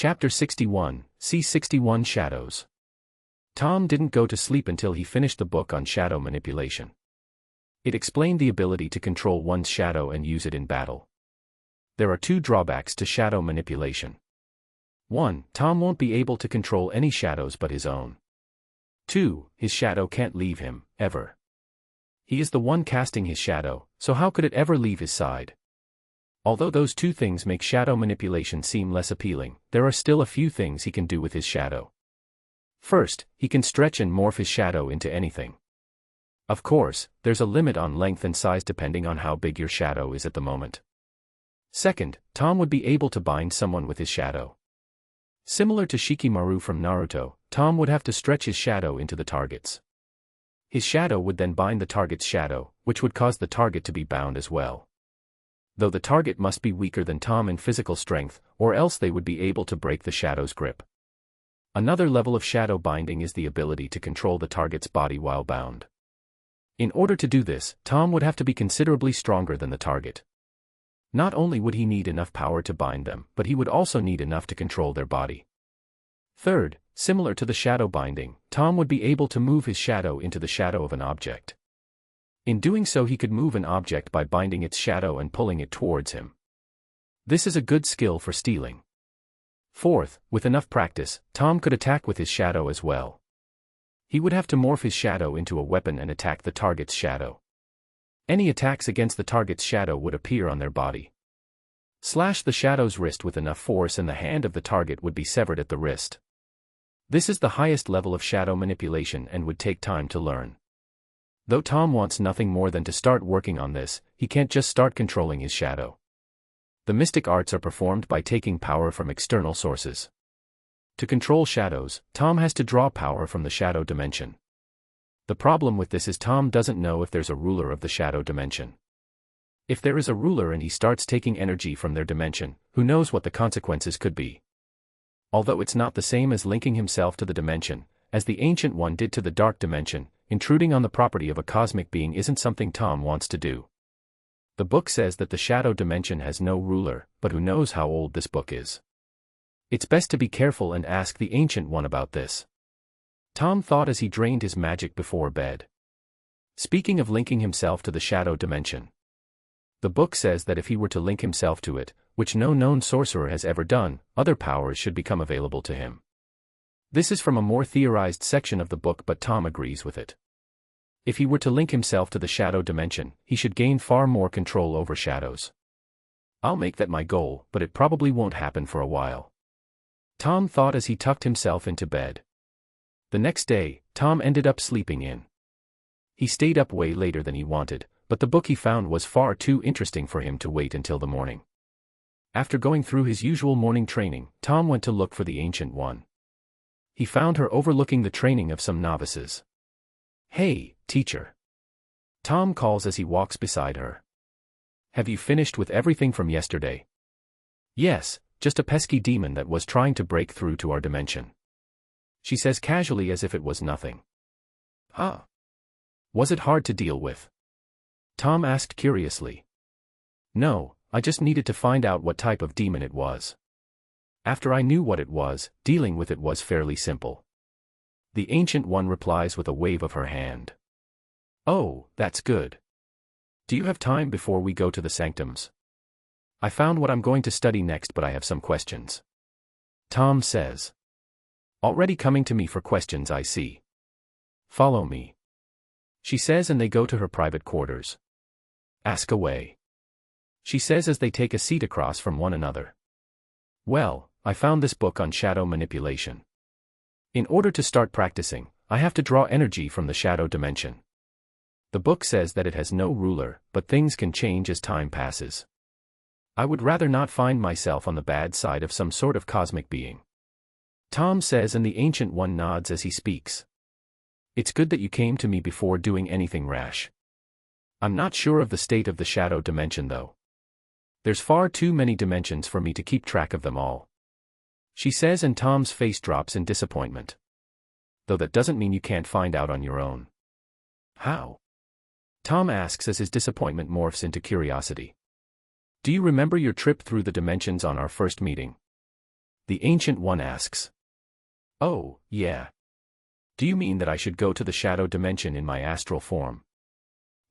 Chapter 61, See 61 Shadows. Tom didn't go to sleep until he finished the book on shadow manipulation. It explained the ability to control one's shadow and use it in battle. There are two drawbacks to shadow manipulation. 1. Tom won't be able to control any shadows but his own. 2. His shadow can't leave him, ever. He is the one casting his shadow, so how could it ever leave his side? Although those two things make shadow manipulation seem less appealing, there are still a few things he can do with his shadow. First, he can stretch and morph his shadow into anything. Of course, there's a limit on length and size depending on how big your shadow is at the moment. Second, Tom would be able to bind someone with his shadow. Similar to Shikamaru from Naruto, Tom would have to stretch his shadow into the target's. His shadow would then bind the target's shadow, which would cause the target to be bound as well. Though the target must be weaker than Tom in physical strength, or else they would be able to break the shadow's grip. Another level of shadow binding is the ability to control the target's body while bound. In order to do this, Tom would have to be considerably stronger than the target. Not only would he need enough power to bind them, but he would also need enough to control their body. Third, similar to the shadow binding, Tom would be able to move his shadow into the shadow of an object. In doing so he could move an object by binding its shadow and pulling it towards him. This is a good skill for stealing. Fourth, with enough practice, Tom could attack with his shadow as well. He would have to morph his shadow into a weapon and attack the target's shadow. Any attacks against the target's shadow would appear on their body. Slash the shadow's wrist with enough force and the hand of the target would be severed at the wrist. This is the highest level of shadow manipulation and would take time to learn. Though Tom wants nothing more than to start working on this, he can't just start controlling his shadow. The mystic arts are performed by taking power from external sources. To control shadows, Tom has to draw power from the shadow dimension. The problem with this is Tom doesn't know if there's a ruler of the shadow dimension. If there is a ruler and he starts taking energy from their dimension, who knows what the consequences could be. Although it's not the same as linking himself to the dimension, as the Ancient One did to the dark dimension, intruding on the property of a cosmic being isn't something Tom wants to do. The book says that the shadow dimension has no ruler, but who knows how old this book is. It's best to be careful and ask the Ancient One about this. Tom thought as he drained his magic before bed. Speaking of linking himself to the shadow dimension. The book says that if he were to link himself to it, which no known sorcerer has ever done, other powers should become available to him. This is from a more theorized section of the book, but Tom agrees with it. If he were to link himself to the shadow dimension, he should gain far more control over shadows. I'll make that my goal, but it probably won't happen for a while. Tom thought as he tucked himself into bed. The next day, Tom ended up sleeping in. He stayed up way later than he wanted, but the book he found was far too interesting for him to wait until the morning. After going through his usual morning training, Tom went to look for the Ancient One. He found her overlooking the training of some novices. "Hey, teacher." Tom calls as he walks beside her. "Have you finished with everything from yesterday?" "Yes, just a pesky demon that was trying to break through to our dimension," she says casually as if it was nothing. "Huh? Was it hard to deal with?" Tom asked curiously. "No, I just needed to find out what type of demon it was. After I knew what it was, dealing with it was fairly simple." The Ancient One replies with a wave of her hand. "Oh, that's good. Do you have time before we go to the sanctums? I found what I'm going to study next, but I have some questions." Tom says. "Already coming to me for questions, I see. Follow me," she says, and they go to her private quarters. "Ask away," she says as they take a seat across from one another. "Well, I found this book on shadow manipulation. In order to start practicing, I have to draw energy from the shadow dimension. The book says that it has no ruler, but things can change as time passes. I would rather not find myself on the bad side of some sort of cosmic being." Tom says, and the Ancient One nods as he speaks. "It's good that you came to me before doing anything rash. I'm not sure of the state of the shadow dimension though. There's far too many dimensions for me to keep track of them all," she says, and Tom's face drops in disappointment. "Though that doesn't mean you can't find out on your own." "How?" Tom asks as his disappointment morphs into curiosity. "Do you remember your trip through the dimensions on our first meeting?" The Ancient One asks. Oh, yeah. Do you mean that I should go to the shadow dimension in my astral form?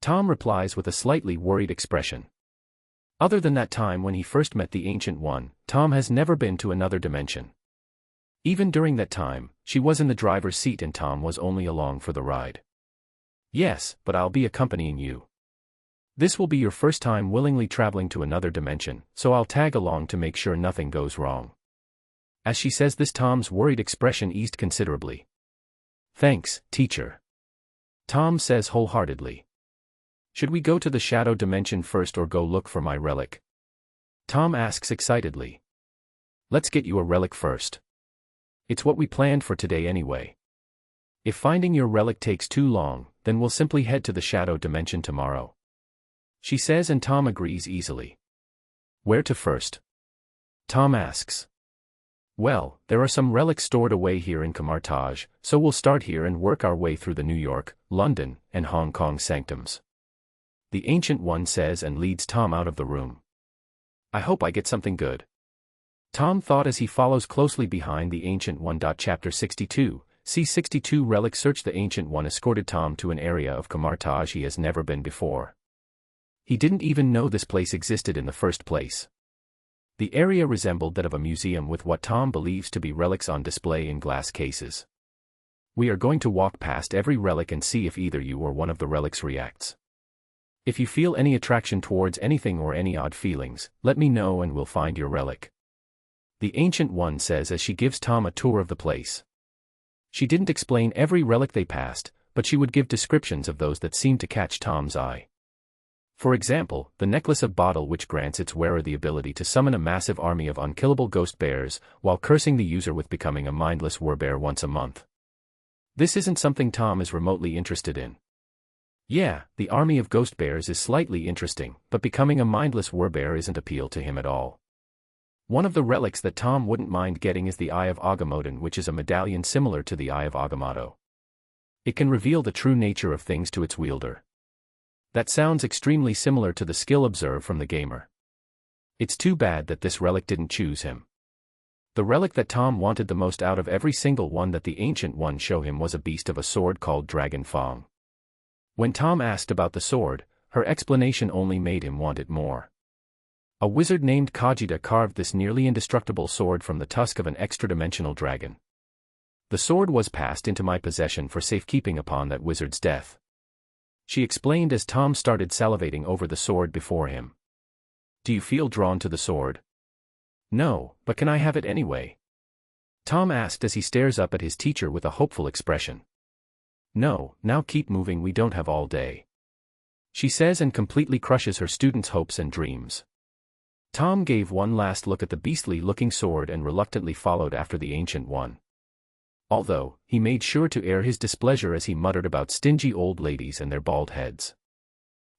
Tom replies with a slightly worried expression. Other than that time when he first met the Ancient One, Tom has never been to another dimension. Even during that time, she was in the driver's seat and Tom was only along for the ride. Yes, but I'll be accompanying you. This will be your first time willingly traveling to another dimension, so I'll tag along to make sure nothing goes wrong. As she says this, Tom's worried expression eased considerably. Thanks, teacher. Tom says wholeheartedly. Should we go to the shadow dimension first or go look for my relic? Tom asks excitedly. Let's get you a relic first. It's what we planned for today anyway. If finding your relic takes too long, then we'll simply head to the shadow dimension tomorrow. She says and Tom agrees easily. Where to first? Tom asks. Well, there are some relics stored away here in Camartage, so we'll start here and work our way through the New York, London, and Hong Kong sanctums. The Ancient One says and leads Tom out of the room. I hope I get something good. Tom thought as he follows closely behind the Ancient One. Chapter 62, C62 Relic Search. The Ancient One escorted Tom to an area of Camartage he has never been before. He didn't even know this place existed in the first place. The area resembled that of a museum with what Tom believes to be relics on display in glass cases. We are going to walk past every relic and see if either you or one of the relics reacts. If you feel any attraction towards anything or any odd feelings, let me know and we'll find your relic. The Ancient One says as she gives Tom a tour of the place. She didn't explain every relic they passed, but she would give descriptions of those that seemed to catch Tom's eye. For example, the necklace of bottle which grants its wearer the ability to summon a massive army of unkillable ghost bears, while cursing the user with becoming a mindless werbear once a month. This isn't something Tom is remotely interested in. Yeah, the army of ghost bears is slightly interesting, but becoming a mindless werbear isn't appeal to him at all. One of the relics that Tom wouldn't mind getting is the Eye of Agamotto, which is a medallion similar to the Eye of Agamotto. It can reveal the true nature of things to its wielder. That sounds extremely similar to the skill observed from the gamer. It's too bad that this relic didn't choose him. The relic that Tom wanted the most out of every single one that the Ancient One showed him was a beast of a sword called Dragon Fang. When Tom asked about the sword, her explanation only made him want it more. A wizard named Kajita carved this nearly indestructible sword from the tusk of an extra-dimensional dragon. The sword was passed into my possession for safekeeping upon that wizard's death. She explained as Tom started salivating over the sword before him. Do you feel drawn to the sword? No, but can I have it anyway? Tom asked as he stares up at his teacher with a hopeful expression. No, now keep moving, we don't have all day. She says and completely crushes her students' hopes and dreams. Tom gave one last look at the beastly-looking sword and reluctantly followed after the Ancient One. Although, he made sure to air his displeasure as he muttered about stingy old ladies and their bald heads.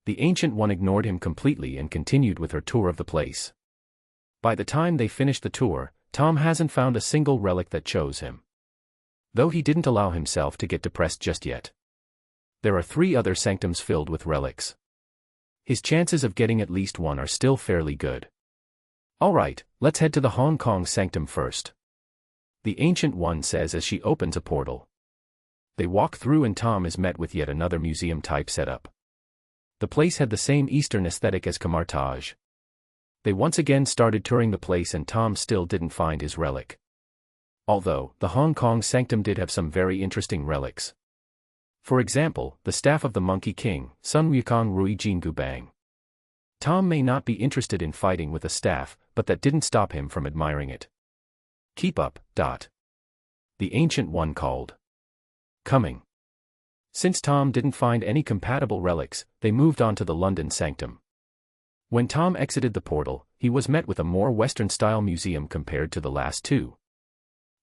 The Ancient One ignored him completely and continued with her tour of the place. By the time they finished the tour, Tom hasn't found a single relic that chose him. Though he didn't allow himself to get depressed just yet. There are 3 other sanctums filled with relics. His chances of getting at least one are still fairly good. Alright, let's head to the Hong Kong sanctum first. The Ancient One says as she opens a portal. They walk through and Tom is met with yet another museum-type setup. The place had the same Eastern aesthetic as Camartage. They once again started touring the place and Tom still didn't find his relic. Although, the Hong Kong sanctum did have some very interesting relics. For example, the staff of the Monkey King, Sun Wukong Rui Jingu Bang. Tom may not be interested in fighting with a staff, but that didn't stop him from admiring it. Keep up, The Ancient One called. Coming. Since Tom didn't find any compatible relics, they moved on to the London sanctum. When Tom exited the portal, he was met with a more Western-style museum compared to the last 2.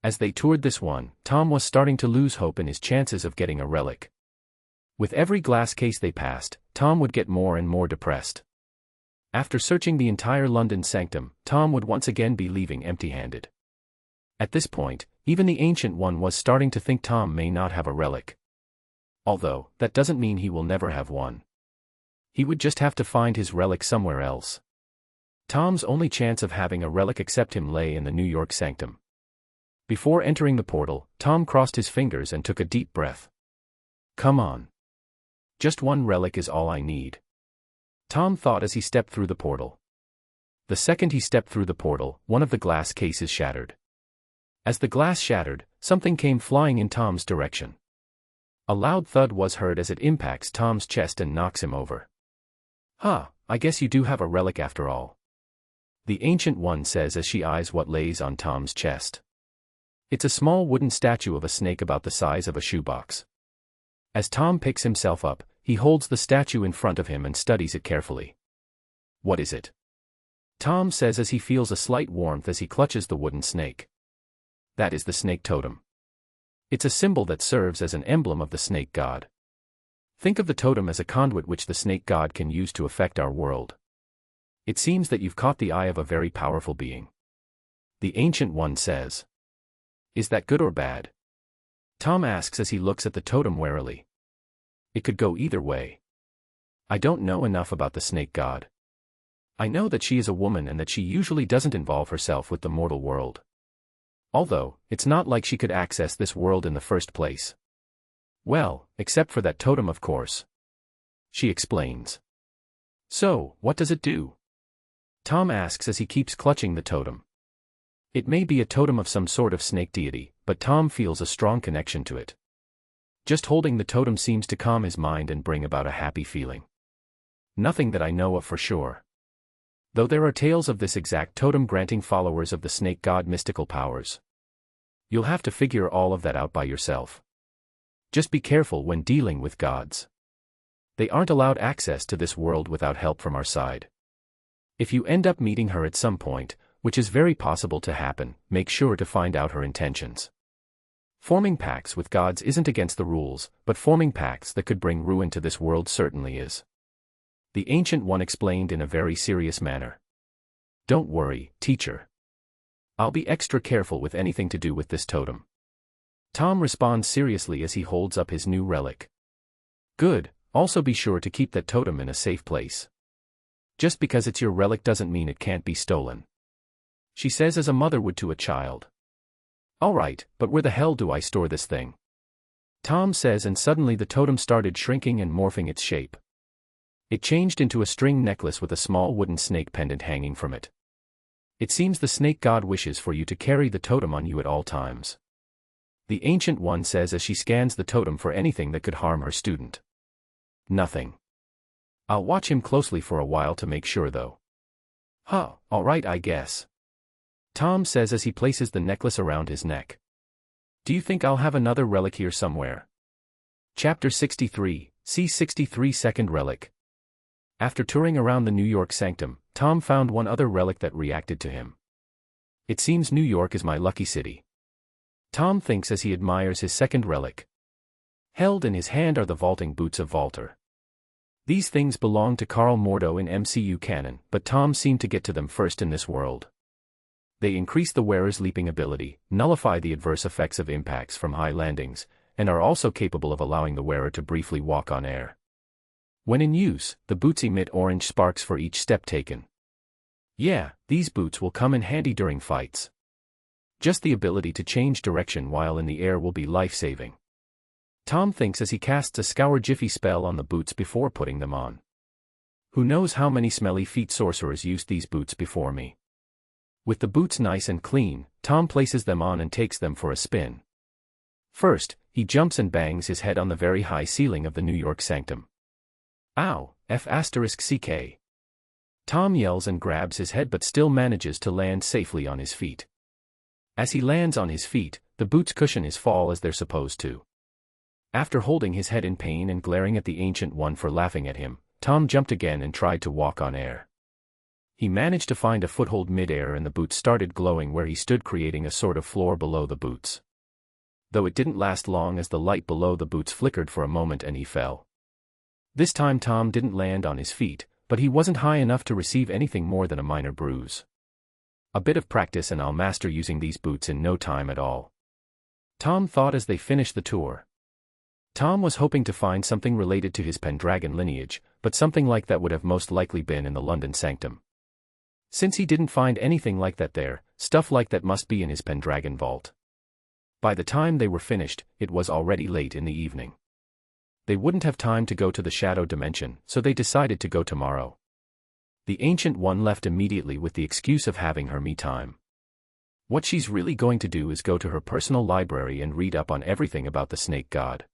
As they toured this one, Tom was starting to lose hope in his chances of getting a relic. With every glass case they passed, Tom would get more and more depressed. After searching the entire London sanctum, Tom would once again be leaving empty-handed. At this point, even the Ancient One was starting to think Tom may not have a relic. Although, that doesn't mean he will never have one. He would just have to find his relic somewhere else. Tom's only chance of having a relic accept him lay in the New York sanctum. Before entering the portal, Tom crossed his fingers and took a deep breath. Come on. Just one relic is all I need. Tom thought as he stepped through the portal. The second he stepped through the portal, one of the glass cases shattered. As the glass shattered, something came flying in Tom's direction. A loud thud was heard as it impacts Tom's chest and knocks him over. Huh, I guess you do have a relic after all. The Ancient One says as she eyes what lays on Tom's chest. It's a small wooden statue of a snake about the size of a shoebox. As Tom picks himself up, he holds the statue in front of him and studies it carefully. What is it? Tom says as he feels a slight warmth as he clutches the wooden snake. That is the snake totem. It's a symbol that serves as an emblem of the snake god. Think of the totem as a conduit which the snake god can use to affect our world. It seems that you've caught the eye of a very powerful being. The Ancient One says. Is that good or bad? Tom asks as he looks at the totem warily. It could go either way. I don't know enough about the snake god. I know that she is a woman and that she usually doesn't involve herself with the mortal world. Although, it's not like she could access this world in the first place. Well, except for that totem of course. She explains. So, what does it do? Tom asks as he keeps clutching the totem. It may be a totem of some sort of snake deity, but Tom feels a strong connection to it. Just holding the totem seems to calm his mind and bring about a happy feeling. Nothing that I know of for sure. Though there are tales of this exact totem granting followers of the snake god mystical powers. You'll have to figure all of that out by yourself. Just be careful when dealing with gods. They aren't allowed access to this world without help from our side. If you end up meeting her at some point, which is very possible to happen, make sure to find out her intentions. Forming pacts with gods isn't against the rules, but forming pacts that could bring ruin to this world certainly is. The Ancient One explained in a very serious manner. Don't worry, teacher. I'll be extra careful with anything to do with this totem. Tom responds seriously as he holds up his new relic. Good, also be sure to keep that totem in a safe place. Just because it's your relic doesn't mean it can't be stolen. She says as a mother would to a child. Alright, but where the hell do I store this thing? Tom says and suddenly the totem started shrinking and morphing its shape. It changed into a string necklace with a small wooden snake pendant hanging from it. It seems the snake god wishes for you to carry the totem on you at all times. The Ancient One says as she scans the totem for anything that could harm her student. Nothing. I'll watch him closely for a while to make sure though. Huh, alright I guess. Tom says as he places the necklace around his neck. Do you think I'll have another relic here somewhere? Chapter 63, C63 Second Relic. After touring around the New York sanctum, Tom found one other relic that reacted to him. It seems New York is my lucky city. Tom thinks as he admires his second relic. Held in his hand are the vaulting boots of Vaulter. These things belong to Karl Mordo in MCU canon, but Tom seemed to get to them first in this world. They increase the wearer's leaping ability, nullify the adverse effects of impacts from high landings, and are also capable of allowing the wearer to briefly walk on air. When in use, the boots emit orange sparks for each step taken. Yeah, these boots will come in handy during fights. Just the ability to change direction while in the air will be life-saving. Tom thinks as he casts a Scour Jiffy spell on the boots before putting them on. Who knows how many smelly feet sorcerers used these boots before me. With the boots nice and clean, Tom places them on and takes them for a spin. First, he jumps and bangs his head on the very high ceiling of the New York sanctum. Ow, F***ck. Tom yells and grabs his head but still manages to land safely on his feet. As he lands on his feet, the boots cushion his fall as they're supposed to. After holding his head in pain and glaring at the Ancient One for laughing at him, Tom jumped again and tried to walk on air. He managed to find a foothold mid-air and the boots started glowing where he stood, creating a sort of floor below the boots. Though it didn't last long as the light below the boots flickered for a moment and he fell. This time Tom didn't land on his feet, but he wasn't high enough to receive anything more than a minor bruise. A bit of practice and I'll master using these boots in no time at all. Tom thought as they finished the tour. Tom was hoping to find something related to his Pendragon lineage, but something like that would have most likely been in the London sanctum. Since he didn't find anything like that there, stuff like that must be in his Pendragon vault. By the time they were finished, it was already late in the evening. They wouldn't have time to go to the shadow dimension, so they decided to go tomorrow. The Ancient One left immediately with the excuse of having her me time. What she's really going to do is go to her personal library and read up on everything about the snake god.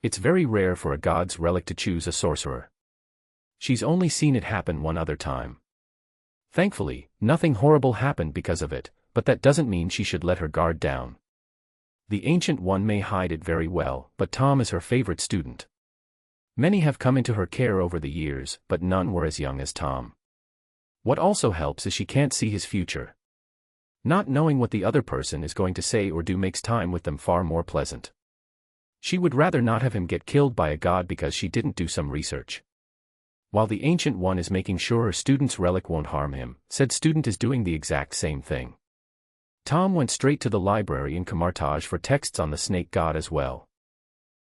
It's very rare for a god's relic to choose a sorcerer. She's only seen it happen one other time. Thankfully, nothing horrible happened because of it, but that doesn't mean she should let her guard down. The Ancient One may hide it very well, but Tom is her favorite student. Many have come into her care over the years, but none were as young as Tom. What also helps is she can't see his future. Not knowing what the other person is going to say or do makes time with them far more pleasant. She would rather not have him get killed by a god because she didn't do some research. While the Ancient One is making sure her student's relic won't harm him, said student is doing the exact same thing. Tom went straight to the library in Camartage for texts on the snake god as well.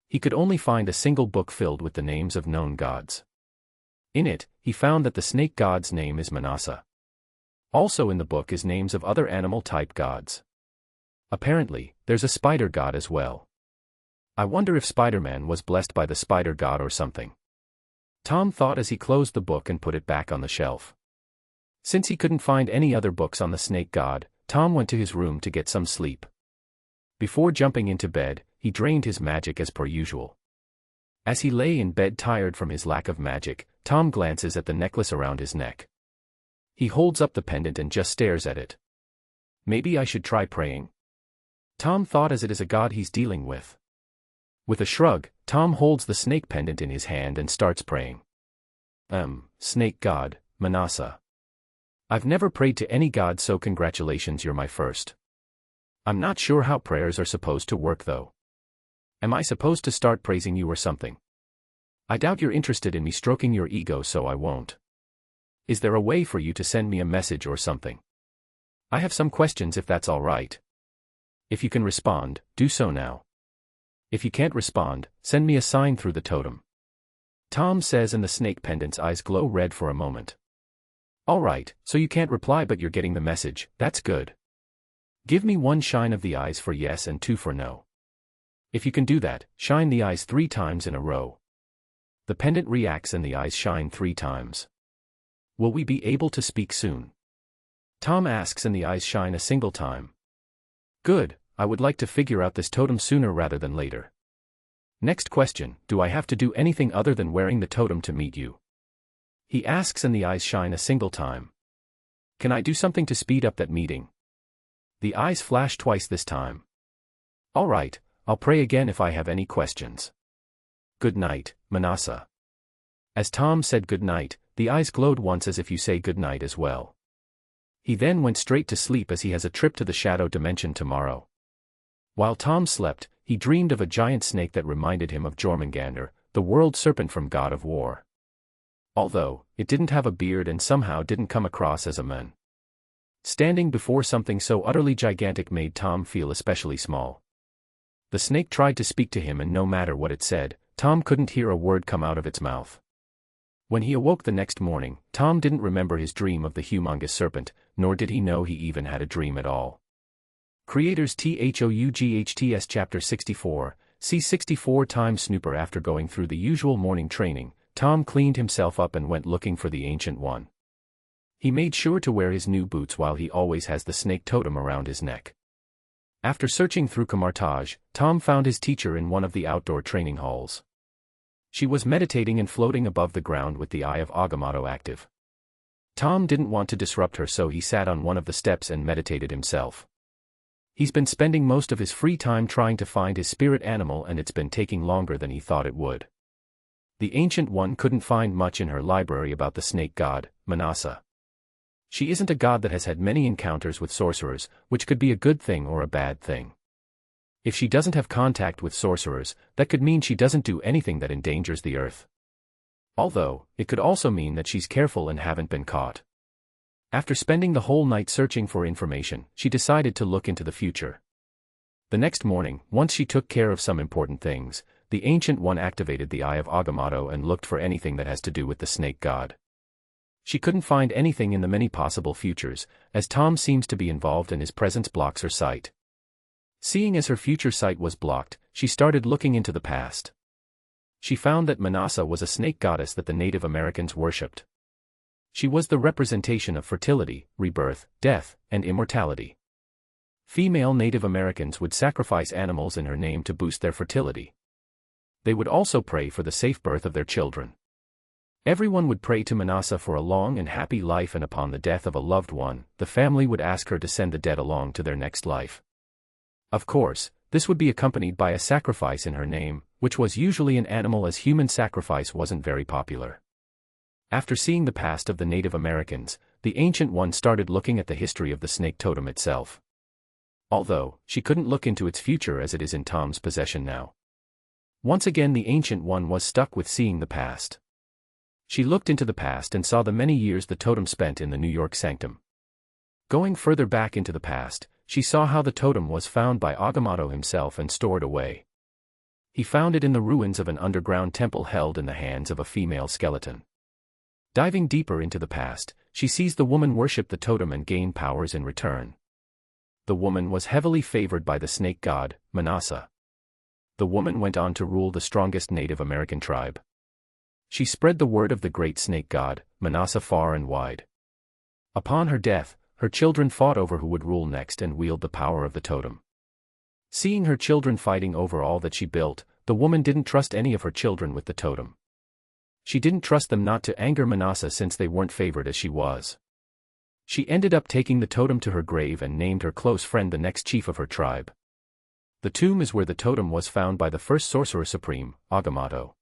He could only find a single book filled with the names of known gods. In it, he found that the snake god's name is Manasa. Also in the book is names of other animal-type gods. Apparently, there's a spider god as well. I wonder if Spider-Man was blessed by the spider god or something. Tom thought as he closed the book and put it back on the shelf. Since he couldn't find any other books on the snake god, Tom went to his room to get some sleep. Before jumping into bed, he drained his magic as per usual. As he lay in bed tired from his lack of magic, Tom glances at the necklace around his neck. He holds up the pendant and just stares at it. Maybe I should try praying. Tom thought as it is a god he's dealing with. With a shrug, Tom holds the snake pendant in his hand and starts praying. Snake god, Manasa. I've never prayed to any god, so congratulations, you're my first. I'm not sure how prayers are supposed to work though. Am I supposed to start praising you or something? I doubt you're interested in me stroking your ego, so I won't. Is there a way for you to send me a message or something? I have some questions if that's all right. If you can respond, do so now. If you can't respond, send me a sign through the totem. Tom says, and the snake pendant's eyes glow red for a moment. All right, so you can't reply but you're getting the message, that's good. Give me 1 shine of the eyes for yes and 2 for no. If you can do that, shine the eyes 3 times in a row. The pendant reacts and the eyes shine 3 times. Will we be able to speak soon? Tom asks and the eyes shine a single time. Good, I would like to figure out this totem sooner rather than later. Next question, do I have to do anything other than wearing the totem to meet you? He asks and the eyes shine a single time. Can I do something to speed up that meeting? The eyes flash twice this time. All right, I'll pray again if I have any questions. Good night, Manasa. As Tom said good night, the eyes glowed once as if you say good night as well. He then went straight to sleep as he has a trip to the shadow dimension tomorrow. While Tom slept, he dreamed of a giant snake that reminded him of Jormungandr, the world serpent from God of War. Although, it didn't have a beard and somehow didn't come across as a man. Standing before something so utterly gigantic made Tom feel especially small. The snake tried to speak to him and no matter what it said, Tom couldn't hear a word come out of its mouth. When he awoke the next morning, Tom didn't remember his dream of the humongous serpent, nor did he know he even had a dream at all. Creators THOUGHTS Chapter 64, see 64 times Snooper. After going through the usual morning training, Tom cleaned himself up and went looking for the Ancient One. He made sure to wear his new boots while he always has the snake totem around his neck. After searching through Camartage, Tom found his teacher in one of the outdoor training halls. She was meditating and floating above the ground with the Eye of Agamotto active. Tom didn't want to disrupt her, so he sat on one of the steps and meditated himself. He's been spending most of his free time trying to find his spirit animal, and it's been taking longer than he thought it would. The Ancient One couldn't find much in her library about the snake god, Manasa. She isn't a god that has had many encounters with sorcerers, which could be a good thing or a bad thing. If she doesn't have contact with sorcerers, that could mean she doesn't do anything that endangers the earth. Although, it could also mean that she's careful and haven't been caught. After spending the whole night searching for information, she decided to look into the future. The next morning, once she took care of some important things, the Ancient One activated the Eye of Agamotto and looked for anything that has to do with the snake god. She couldn't find anything in the many possible futures, as Tom seems to be involved and his presence blocks her sight. Seeing as her future sight was blocked, she started looking into the past. She found that Manasa was a snake goddess that the Native Americans worshipped. She was the representation of fertility, rebirth, death, and immortality. Female Native Americans would sacrifice animals in her name to boost their fertility. They would also pray for the safe birth of their children. Everyone would pray to Manasa for a long and happy life, and upon the death of a loved one, the family would ask her to send the dead along to their next life. Of course, this would be accompanied by a sacrifice in her name, which was usually an animal, as human sacrifice wasn't very popular. After seeing the past of the Native Americans, the Ancient One started looking at the history of the snake totem itself. Although, she couldn't look into its future as it is in Tom's possession now. Once again the Ancient One was stuck with seeing the past. She looked into the past and saw the many years the totem spent in the New York sanctum. Going further back into the past, she saw how the totem was found by Agamotto himself and stored away. He found it in the ruins of an underground temple held in the hands of a female skeleton. Diving deeper into the past, she sees the woman worship the totem and gain powers in return. The woman was heavily favored by the snake god, Manasa. The woman went on to rule the strongest Native American tribe. She spread the word of the great snake god, Manasa, far and wide. Upon her death, her children fought over who would rule next and wield the power of the totem. Seeing her children fighting over all that she built, the woman didn't trust any of her children with the totem. She didn't trust them not to anger Manasa since they weren't favored as she was. She ended up taking the totem to her grave and named her close friend the next chief of her tribe. The tomb is where the totem was found by the first sorcerer supreme, Agamotto.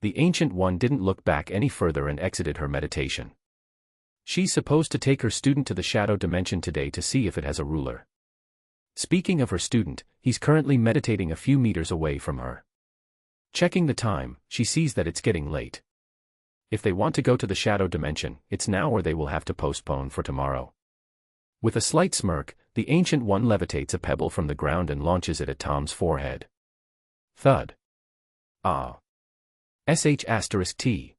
The Ancient One didn't look back any further and exited her meditation. She's supposed to take her student to the shadow dimension today to see if it has a ruler. Speaking of her student, he's currently meditating a few meters away from her. Checking the time, she sees that it's getting late. If they want to go to the shadow dimension, it's now or they will have to postpone for tomorrow. With a slight smirk, the Ancient One levitates a pebble from the ground and launches it at Tom's forehead. Thud. Ah. **T.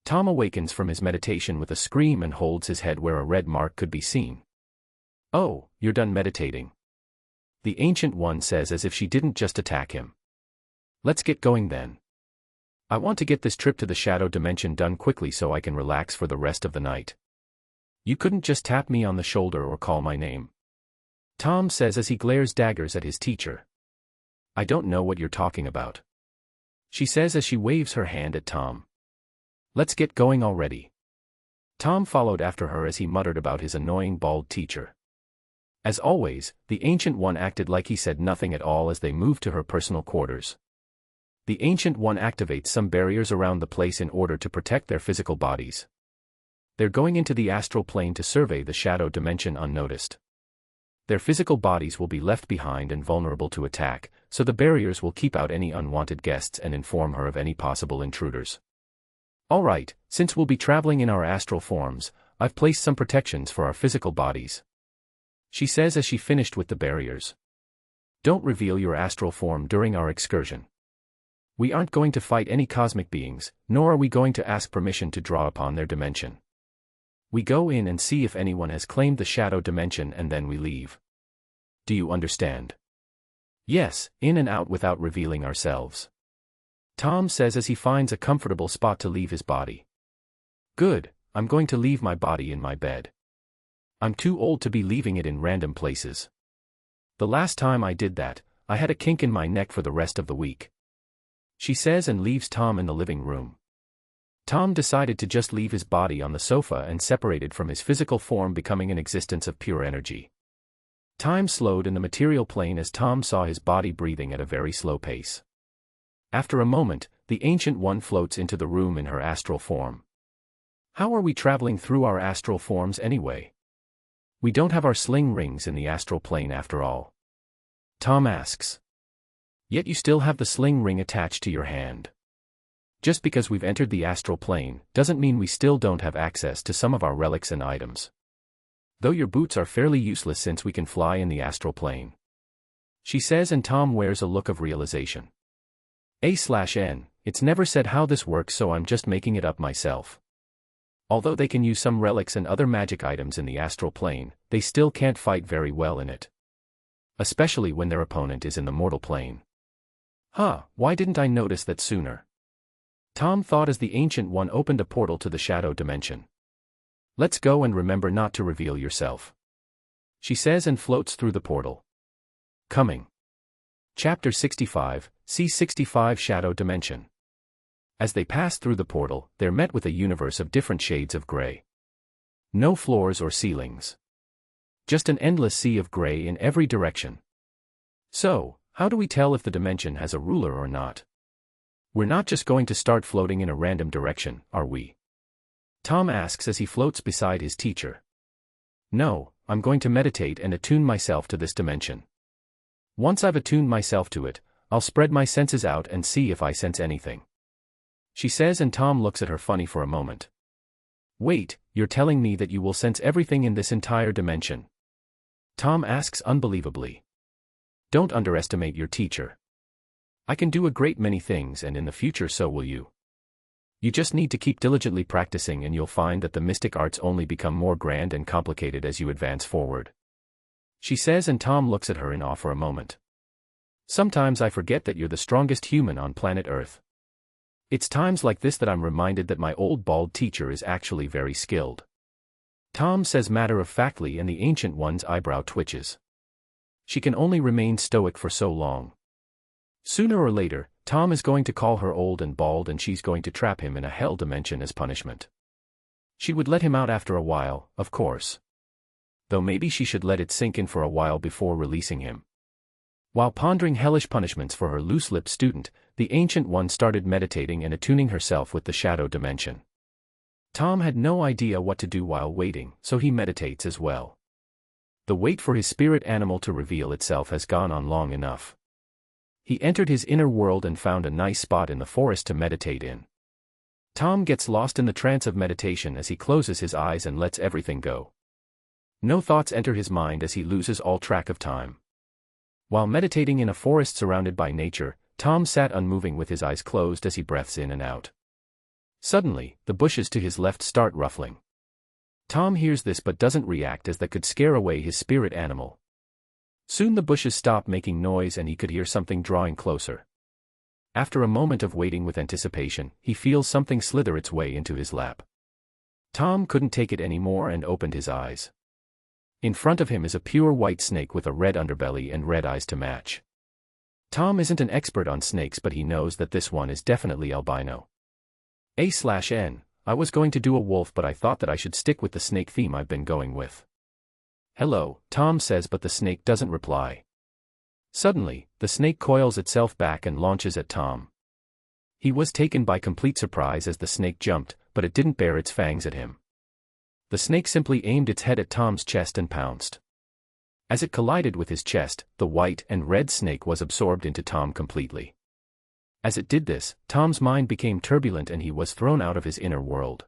Tom awakens from his meditation with a scream and holds his head where a red mark could be seen. "Oh, you're done meditating," the Ancient One says as if she didn't just attack him. "Let's get going then. I want to get this trip to the shadow dimension done quickly so I can relax for the rest of the night. You couldn't just tap me on the shoulder or call my name," Tom says as he glares daggers at his teacher. "I don't know what you're talking about," she says as she waves her hand at Tom. "Let's get going already." Tom followed after her as he muttered about his annoying bald teacher. As always, the Ancient One acted like he said nothing at all as they moved to her personal quarters. The Ancient One activates some barriers around the place in order to protect their physical bodies. They're going into the astral plane to survey the shadow dimension unnoticed. Their physical bodies will be left behind and vulnerable to attack, so the barriers will keep out any unwanted guests and inform her of any possible intruders. "Alright, since we'll be traveling in our astral forms, I've placed some protections for our physical bodies," she says as she finished with the barriers. "Don't reveal your astral form during our excursion. We aren't going to fight any cosmic beings, nor are we going to ask permission to draw upon their dimension. We go in and see if anyone has claimed the shadow dimension and then we leave. Do you understand?" "Yes, in and out without revealing ourselves," Tom says as he finds a comfortable spot to leave his body. "Good, I'm going to leave my body in my bed. I'm too old to be leaving it in random places. The last time I did that, I had a kink in my neck for the rest of the week," she says and leaves Tom in the living room. Tom decided to just leave his body on the sofa and separated from his physical form, becoming an existence of pure energy. Time slowed in the material plane as Tom saw his body breathing at a very slow pace. After a moment, the Ancient One floats into the room in her astral form. "How are we traveling through our astral forms anyway? We don't have our sling rings in the astral plane after all," Tom asks. "Yet you still have the sling ring attached to your hand. Just because we've entered the astral plane, doesn't mean we still don't have access to some of our relics and items. Though your boots are fairly useless since we can fly in the astral plane," she says, and Tom wears a look of realization. "N, it's never said how this works, so I'm just making it up myself." Although they can use some relics and other magic items in the astral plane, they still can't fight very well in it. Especially when their opponent is in the mortal plane. Why didn't I notice that sooner? Tom thought as the Ancient One opened a portal to the shadow dimension. Let's go and remember not to reveal yourself, she says and floats through the portal. Coming. Chapter 65, C65 Shadow Dimension. As they pass through the portal, they're met with a universe of different shades of gray. No floors or ceilings. Just an endless sea of gray in every direction. So, how do we tell if the dimension has a ruler or not? We're not just going to start floating in a random direction, are we? Tom asks as he floats beside his teacher. No, I'm going to meditate and attune myself to this dimension. Once I've attuned myself to it, I'll spread my senses out and see if I sense anything, she says, and Tom looks at her funny for a moment. Wait, you're telling me that you will sense everything in this entire dimension? Tom asks unbelievably. Don't underestimate your teacher. I can do a great many things, and in the future so will you. You just need to keep diligently practicing and you'll find that the mystic arts only become more grand and complicated as you advance forward, she says, and Tom looks at her in awe for a moment. Sometimes I forget that you're the strongest human on planet Earth. It's times like this that I'm reminded that my old bald teacher is actually very skilled, Tom says matter-of-factly, and the Ancient One's eyebrow twitches. She can only remain stoic for so long. Sooner or later, Tom is going to call her old and bald, and she's going to trap him in a hell dimension as punishment. She would let him out after a while, of course. Though maybe she should let it sink in for a while before releasing him. While pondering hellish punishments for her loose-lipped student, the Ancient One started meditating and attuning herself with the shadow dimension. Tom had no idea what to do while waiting, so he meditates as well. The wait for his spirit animal to reveal itself has gone on long enough. He entered his inner world and found a nice spot in the forest to meditate in. Tom gets lost in the trance of meditation as he closes his eyes and lets everything go. No thoughts enter his mind as he loses all track of time. While meditating in a forest surrounded by nature, Tom sat unmoving with his eyes closed as he breathes in and out. Suddenly, the bushes to his left start ruffling. Tom hears this but doesn't react, as that could scare away his spirit animal. Soon the bushes stop making noise and he could hear something drawing closer. After a moment of waiting with anticipation, he feels something slither its way into his lap. Tom couldn't take it anymore and opened his eyes. In front of him is a pure white snake with a red underbelly and red eyes to match. Tom isn't an expert on snakes, but he knows that this one is definitely albino. A/N, I was going to do a wolf, but I thought that I should stick with the snake theme I've been going with. Hello, Tom says, but the snake doesn't reply. Suddenly, the snake coils itself back and launches at Tom. He was taken by complete surprise as the snake jumped, but it didn't bare its fangs at him. The snake simply aimed its head at Tom's chest and pounced. As it collided with his chest, the white and red snake was absorbed into Tom completely. As it did this, Tom's mind became turbulent and he was thrown out of his inner world.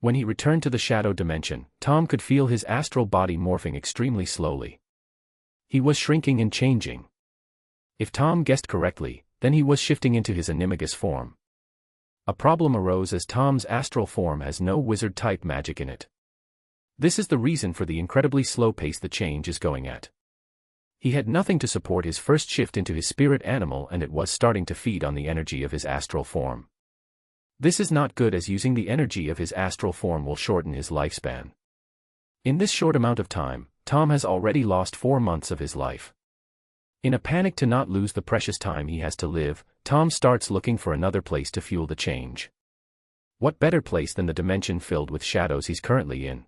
When he returned to the shadow dimension, Tom could feel his astral body morphing extremely slowly. He was shrinking and changing. If Tom guessed correctly, then he was shifting into his animagus form. A problem arose as Tom's astral form has no wizard-type magic in it. This is the reason for the incredibly slow pace the change is going at. He had nothing to support his first shift into his spirit animal, and it was starting to feed on the energy of his astral form. This is not good, as using the energy of his astral form will shorten his lifespan. In this short amount of time, Tom has already lost 4 months of his life. In a panic to not lose the precious time he has to live, Tom starts looking for another place to fuel the change. What better place than the dimension filled with shadows he's currently in?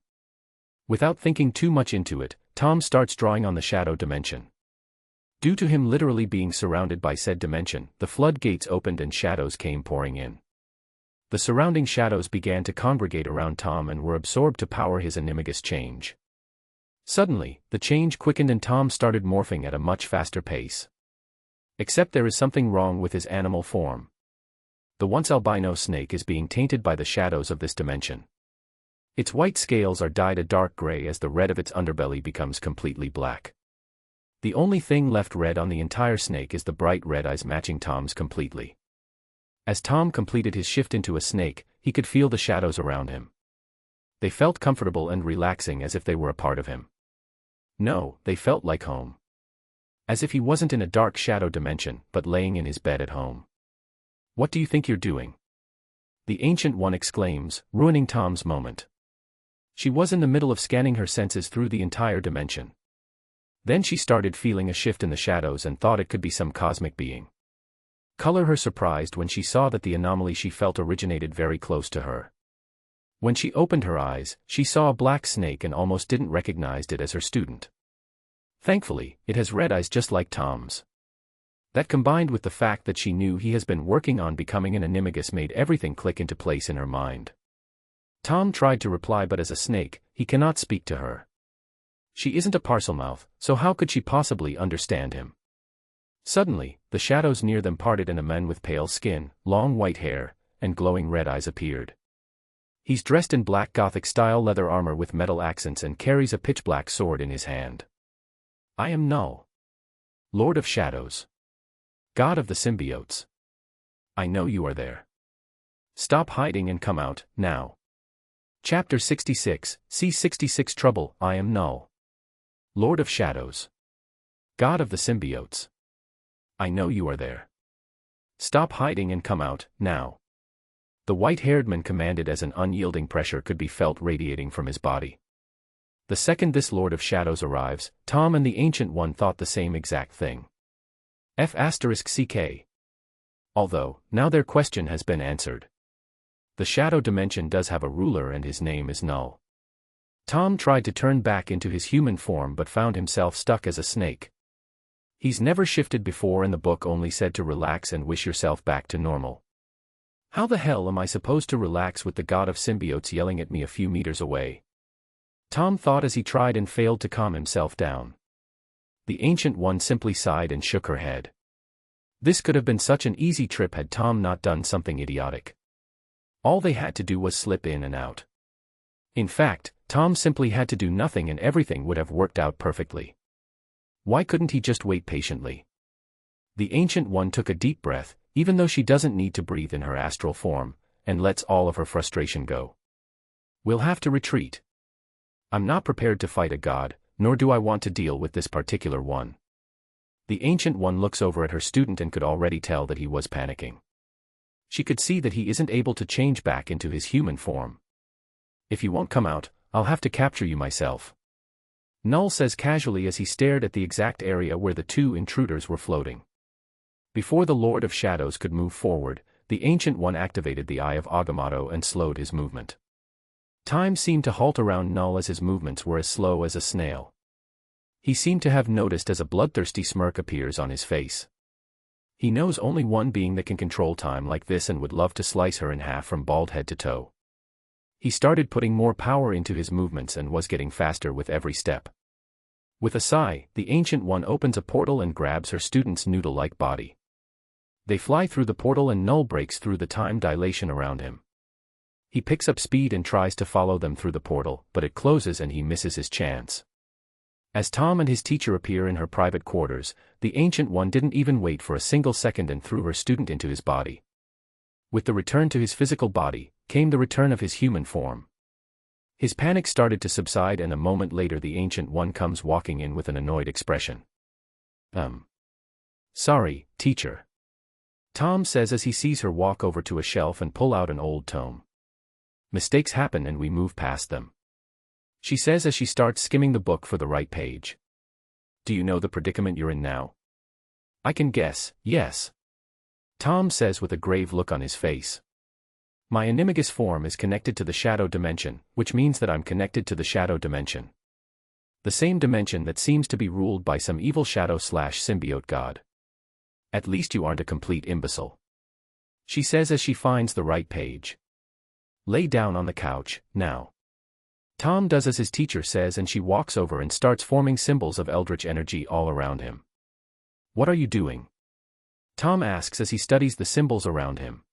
Without thinking too much into it, Tom starts drawing on the shadow dimension. Due to him literally being surrounded by said dimension, the floodgates opened and shadows came pouring in. The surrounding shadows began to congregate around Tom and were absorbed to power his animagus change. Suddenly, the change quickened and Tom started morphing at a much faster pace. Except there is something wrong with his animal form. The once albino snake is being tainted by the shadows of this dimension. Its white scales are dyed a dark gray as the red of its underbelly becomes completely black. The only thing left red on the entire snake is the bright red eyes matching Tom's completely. As Tom completed his shift into a snake, he could feel the shadows around him. They felt comfortable and relaxing as if they were a part of him. No, they felt like home. As if he wasn't in a dark shadow dimension, but laying in his bed at home. What do you think you're doing? The Ancient One exclaims, ruining Tom's moment. She was in the middle of scanning her senses through the entire dimension. Then she started feeling a shift in the shadows and thought it could be some cosmic being. Color her surprised when she saw that the anomaly she felt originated very close to her. When she opened her eyes, she saw a black snake and almost didn't recognize it as her student. Thankfully, it has red eyes just like Tom's. That combined with the fact that she knew he has been working on becoming an animagus made everything click into place in her mind. Tom tried to reply, but as a snake, he cannot speak to her. She isn't a parselmouth, so how could she possibly understand him? Suddenly, the shadows near them parted and a man with pale skin, long white hair, and glowing red eyes appeared. He's dressed in black Gothic-style leather armor with metal accents and carries a pitch-black sword in his hand. I am Null, Lord of Shadows, God of the Symbiotes. I know you are there. Stop hiding and come out, now. Chapter 66, C66 Trouble. I am Null, Lord of Shadows, God of the Symbiotes. I know you are there. Stop hiding and come out, now. The white-haired man commanded as an unyielding pressure could be felt radiating from his body. The second this Lord of Shadows arrives, Tom and the Ancient One thought the same exact thing. F***CK. Although, now their question has been answered. The shadow dimension does have a ruler and his name is Null. Tom tried to turn back into his human form but found himself stuck as a snake. He's never shifted before and the book only said to relax and wish yourself back to normal. How the hell am I supposed to relax with the god of symbiotes yelling at me a few meters away? Tom thought as he tried and failed to calm himself down. The Ancient One simply sighed and shook her head. This could have been such an easy trip had Tom not done something idiotic. All they had to do was slip in and out. In fact, Tom simply had to do nothing and everything would have worked out perfectly. Why couldn't he just wait patiently? The Ancient One took a deep breath, even though she doesn't need to breathe in her astral form, and lets all of her frustration go. We'll have to retreat. I'm not prepared to fight a god, nor do I want to deal with this particular one. The Ancient One looks over at her student and could already tell that he was panicking. She could see that he isn't able to change back into his human form. If you won't come out, I'll have to capture you myself. Null says casually as he stared at the exact area where the two intruders were floating. Before the Lord of Shadows could move forward, the Ancient One activated the Eye of Agamotto and slowed his movement. Time seemed to halt around Null as his movements were as slow as a snail. He seemed to have noticed as a bloodthirsty smirk appears on his face. He knows only one being that can control time like this and would love to slice her in half from bald head to toe. He started putting more power into his movements and was getting faster with every step. With a sigh, the Ancient One opens a portal and grabs her student's noodle-like body. They fly through the portal and Null breaks through the time dilation around him. He picks up speed and tries to follow them through the portal, but it closes and he misses his chance. As Tom and his teacher appear in her private quarters, the Ancient One didn't even wait for a single second and threw her student into his body. With the return to his physical body, came the return of his human form. His panic started to subside and a moment later the Ancient One comes walking in with an annoyed expression. Sorry, teacher. Tom says as he sees her walk over to a shelf and pull out an old tome. Mistakes happen and we move past them. She says as she starts skimming the book for the right page. Do you know the predicament you're in now? I can guess, yes. Tom says with a grave look on his face. My animagus form is connected to the shadow dimension, which means that I'm connected to the shadow dimension. The same dimension that seems to be ruled by some evil shadow/symbiote god. At least you aren't a complete imbecile. She says as she finds the right page. Lay down on the couch, now. Tom does as his teacher says and she walks over and starts forming symbols of eldritch energy all around him. What are you doing? Tom asks as he studies the symbols around him.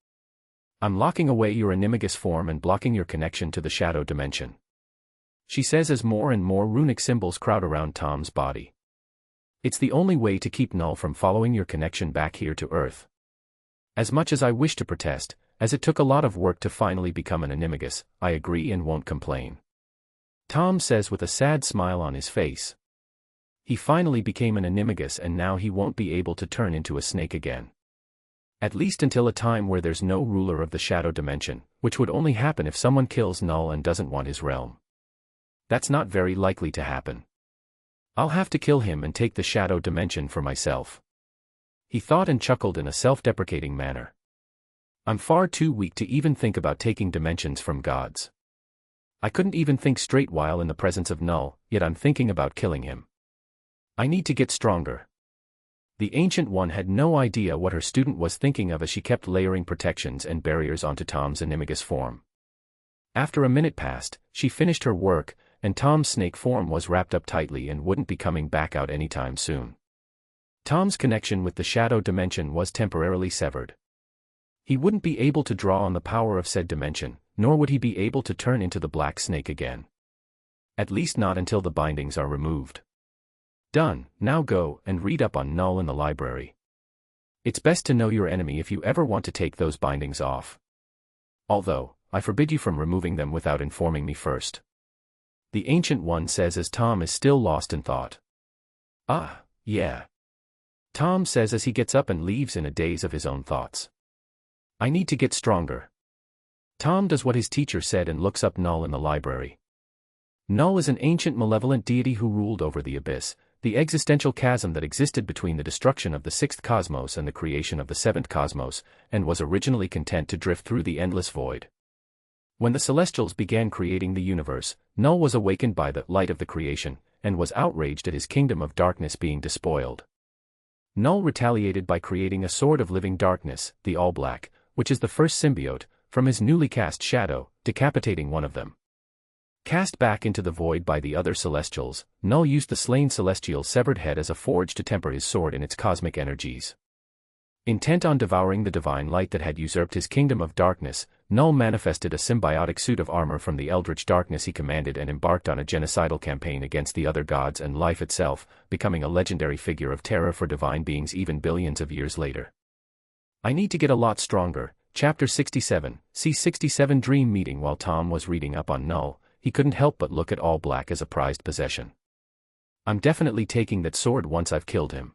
I'm locking away your animagus form and blocking your connection to the shadow dimension. She says as more and more runic symbols crowd around Tom's body. It's the only way to keep Null from following your connection back here to Earth. As much as I wish to protest, as it took a lot of work to finally become an animagus, I agree and won't complain. Tom says with a sad smile on his face. He finally became an animagus and now he won't be able to turn into a snake again. At least until a time where there's no ruler of the shadow dimension, which would only happen if someone kills Null and doesn't want his realm. That's not very likely to happen. I'll have to kill him and take the shadow dimension for myself. He thought and chuckled in a self-deprecating manner. I'm far too weak to even think about taking dimensions from gods. I couldn't even think straight while in the presence of Null, yet I'm thinking about killing him. I need to get stronger. The Ancient One had no idea what her student was thinking of as she kept layering protections and barriers onto Tom's animagus form. After a minute passed, she finished her work, and Tom's snake form was wrapped up tightly and wouldn't be coming back out anytime soon. Tom's connection with the shadow dimension was temporarily severed. He wouldn't be able to draw on the power of said dimension, nor would he be able to turn into the black snake again. At least not until the bindings are removed. Done, now go and read up on Null in the library. It's best to know your enemy if you ever want to take those bindings off. Although, I forbid you from removing them without informing me first. The Ancient One says as Tom is still lost in thought. Ah, yeah. Tom says as he gets up and leaves in a daze of his own thoughts. I need to get stronger. Tom does what his teacher said and looks up Null in the library. Null is an ancient malevolent deity who ruled over the abyss, the existential chasm that existed between the destruction of the sixth cosmos and the creation of the seventh cosmos, and was originally content to drift through the endless void. When the Celestials began creating the universe, Null was awakened by the light of the creation, and was outraged at his kingdom of darkness being despoiled. Null retaliated by creating a sword of living darkness, the All-Black, which is the first symbiote, from his newly cast shadow, decapitating one of them. Cast back into the void by the other Celestials, Null used the slain Celestial's severed head as a forge to temper his sword in its cosmic energies. Intent on devouring the divine light that had usurped his kingdom of darkness, Null manifested a symbiotic suit of armor from the eldritch darkness he commanded and embarked on a genocidal campaign against the other gods and life itself, becoming a legendary figure of terror for divine beings even billions of years later. I need to get a lot stronger. Chapter 67, C67 Dream Meeting. While Tom was reading up on Null, he couldn't help but look at All Black as a prized possession. I'm definitely taking that sword once I've killed him.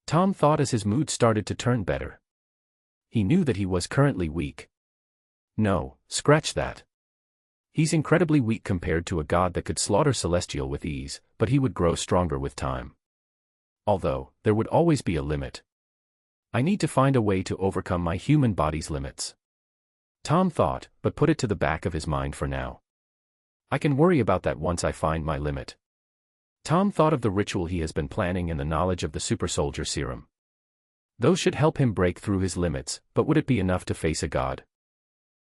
Tom thought as his mood started to turn better. He knew that he was currently weak. No, scratch that. He's incredibly weak compared to a god that could slaughter Celestial with ease, but he would grow stronger with time. Although, there would always be a limit. I need to find a way to overcome my human body's limits. Tom thought, but put it to the back of his mind for now. I can worry about that once I find my limit. Tom thought of the ritual he has been planning and the knowledge of the super soldier serum. Those should help him break through his limits, but would it be enough to face a god?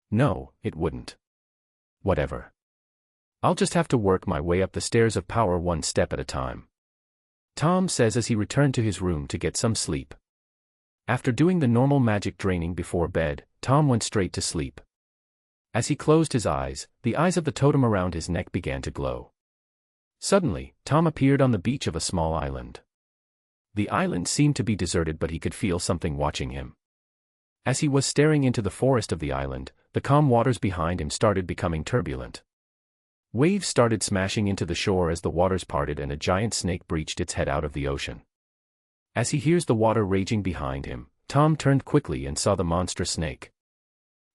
No, it wouldn't. Whatever. I'll just have to work my way up the stairs of power one step at a time. Tom says as he returned to his room to get some sleep. After doing the normal magic draining before bed, Tom went straight to sleep. As he closed his eyes, the eyes of the totem around his neck began to glow. Suddenly, Tom appeared on the beach of a small island. The island seemed to be deserted, but he could feel something watching him. As he was staring into the forest of the island, the calm waters behind him started becoming turbulent. Waves started smashing into the shore as the waters parted and a giant snake breached its head out of the ocean. As he hears the water raging behind him, Tom turned quickly and saw the monstrous snake.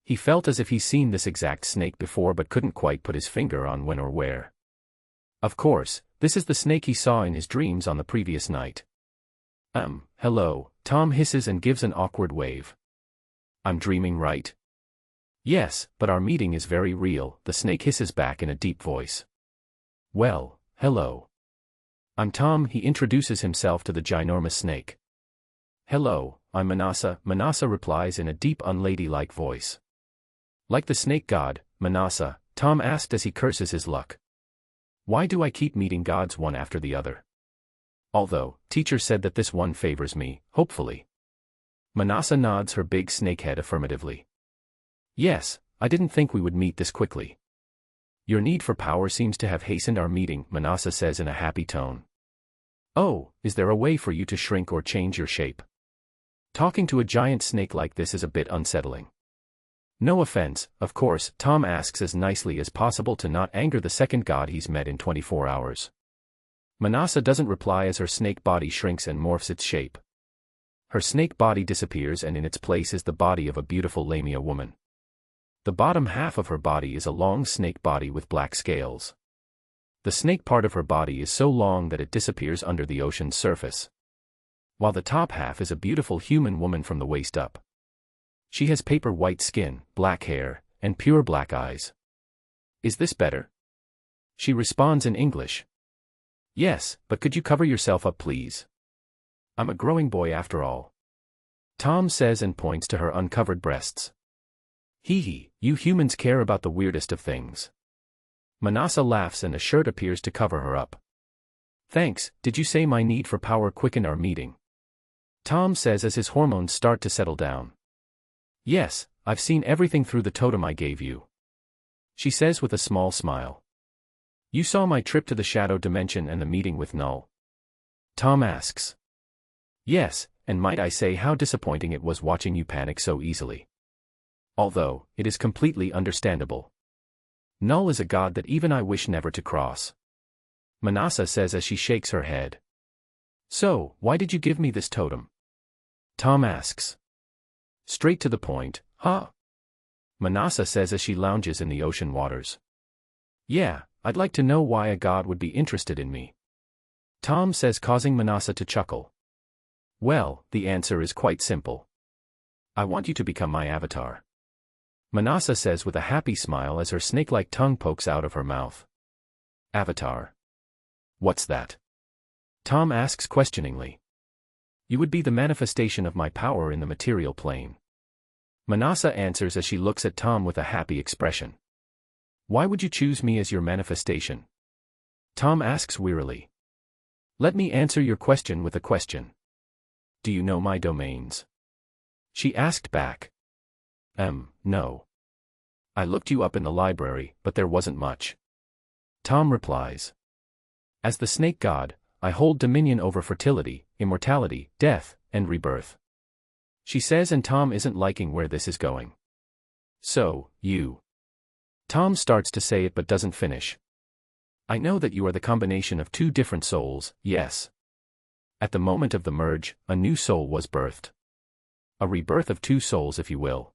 He felt as if he's seen this exact snake before but couldn't quite put his finger on when or where. Of course, this is the snake he saw in his dreams on the previous night. Hello, Tom hisses and gives an awkward wave. I'm dreaming, right? Yes, but our meeting is very real, the snake hisses back in a deep voice. Well, hello. I'm Tom, he introduces himself to the ginormous snake. Hello, I'm Manasa, Manasa replies in a deep unladylike voice. Like the snake god, Manasa, Tom asked as he curses his luck. Why do I keep meeting gods one after the other? Although, teacher said that this one favors me, hopefully. Manasa nods her big snake head affirmatively. Yes, I didn't think we would meet this quickly. Your need for power seems to have hastened our meeting, Manasa says in a happy tone. Oh, is there a way for you to shrink or change your shape? Talking to a giant snake like this is a bit unsettling. No offense, of course, Tom asks as nicely as possible to not anger the second god he's met in 24 hours. Manasa doesn't reply as her snake body shrinks and morphs its shape. Her snake body disappears and in its place is the body of a beautiful Lamia woman. The bottom half of her body is a long snake body with black scales. The snake part of her body is so long that it disappears under the ocean's surface. While the top half is a beautiful human woman from the waist up. She has paper white skin, black hair, and pure black eyes. Is this better? She responds in English. Yes, but could you cover yourself up please? I'm a growing boy after all. Tom says and points to her uncovered breasts. Hee hee, you humans care about the weirdest of things. Manasa laughs and a shirt appears to cover her up. Thanks, did you say my need for power quickened our meeting? Tom says as his hormones start to settle down. Yes, I've seen everything through the totem I gave you. She says with a small smile. You saw my trip to the shadow dimension and the meeting with Null. Tom asks. Yes, and might I say how disappointing it was watching you panic so easily. Although, it is completely understandable. Null is a god that even I wish never to cross. Manasa says as she shakes her head. So, why did you give me this totem? Tom asks. Straight to the point, huh? Manasa says as she lounges in the ocean waters. Yeah, I'd like to know why a god would be interested in me. Tom says, causing Manasa to chuckle. Well, the answer is quite simple. I want you to become my avatar. Manasa says with a happy smile as her snake-like tongue pokes out of her mouth. Avatar. What's that? Tom asks questioningly. You would be the manifestation of my power in the material plane. Manasa answers as she looks at Tom with a happy expression. Why would you choose me as your manifestation? Tom asks wearily. Let me answer your question with a question. Do you know my domains? She asked back. No. I looked you up in the library, but there wasn't much. Tom replies. As the snake god, I hold dominion over fertility, immortality, death, and rebirth. She says and Tom isn't liking where this is going. So, you. Tom starts to say it but doesn't finish. I know that you are the combination of two different souls, yes. At the moment of the merge, a new soul was birthed. A rebirth of two souls if you will.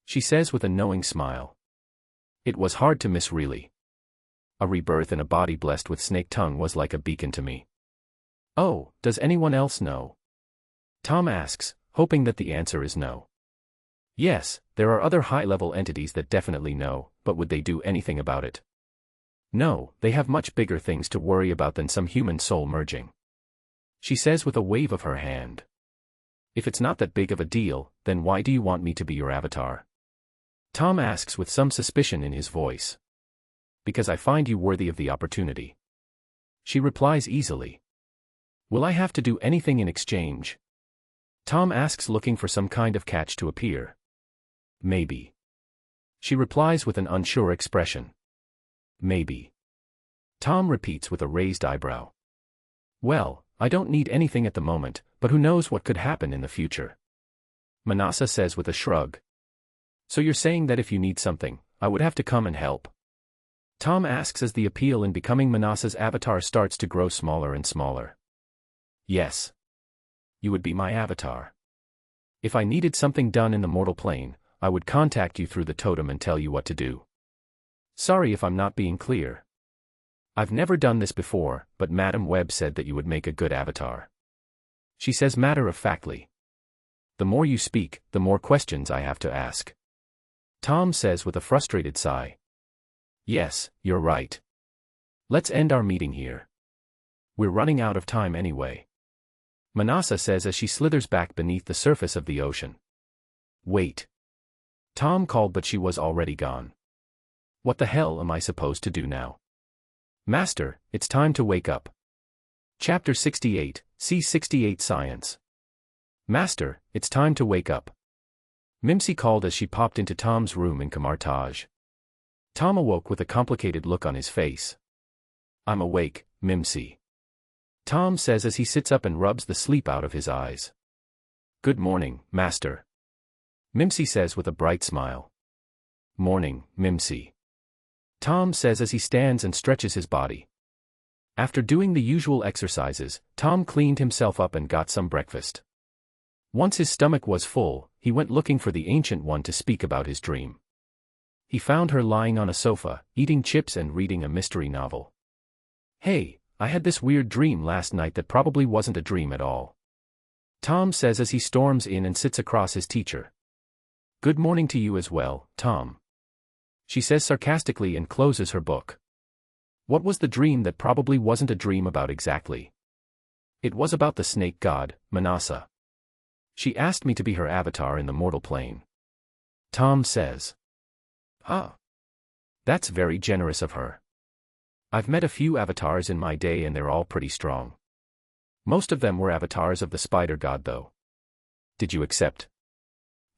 She says with a knowing smile. It was hard to miss really. A rebirth in a body blessed with snake tongue was like a beacon to me. Oh, does anyone else know? Tom asks, hoping that the answer is no. Yes, there are other high-level entities that definitely know, but would they do anything about it? No, they have much bigger things to worry about than some human soul merging. She says with a wave of her hand. If it's not that big of a deal, then why do you want me to be your avatar? Tom asks with some suspicion in his voice. Because I find you worthy of the opportunity. She replies easily. Will I have to do anything in exchange? Tom asks looking for some kind of catch to appear. Maybe. She replies with an unsure expression. Maybe. Tom repeats with a raised eyebrow. Well, I don't need anything at the moment, but who knows what could happen in the future. Manasa says with a shrug. So you're saying that if you need something, I would have to come and help? Tom asks as the appeal in becoming Manasa's avatar starts to grow smaller and smaller. Yes. You would be my avatar. If I needed something done in the mortal plane, I would contact you through the totem and tell you what to do. Sorry if I'm not being clear. I've never done this before, but Madam Webb said that you would make a good avatar. She says matter-of-factly. The more you speak, the more questions I have to ask. Tom says with a frustrated sigh. Yes, you're right. Let's end our meeting here. We're running out of time anyway. Manasa says as she slithers back beneath the surface of the ocean. Wait. Tom called but she was already gone. What the hell am I supposed to do now? Master, it's time to wake up. Chapter 68, C68 Science. Master, it's time to wake up. Mimsy called as she popped into Tom's room in Kamartaj. Tom awoke with a complicated look on his face. I'm awake, Mimsy. Tom says as he sits up and rubs the sleep out of his eyes. Good morning, Master. Mimsy says with a bright smile. Morning, Mimsy. Tom says as he stands and stretches his body. After doing the usual exercises, Tom cleaned himself up and got some breakfast. Once his stomach was full, he went looking for the Ancient One to speak about his dream. He found her lying on a sofa, eating chips and reading a mystery novel. "Hey, I had this weird dream last night that probably wasn't a dream at all," Tom says as he storms in and sits across his teacher. "Good morning to you as well, Tom," she says sarcastically and closes her book. What was the dream that probably wasn't a dream about exactly? It was about the snake god, Manasa. She asked me to be her avatar in the mortal plane. Tom says. "Ah. That's very generous of her. I've met a few avatars in my day and they're all pretty strong. Most of them were avatars of the spider god though. Did you accept?"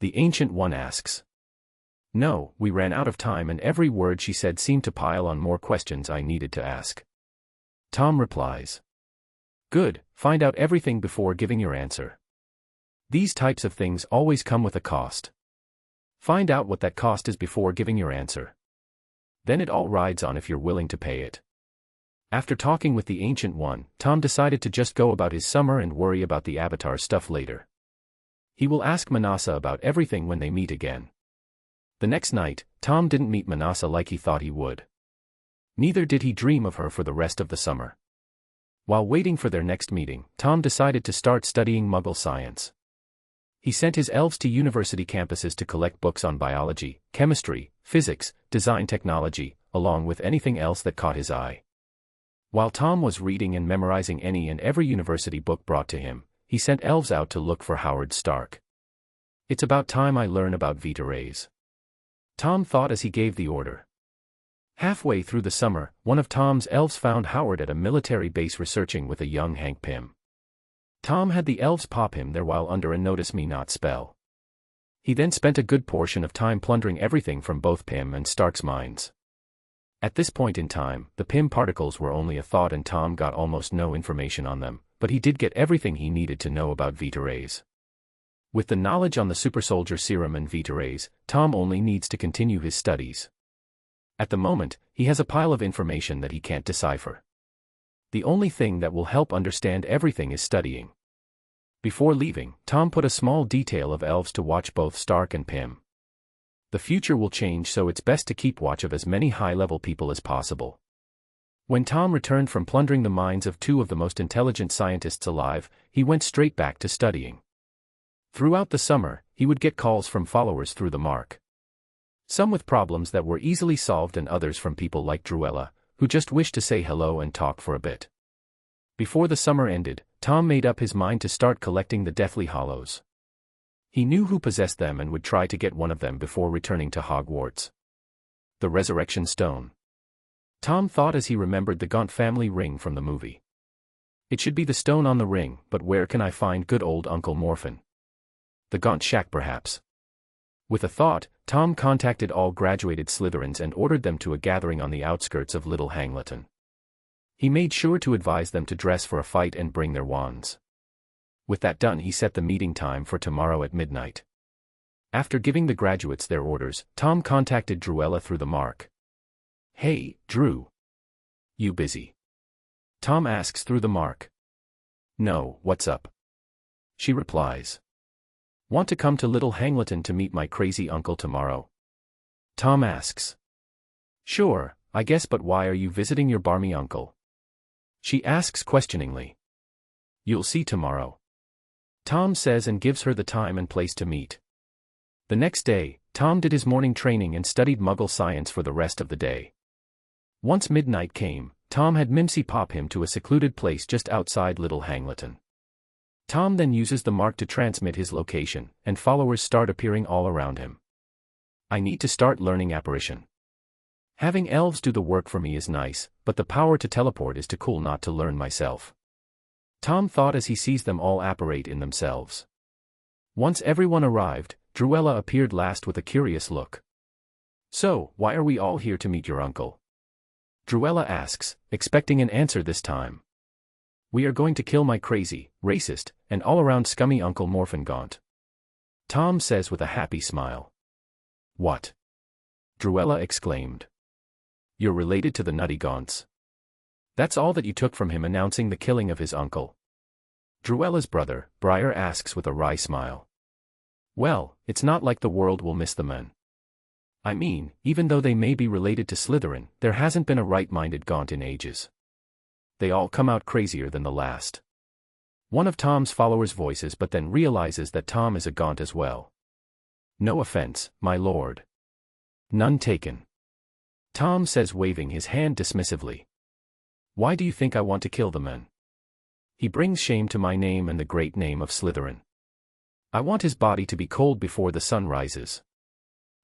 The Ancient One asks. "No, we ran out of time and every word she said seemed to pile on more questions I needed to ask." Tom replies. "Good, find out everything before giving your answer. These types of things always come with a cost. Find out what that cost is before giving your answer. Then it all rides on if you're willing to pay it." After talking with the Ancient One, Tom decided to just go about his summer and worry about the avatar stuff later. He will ask Manasa about everything when they meet again. The next night, Tom didn't meet Manasa like he thought he would. Neither did he dream of her for the rest of the summer. While waiting for their next meeting, Tom decided to start studying Muggle science. He sent his elves to university campuses to collect books on biology, chemistry, physics, design technology, along with anything else that caught his eye. While Tom was reading and memorizing any and every university book brought to him, he sent elves out to look for Howard Stark. "It's about time I learn about Vita rays," Tom thought as he gave the order. Halfway through the summer, one of Tom's elves found Howard at a military base researching with a young Hank Pym. Tom had the elves pop him there while under a notice me not spell. He then spent a good portion of time plundering everything from both Pym and Stark's minds. At this point in time, the Pym particles were only a thought and Tom got almost no information on them, but he did get everything he needed to know about Vita rays. With the knowledge on the super soldier serum and Vita rays, Tom only needs to continue his studies. At the moment, he has a pile of information that he can't decipher. The only thing that will help understand everything is studying. Before leaving, Tom put a small detail of elves to watch both Stark and Pym. The future will change, so it's best to keep watch of as many high-level people as possible. When Tom returned from plundering the minds of two of the most intelligent scientists alive, he went straight back to studying. Throughout the summer, he would get calls from followers through the mark. Some with problems that were easily solved and others from people like Druella, who just wished to say hello and talk for a bit. Before the summer ended, Tom made up his mind to start collecting the Deathly Hallows. He knew who possessed them and would try to get one of them before returning to Hogwarts. The Resurrection Stone. Tom thought as he remembered the Gaunt family ring from the movie. It should be the stone on the ring, but where can I find good old Uncle Morphin? The Gaunt shack perhaps. With a thought, Tom contacted all graduated Slytherins and ordered them to a gathering on the outskirts of Little Hangleton. He made sure to advise them to dress for a fight and bring their wands. With that done, he set the meeting time for tomorrow at midnight. After giving the graduates their orders, Tom contacted Druella through the mark. "Hey, Drew. You busy?" Tom asks through the mark. "No, what's up?" She replies. "Want to come to Little Hangleton to meet my crazy uncle tomorrow?" Tom asks. "Sure, I guess, but why are you visiting your barmy uncle?" She asks questioningly. "You'll see tomorrow," Tom says and gives her the time and place to meet. The next day, Tom did his morning training and studied Muggle science for the rest of the day. Once midnight came, Tom had Mimsy pop him to a secluded place just outside Little Hangleton. Tom then uses the mark to transmit his location, and followers start appearing all around him. "I need to start learning apparition. Having elves do the work for me is nice, but the power to teleport is too cool not to learn myself," Tom thought as he sees them all apparate in themselves. Once everyone arrived, Druella appeared last with a curious look. "So, why are we all here to meet your uncle?" Druella asks, expecting an answer this time. "We are going to kill my crazy, racist, and all-around scummy Uncle Morphin Gaunt," Tom says with a happy smile. "What? Druella exclaimed. You're related to the nutty Gaunts. That's all that you took from him announcing the killing of his uncle? Druella's brother, Briar, asks with a wry smile. Well, it's not like the world will miss the men. I mean, even though they may be related to Slytherin, there hasn't been a right-minded Gaunt in ages. They all come out crazier than the last. One of Tom's followers voices but then realizes that Tom is a Gaunt as well. No offense, my lord. None taken. Tom says, waving his hand dismissively. Why do you think I want to kill the men? He brings shame to my name and the great name of Slytherin. I want his body to be cold before the sun rises.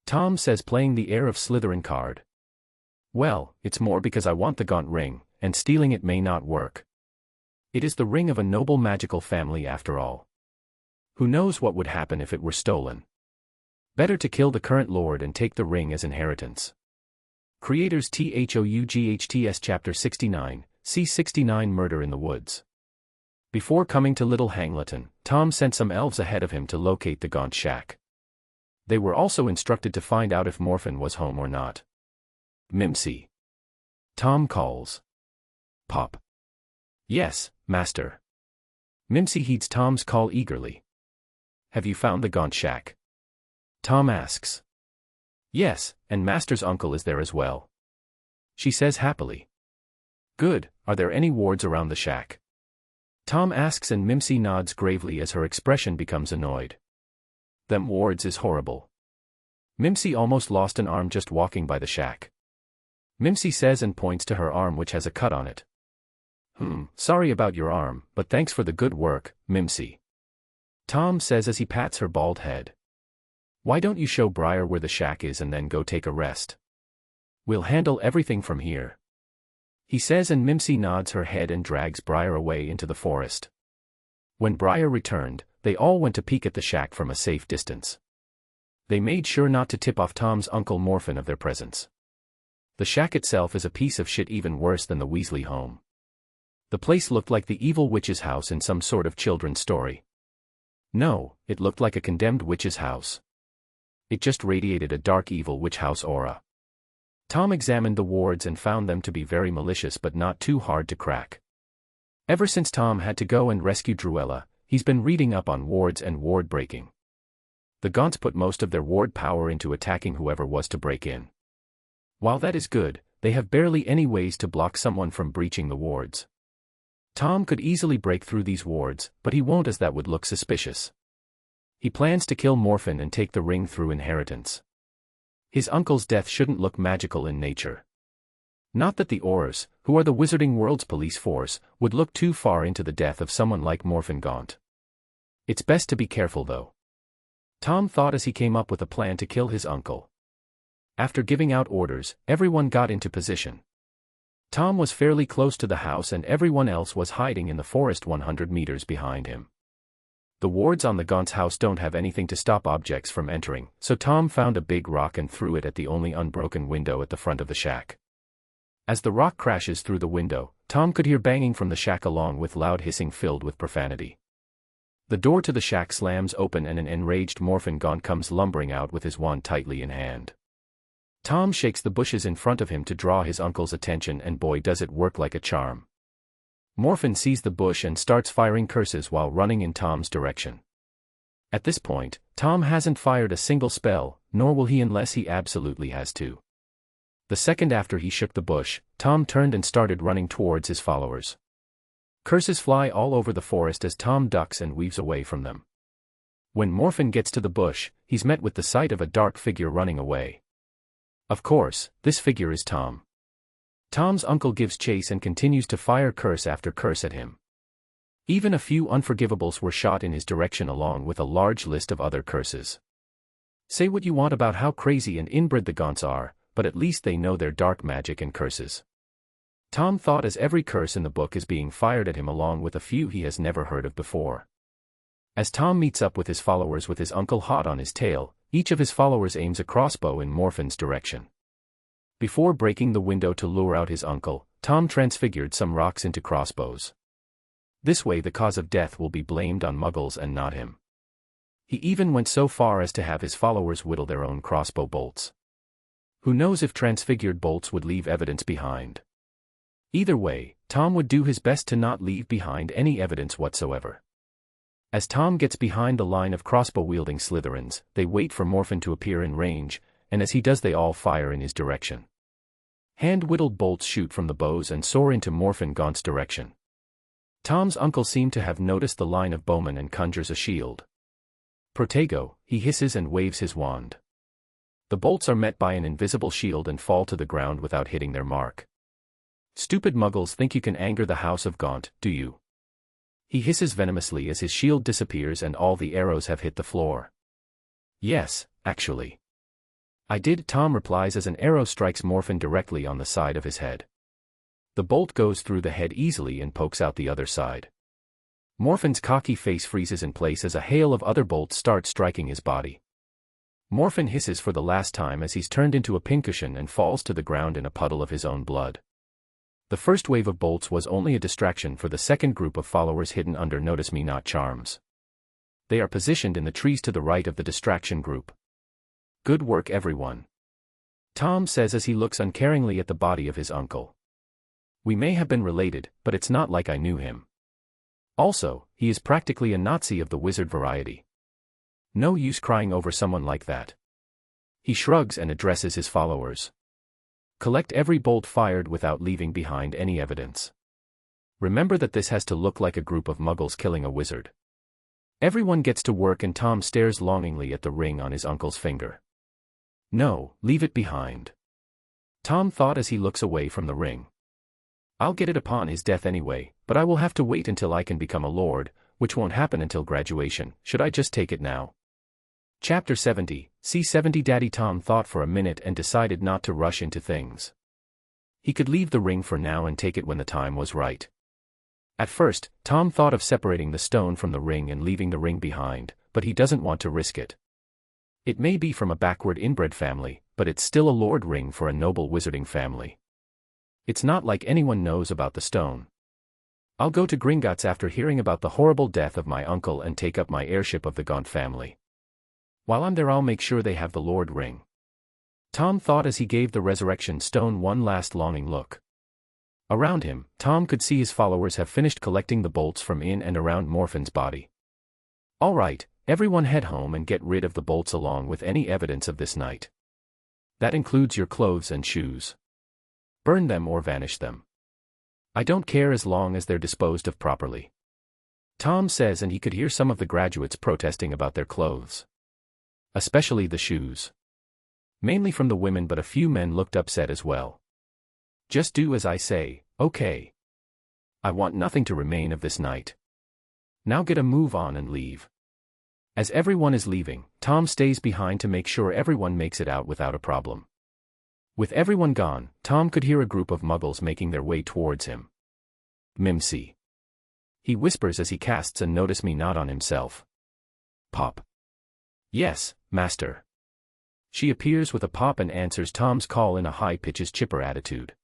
Tom says, playing the heir of Slytherin card. Well, it's more because I want the Gaunt ring, and stealing it may not work. It is the ring of a noble magical family after all. Who knows what would happen if it were stolen? Better to kill the current lord and take the ring as inheritance. Creators THOUGHTS Chapter 69, C69 Murder in the Woods. Before coming to Little Hangleton, Tom sent some elves ahead of him to locate the Gaunt shack. They were also instructed to find out if Morphin was home or not. Mimsy. Tom calls. Pop. Yes, master. Mimsy heeds Tom's call eagerly. Have you found the Gaunt shack? Tom asks. Yes, and master's uncle is there as well. She says happily. Good, are there any wards around the shack? Tom asks and Mimsy nods gravely as her expression becomes annoyed. Them wards is horrible. Mimsy almost lost an arm just walking by the shack. Mimsy says and points to her arm which has a cut on it. Sorry about your arm, but thanks for the good work, Mimsy. Tom says as he pats her bald head. Why don't you show Briar where the shack is and then go take a rest? We'll handle everything from here. He says and Mimsy nods her head and drags Briar away into the forest. When Briar returned, they all went to peek at the shack from a safe distance. They made sure not to tip off Tom's uncle Morphin of their presence. The shack itself is a piece of shit, even worse than the Weasley home. The place looked like the evil witch's house in some sort of children's story. No, it looked like a condemned witch's house. It just radiated a dark evil witch house aura. Tom examined the wards and found them to be very malicious but not too hard to crack. Ever since Tom had to go and rescue Druella, he's been reading up on wards and ward breaking. The Gaunts put most of their ward power into attacking whoever was to break in. While that is good, they have barely any ways to block someone from breaching the wards. Tom could easily break through these wards, but he won't as that would look suspicious. He plans to kill Morphin and take the ring through inheritance. His uncle's death shouldn't look magical in nature. Not that the Aurors, who are the Wizarding World's police force, would look too far into the death of someone like Morphin Gaunt. It's best to be careful though. Tom thought as he came up with a plan to kill his uncle. After giving out orders, everyone got into position. Tom was fairly close to the house and everyone else was hiding in the forest 100 meters behind him. The wards on the Gaunt's house don't have anything to stop objects from entering, so Tom found a big rock and threw it at the only unbroken window at the front of the shack. As the rock crashes through the window, Tom could hear banging from the shack along with loud hissing filled with profanity. The door to the shack slams open and an enraged Morphin Gaunt comes lumbering out with his wand tightly in hand. Tom shakes the bushes in front of him to draw his uncle's attention and boy does it work like a charm. Morphin sees the bush and starts firing curses while running in Tom's direction. At this point, Tom hasn't fired a single spell, nor will he unless he absolutely has to. The second after he shook the bush, Tom turned and started running towards his followers. Curses fly all over the forest as Tom ducks and weaves away from them. When Morphin gets to the bush, he's met with the sight of a dark figure running away. Of course, this figure is Tom. Tom's uncle gives chase and continues to fire curse after curse at him. Even a few unforgivables were shot in his direction along with a large list of other curses. Say what you want about how crazy and inbred the Gaunts are, but at least they know their dark magic and curses. Tom thought as every curse in the book is being fired at him along with a few he has never heard of before. As Tom meets up with his followers with his uncle hot on his tail, each of his followers aims a crossbow in Morphin's direction. Before breaking the window to lure out his uncle, Tom transfigured some rocks into crossbows. This way the cause of death will be blamed on Muggles and not him. He even went so far as to have his followers whittle their own crossbow bolts. Who knows if transfigured bolts would leave evidence behind? Either way, Tom would do his best to not leave behind any evidence whatsoever. As Tom gets behind the line of crossbow-wielding Slytherins, they wait for Morphin to appear in range, and as he does they all fire in his direction. Hand-whittled bolts shoot from the bows and soar into Morphin Gaunt's direction. Tom's uncle seemed to have noticed the line of bowmen and conjures a shield. Protego, he hisses and waves his wand. The bolts are met by an invisible shield and fall to the ground without hitting their mark. Stupid muggles think you can anger the House of Gaunt, do you? He hisses venomously as his shield disappears and all the arrows have hit the floor. Yes, actually. I did, Tom replies as an arrow strikes Morphin directly on the side of his head. The bolt goes through the head easily and pokes out the other side. Morphin's cocky face freezes in place as a hail of other bolts start striking his body. Morphin hisses for the last time as he's turned into a pincushion and falls to the ground in a puddle of his own blood. The first wave of bolts was only a distraction for the second group of followers hidden under Notice Me Not charms. They are positioned in the trees to the right of the distraction group. Good work, everyone. Tom says as he looks uncaringly at the body of his uncle. We may have been related, but it's not like I knew him. Also, he is practically a Nazi of the wizard variety. No use crying over someone like that. He shrugs and addresses his followers. Collect every bolt fired without leaving behind any evidence. Remember that this has to look like a group of muggles killing a wizard. Everyone gets to work and Tom stares longingly at the ring on his uncle's finger. No, leave it behind. Tom thought as he looks away from the ring. I'll get it upon his death anyway, but I will have to wait until I can become a lord, which won't happen until graduation. Should I just take it now? Chapter 70, C70. Daddy Tom thought for a minute and decided not to rush into things. He could leave the ring for now and take it when the time was right. At first, Tom thought of separating the stone from the ring and leaving the ring behind, but he doesn't want to risk it. It may be from a backward inbred family, but it's still a lord ring for a noble wizarding family. It's not like anyone knows about the stone. I'll go to Gringotts after hearing about the horrible death of my uncle and take up my heirship of the Gaunt family. While I'm there I'll make sure they have the lord ring. Tom thought as he gave the resurrection stone one last longing look. Around him, Tom could see his followers have finished collecting the bolts from in and around Morphin's body. All right, everyone head home and get rid of the bolts along with any evidence of this night. That includes your clothes and shoes. Burn them or vanish them. I don't care as long as they're disposed of properly. Tom says, and he could hear some of the graduates protesting about their clothes. Especially the shoes. Mainly from the women, but a few men looked upset as well. Just do as I say, okay? I want nothing to remain of this night. Now get a move on and leave. As everyone is leaving, Tom stays behind to make sure everyone makes it out without a problem. With everyone gone, Tom could hear a group of muggles making their way towards him. Mimsy. He whispers as he casts a Notice Me Not on himself. Pop. Yes, master. She appears with a pop and answers Tom's call in a high-pitched chipper attitude.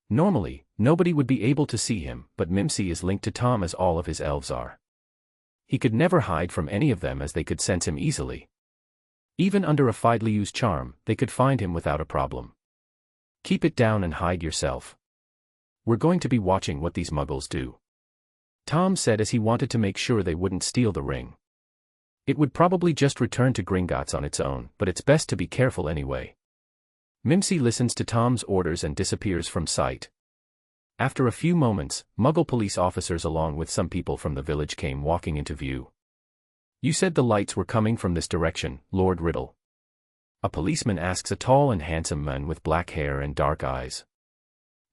Normally, nobody would be able to see him, but Mimsy is linked to Tom as all of his elves are. He could never hide from any of them as they could sense him easily. Even under a Fidleyu's charm, they could find him without a problem. Keep it down and hide yourself. We're going to be watching what these muggles do. Tom said as he wanted to make sure they wouldn't steal the ring. It would probably just return to Gringotts on its own, but it's best to be careful anyway. Mimsy listens to Tom's orders and disappears from sight. After a few moments, Muggle police officers along with some people from the village came walking into view. You said the lights were coming from this direction, Lord Riddle. A policeman asks a tall and handsome man with black hair and dark eyes.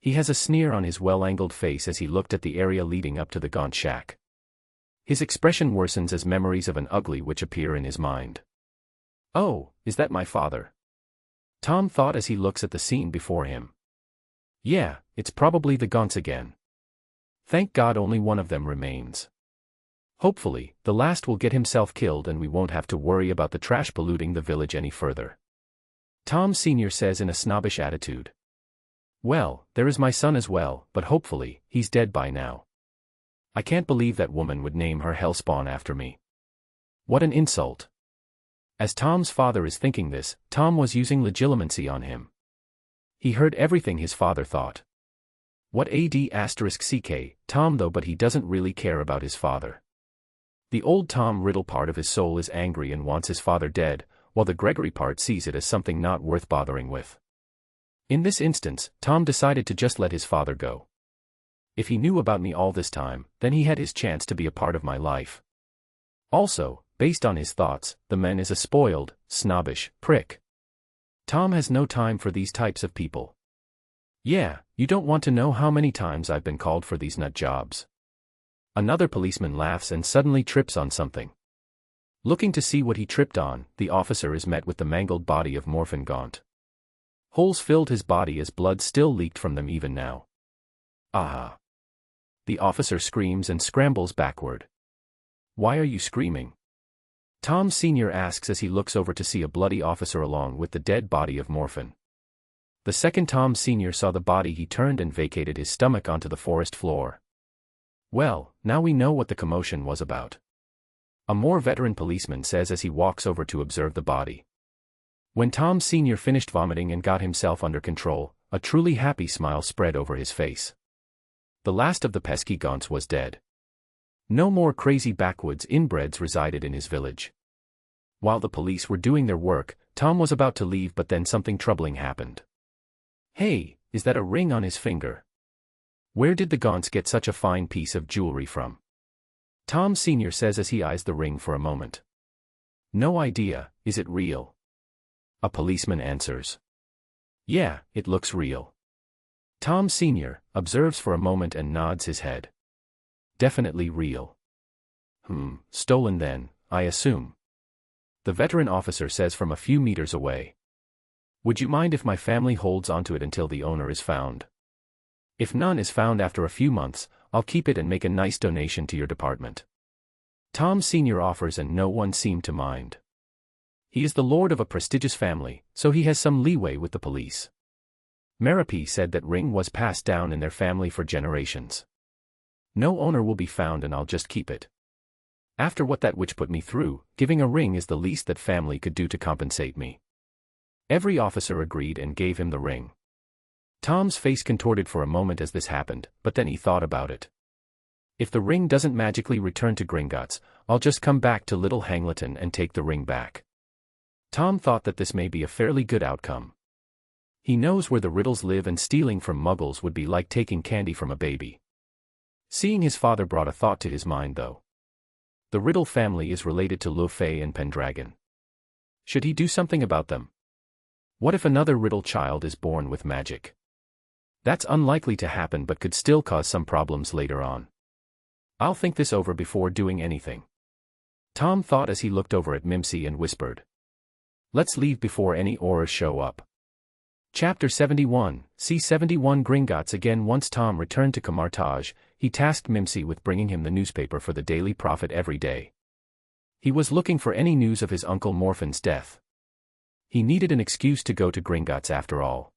He has a sneer on his well-angled face as he looked at the area leading up to the Gaunt shack. His expression worsens as memories of an ugly witch appear in his mind. Oh, is that my father? Tom thought as he looks at the scene before him. Yeah, it's probably the Gaunts again. Thank God only one of them remains. Hopefully, the last will get himself killed and we won't have to worry about the trash polluting the village any further. Tom Sr. says in a snobbish attitude. Well, there is my son as well, but hopefully, he's dead by now. I can't believe that woman would name her hellspawn after me. What an insult. As Tom's father is thinking this, Tom was using legitimacy on him. He heard everything his father thought. What **CK, Tom though, but he doesn't really care about his father. The old Tom Riddle part of his soul is angry and wants his father dead, while the Gregory part sees it as something not worth bothering with. In this instance, Tom decided to just let his father go. If he knew about me all this time, then he had his chance to be a part of my life. Also, based on his thoughts, the man is a spoiled, snobbish prick. Tom has no time for these types of people. Yeah, you don't want to know how many times I've been called for these nut jobs. Another policeman laughs and suddenly trips on something. Looking to see what he tripped on, the officer is met with the mangled body of Morphin Gaunt. Holes filled his body as blood still leaked from them even now. Ah! The officer screams and scrambles backward. Why are you screaming? Tom Sr. asks as he looks over to see a bloody officer along with the dead body of Morphin. The second Tom Sr. saw the body, he turned and vacated his stomach onto the forest floor. Well, now we know what the commotion was about. A more veteran policeman says as he walks over to observe the body. When Tom Sr. finished vomiting and got himself under control, a truly happy smile spread over his face. The last of the pesky Gaunts was dead. No more crazy backwoods inbreds resided in his village. While the police were doing their work, Tom was about to leave, but then something troubling happened. Hey, is that a ring on his finger? Where did the Gaunts get such a fine piece of jewelry from? Tom Sr. says as he eyes the ring for a moment. No idea, is it real? A policeman answers. Yeah, it looks real. Tom Sr. observes for a moment and nods his head. Definitely real. Stolen then, I assume. The veteran officer says from a few meters away. Would you mind if my family holds onto it until the owner is found? If none is found after a few months, I'll keep it and make a nice donation to your department. Tom Sr. offers and no one seemed to mind. He is the lord of a prestigious family, so he has some leeway with the police. Merapi said that ring was passed down in their family for generations. No owner will be found and I'll just keep it. After what that witch put me through, giving a ring is the least that family could do to compensate me. Every officer agreed and gave him the ring. Tom's face contorted for a moment as this happened, but then he thought about it. If the ring doesn't magically return to Gringotts, I'll just come back to Little Hangleton and take the ring back. Tom thought that this may be a fairly good outcome. He knows where the Riddles live and stealing from Muggles would be like taking candy from a baby. Seeing his father brought a thought to his mind though. The Riddle family is related to Luffy and Pendragon. Should he do something about them? What if another Riddle child is born with magic? That's unlikely to happen but could still cause some problems later on. I'll think this over before doing anything. Tom thought as he looked over at Mimsy and whispered. Let's leave before any auras show up. Chapter 71, C71 Gringotts again. Once Tom returned to Camartage, he tasked Mimsy with bringing him the newspaper for the Daily Prophet every day. He was looking for any news of his uncle Morphin's death. He needed an excuse to go to Gringotts after all.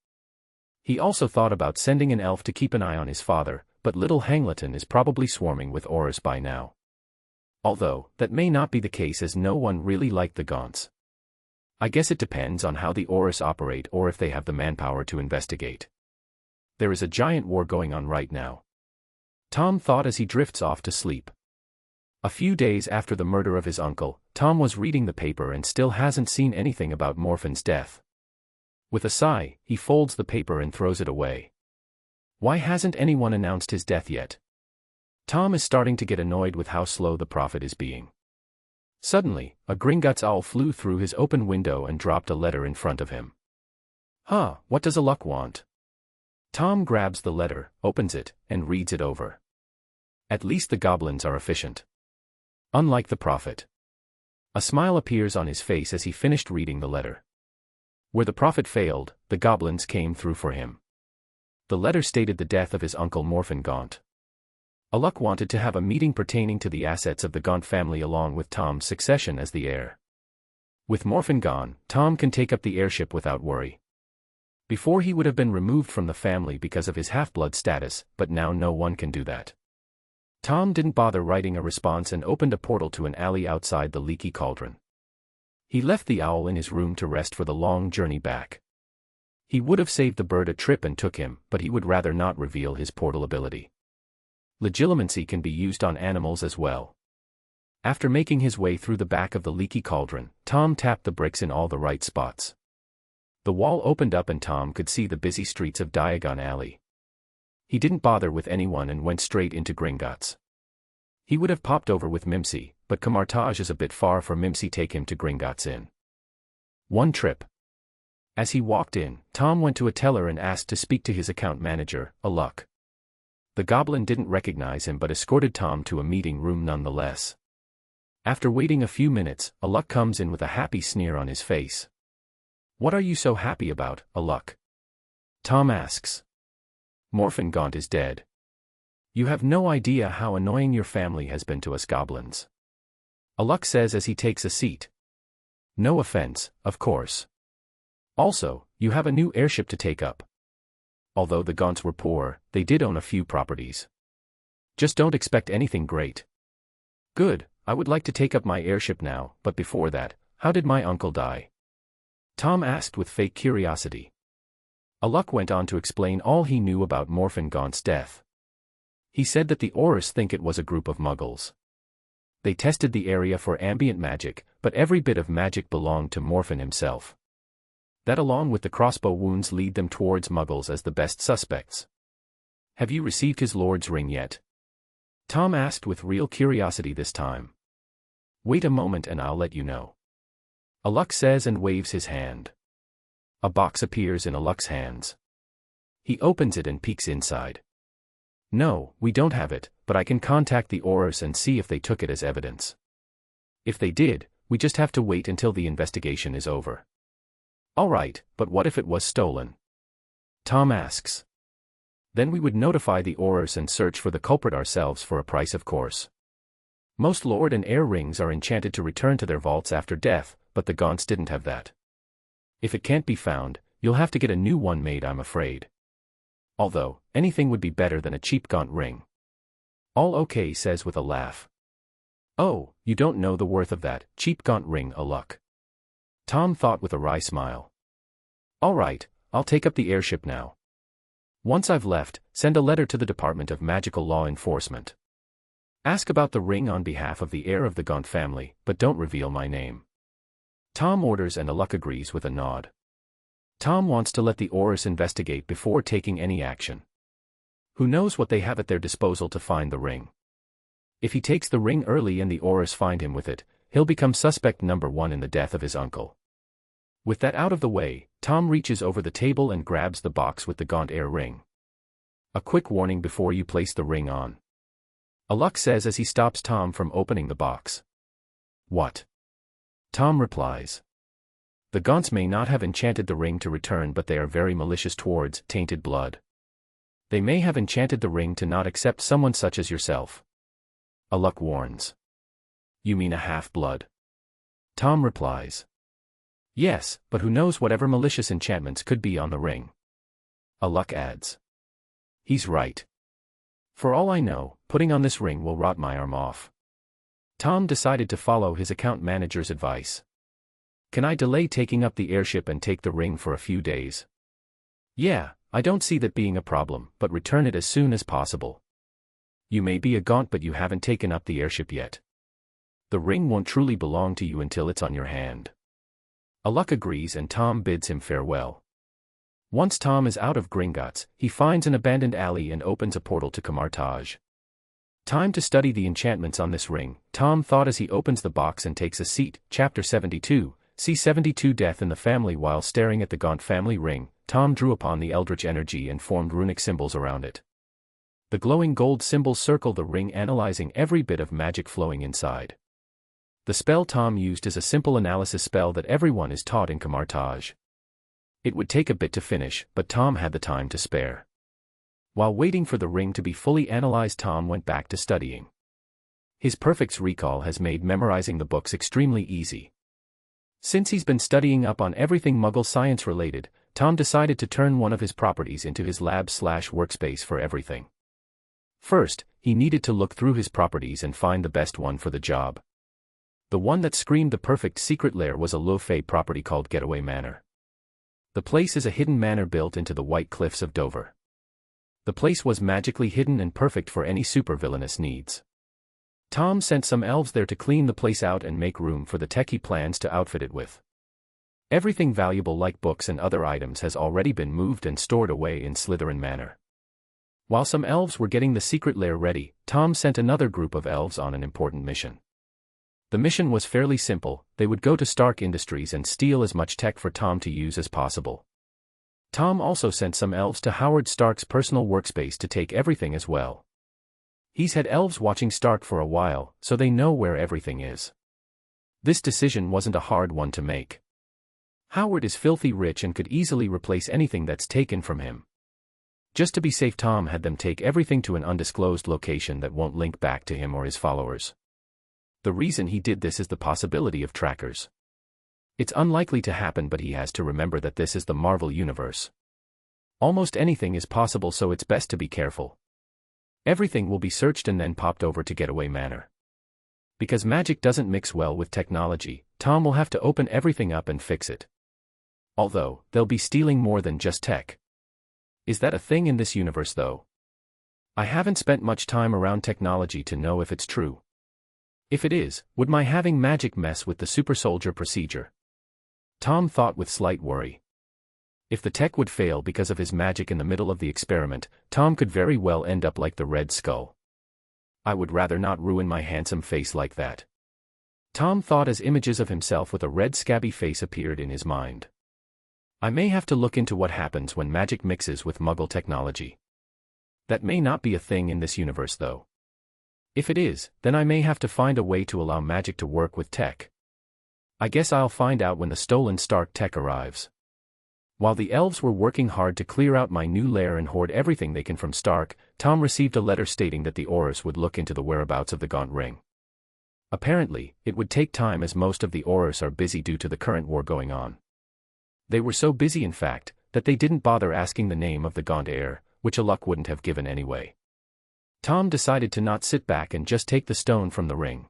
He also thought about sending an elf to keep an eye on his father, but Little Hangleton is probably swarming with auras by now. Although, that may not be the case as no one really liked the Gaunts. I guess it depends on how the auras operate or if they have the manpower to investigate. There is a giant war going on right now. Tom thought as he drifts off to sleep. A few days after the murder of his uncle, Tom was reading the paper and still hasn't seen anything about Morphin's death. With a sigh, he folds the paper and throws it away. Why hasn't anyone announced his death yet? Tom is starting to get annoyed with how slow the prophet is being. Suddenly, a Gringotts owl flew through his open window and dropped a letter in front of him. Huh, what does a luck want? Tom grabs the letter, opens it, and reads it over. At least the goblins are efficient. Unlike the prophet. A smile appears on his face as he finished reading the letter. Where the prophet failed, the goblins came through for him. The letter stated the death of his uncle Morphin Gaunt. Luck wanted to have a meeting pertaining to the assets of the Gaunt family along with Tom's succession as the heir. With Morphin gone, Tom can take up the heirship without worry. Before he would have been removed from the family because of his half-blood status, but now no one can do that. Tom didn't bother writing a response and opened a portal to an alley outside the Leaky Cauldron. He left the owl in his room to rest for the long journey back. He would have saved the bird a trip and took him, but he would rather not reveal his portal ability. Legilimency can be used on animals as well. After making his way through the back of the leaky cauldron, Tom tapped the bricks in all the right spots. The wall opened up and Tom could see the busy streets of Diagon Alley. He didn't bother with anyone and went straight into Gringotts. He would have popped over with Mimsy, but Camartage is a bit far for Mimsy take him to Gringotts in one trip. As he walked in, Tom went to a teller and asked to speak to his account manager, Luck. The goblin didn't recognize him but escorted Tom to a meeting room nonetheless. After waiting a few minutes, Luck comes in with a happy sneer on his face. "What are you so happy about, Luck?" Tom asks. "Morphin Gaunt is dead. You have no idea how annoying your family has been to us goblins," Luck says as he takes a seat. "No offense, of course. Also, you have a new airship to take up. Although the Gaunts were poor, they did own a few properties. Just don't expect anything great." "Good, I would like to take up my airship now, but before that, how did my uncle die?" Tom asked with fake curiosity. Luck went on to explain all he knew about Morphin Gaunt's death. He said that the Aurors think it was a group of muggles. They tested the area for ambient magic, but every bit of magic belonged to Morphin himself. That along with the crossbow wounds lead them towards muggles as the best suspects. "Have you received his lord's ring yet?" Tom asked with real curiosity this time. "Wait a moment and I'll let you know," Luck says and waves his hand. A box appears in Luck's hands. He opens it and peeks inside. "No, we don't have it, but I can contact the Aurors and see if they took it as evidence. If they did, we just have to wait until the investigation is over." "All right, but what if it was stolen?" Tom asks. "Then we would notify the Aurors and search for the culprit ourselves for a price, of course. Most lord and heir rings are enchanted to return to their vaults after death, but the Gaunts didn't have that. If it can't be found, you'll have to get a new one made, I'm afraid. Although, anything would be better than a cheap Gaunt ring." "All okay," says with a laugh. "Oh, you don't know the worth of that cheap Gaunt ring, Luck," Tom thought with a wry smile. "All right, I'll take up the airship now. Once I've left, send a letter to the Department of Magical Law Enforcement. Ask about the ring on behalf of the heir of the Gaunt family, but don't reveal my name." Tom orders and Luck agrees with a nod. Tom wants to let the Aurors investigate before taking any action. Who knows what they have at their disposal to find the ring? If he takes the ring early and the Aurors find him with it, he'll become suspect number one in the death of his uncle. With that out of the way, Tom reaches over the table and grabs the box with the Gaunt heir ring. "A quick warning before you place the ring on," Luck says as he stops Tom from opening the box. "What?" Tom replies. "The Gaunts may not have enchanted the ring to return, but they are very malicious towards tainted blood. They may have enchanted the ring to not accept someone such as yourself," Luck warns. "You mean a half-blood?" Tom replies. "Yes, but who knows whatever malicious enchantments could be on the ring," Luck adds. "He's right. For all I know, putting on this ring will rot my arm off." Tom decided to follow his account manager's advice. "Can I delay taking up the airship and take the ring for a few days?" "Yeah, I don't see that being a problem, but return it as soon as possible. You may be a Gaunt but you haven't taken up the airship yet. The ring won't truly belong to you until it's on your hand." Luck agrees and Tom bids him farewell. Once Tom is out of Gringotts, he finds an abandoned alley and opens a portal to Camartage. Time to study the enchantments on this ring, Tom thought as he opens the box and takes a seat. Chapter 72, C-72 Death in the Family. While staring at the Gaunt family ring, Tom drew upon the eldritch energy and formed runic symbols around it. The glowing gold symbols circle the ring, analyzing every bit of magic flowing inside. The spell Tom used is a simple analysis spell that everyone is taught in Camartage. It would take a bit to finish, but Tom had the time to spare. While waiting for the ring to be fully analyzed, Tom went back to studying. His perfect recall has made memorizing the books extremely easy. Since he's been studying up on everything Muggle science related, Tom decided to turn one of his properties into his lab/workspace for everything. First, he needed to look through his properties and find the best one for the job. The one that screamed the perfect secret lair was a low-fay property called Getaway Manor. The place is a hidden manor built into the White Cliffs of Dover. The place was magically hidden and perfect for any super-villainous needs. Tom sent some elves there to clean the place out and make room for the tech he plans to outfit it with. Everything valuable like books and other items has already been moved and stored away in Slytherin Manor. While some elves were getting the secret lair ready, Tom sent another group of elves on an important mission. The mission was fairly simple. They would go to Stark Industries and steal as much tech for Tom to use as possible. Tom also sent some elves to Howard Stark's personal workspace to take everything as well. He's had elves watching Stark for a while, so they know where everything is. This decision wasn't a hard one to make. Howard is filthy rich and could easily replace anything that's taken from him. Just to be safe, Tom had them take everything to an undisclosed location that won't link back to him or his followers. The reason he did this is the possibility of trackers. It's unlikely to happen, but he has to remember that this is the Marvel Universe. Almost anything is possible, so it's best to be careful. Everything will be searched and then popped over to Getaway Manor. Because magic doesn't mix well with technology, Tom will have to open everything up and fix it. Although, they'll be stealing more than just tech. Is that a thing in this universe though? I haven't spent much time around technology to know if it's true. If it is, would my having magic mess with the super soldier procedure? Tom thought with slight worry. If the tech would fail because of his magic in the middle of the experiment, Tom could very well end up like the Red Skull. I would rather not ruin my handsome face like that. Tom thought as images of himself with a red scabby face appeared in his mind. I may have to look into what happens when magic mixes with Muggle technology. That may not be a thing in this universe though. If it is, then I may have to find a way to allow magic to work with tech. I guess I'll find out when the stolen Stark tech arrives. While the elves were working hard to clear out my new lair and hoard everything they can from Stark, Tom received a letter stating that the Aurors would look into the whereabouts of the Gaunt ring. Apparently, it would take time as most of the Aurors are busy due to the current war going on. They were so busy in fact, that they didn't bother asking the name of the Gaunt heir, which Luck wouldn't have given anyway. Tom decided to not sit back and just take the stone from the ring.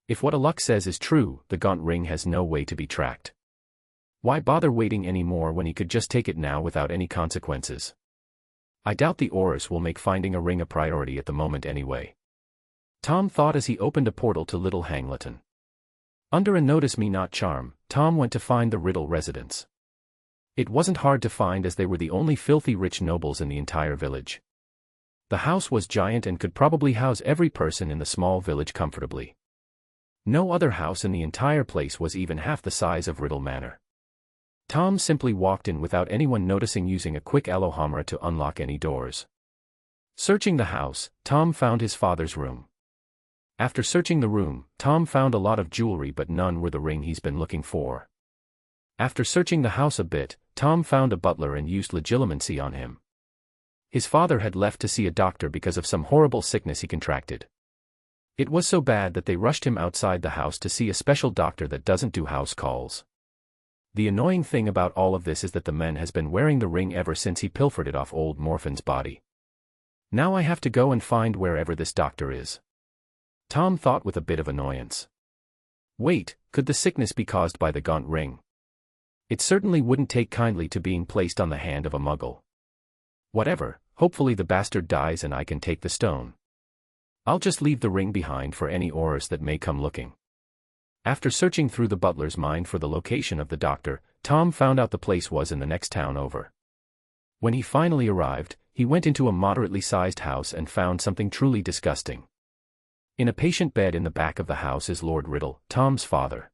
If what Luck says is true, the Gaunt ring has no way to be tracked. Why bother waiting anymore when he could just take it now without any consequences? I doubt the Aurors will make finding a ring a priority at the moment anyway. Tom thought as he opened a portal to Little Hangleton. Under a Notice Me Not charm, Tom went to find the Riddle residence. It wasn't hard to find as they were the only filthy rich nobles in the entire village. The house was giant and could probably house every person in the small village comfortably. No other house in the entire place was even half the size of Riddle Manor. Tom simply walked in without anyone noticing, using a quick Alohomora to unlock any doors. Searching the house, Tom found his father's room. After searching the room, Tom found a lot of jewelry, but none were the ring he's been looking for. After searching the house a bit, Tom found a butler and used legilimency on him. His father had left to see a doctor because of some horrible sickness he contracted. It was so bad that they rushed him outside the house to see a special doctor that doesn't do house calls. The annoying thing about all of this is that the man has been wearing the ring ever since he pilfered it off old Morphin's body. Now I have to go and find wherever this doctor is. Tom thought with a bit of annoyance. Wait, could the sickness be caused by the Gaunt ring? It certainly wouldn't take kindly to being placed on the hand of a Muggle. Whatever, hopefully the bastard dies and I can take the stone. I'll just leave the ring behind for any Aurors that may come looking. After searching through the butler's mind for the location of the doctor, Tom found out the place was in the next town over. When he finally arrived, he went into a moderately sized house and found something truly disgusting. In a patient bed in the back of the house is Lord Riddle, Tom's father.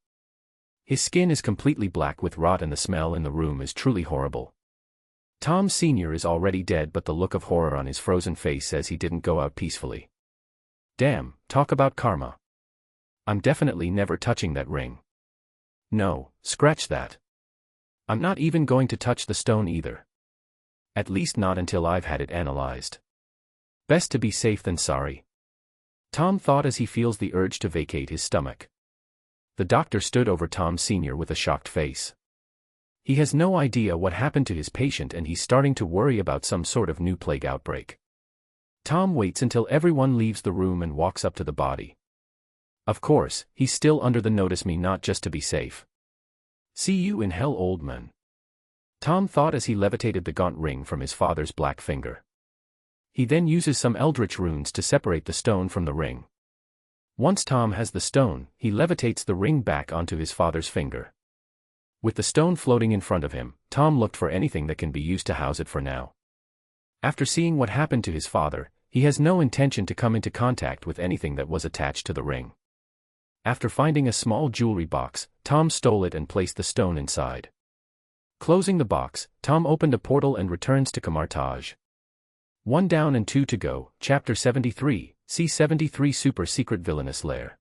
His skin is completely black with rot and the smell in the room is truly horrible. Tom Sr. is already dead, but the look of horror on his frozen face says he didn't go out peacefully. Damn, talk about karma. I'm definitely never touching that ring. No, scratch that. I'm not even going to touch the stone either. At least not until I've had it analyzed. Best to be safe than sorry. Tom thought as he feels the urge to vacate his stomach. The doctor stood over Tom Sr. with a shocked face. He has no idea what happened to his patient and he's starting to worry about some sort of new plague outbreak. Tom waits until everyone leaves the room and walks up to the body. Of course, he's still under the notice me not just to be safe. See you in hell, old man. Tom thought as he levitated the Gaunt ring from his father's black finger. He then uses some eldritch runes to separate the stone from the ring. Once Tom has the stone, he levitates the ring back onto his father's finger. With the stone floating in front of him, Tom looked for anything that can be used to house it for now. After seeing what happened to his father, he has no intention to come into contact with anything that was attached to the ring. After finding a small jewelry box, Tom stole it and placed the stone inside. Closing the box, Tom opened a portal and returns to Camartage. 1 down and 2 to go, Chapter 73, C73 Super Secret Villainous Lair.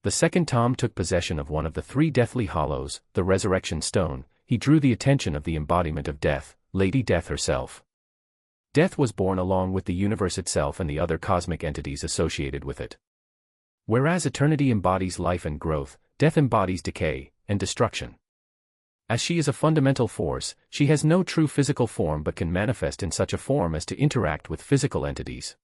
The second Tom took possession of one of the 3 deathly hollows, the Resurrection Stone, he drew the attention of the embodiment of death, Lady Death herself. Death was born along with the universe itself and the other cosmic entities associated with it. Whereas eternity embodies life and growth, death embodies decay and destruction. As she is a fundamental force, she has no true physical form but can manifest in such a form as to interact with physical entities.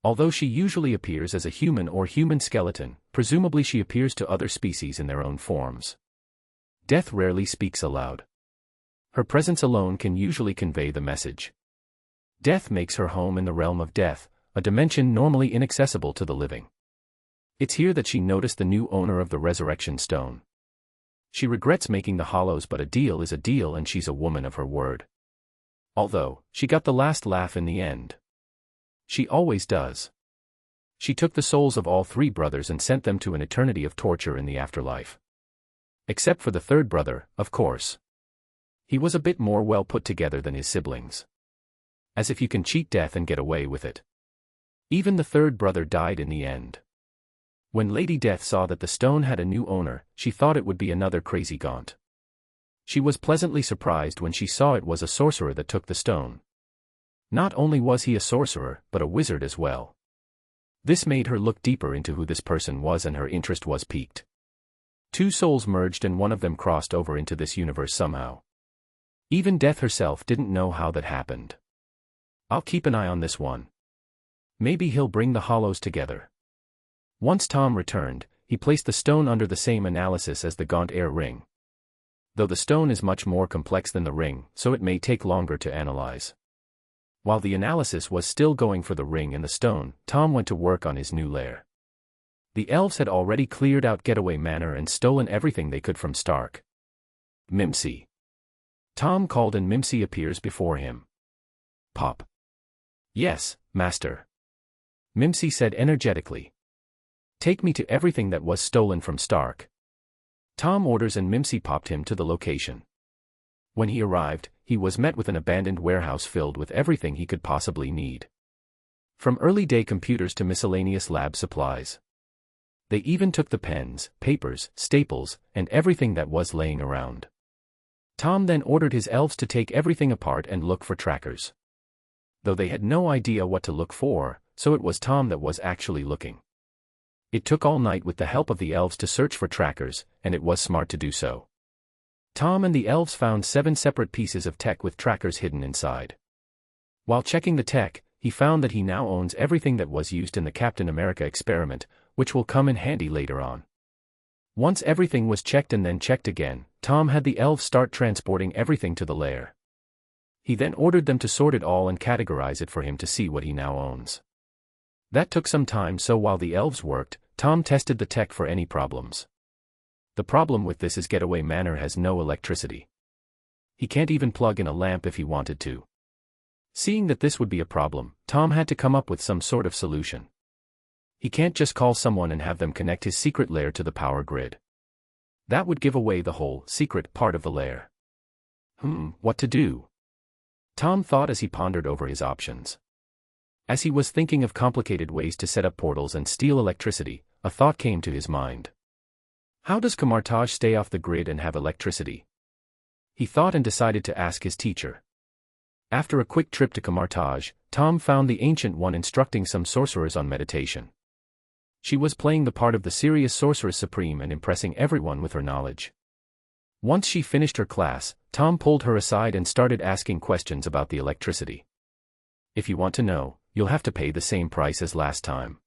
Although she usually appears as a human or human skeleton, presumably she appears to other species in their own forms. Death rarely speaks aloud. Her presence alone can usually convey the message. Death makes her home in the realm of death, a dimension normally inaccessible to the living. It's here that she noticed the new owner of the Resurrection Stone. She regrets making the hollows, but a deal is a deal and she's a woman of her word. Although, she got the last laugh in the end. She always does. She took the souls of all 3 brothers and sent them to an eternity of torture in the afterlife. Except for the 3rd brother, of course. He was a bit more well put together than his siblings. As if you can cheat death and get away with it. Even the 3rd brother died in the end. When Lady Death saw that the stone had a new owner, she thought it would be another crazy Gaunt. She was pleasantly surprised when she saw it was a sorcerer that took the stone. Not only was he a sorcerer, but a wizard as well. This made her look deeper into who this person was and her interest was piqued. 2 souls merged and one of them crossed over into this universe somehow. Even Death herself didn't know how that happened. I'll keep an eye on this one. Maybe he'll bring the hollows together. Once Tom returned, he placed the stone under the same analysis as the Gaunt air ring. Though the stone is much more complex than the ring, so it may take longer to analyze. While the analysis was still going for the ring and the stone, Tom went to work on his new lair. The elves had already cleared out Getaway Manor and stolen everything they could from Stark. Mimsy. Tom called and Mimsy appears before him. Pop. Yes, master. Mimsy said energetically. Take me to everything that was stolen from Stark. Tom orders and Mimsy popped him to the location. When he arrived, he was met with an abandoned warehouse filled with everything he could possibly need. From early-day computers to miscellaneous lab supplies. They even took the pens, papers, staples, and everything that was laying around. Tom then ordered his elves to take everything apart and look for trackers. Though they had no idea what to look for, so it was Tom that was actually looking. It took all night with the help of the elves to search for trackers, and it was smart to do so. Tom and the elves found 7 separate pieces of tech with trackers hidden inside. While checking the tech, he found that he now owns everything that was used in the Captain America experiment, which will come in handy later on. Once everything was checked and then checked again, Tom had the elves start transporting everything to the lair. He then ordered them to sort it all and categorize it for him to see what he now owns. That took some time, so while the elves worked, Tom tested the tech for any problems. The problem with this is Getaway Manor has no electricity. He can't even plug in a lamp if he wanted to. Seeing that this would be a problem, Tom had to come up with some sort of solution. He can't just call someone and have them connect his secret lair to the power grid. That would give away the whole secret part of the lair. What to do? Tom thought as he pondered over his options. As he was thinking of complicated ways to set up portals and steal electricity, a thought came to his mind. How does Camartage stay off the grid and have electricity? He thought and decided to ask his teacher. After a quick trip to Camartage, Tom found the Ancient One instructing some sorcerers on meditation. She was playing the part of the serious Sorceress Supreme and impressing everyone with her knowledge. Once she finished her class, Tom pulled her aside and started asking questions about the electricity. If you want to know, you'll have to pay the same price as last time.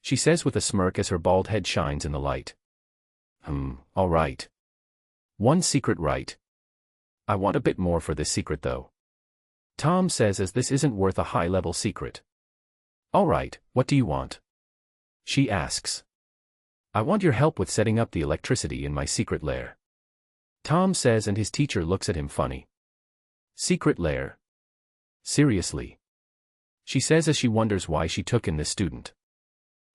she says with a smirk as her bald head shines in the light. All right. One secret, right? I want a bit more for this secret though. Tom says as this isn't worth a high-level secret. All right, what do you want? She asks. I want your help with setting up the electricity in my secret lair. Tom says and his teacher looks at him funny. Secret lair? Seriously? She says as she wonders why she took in this student.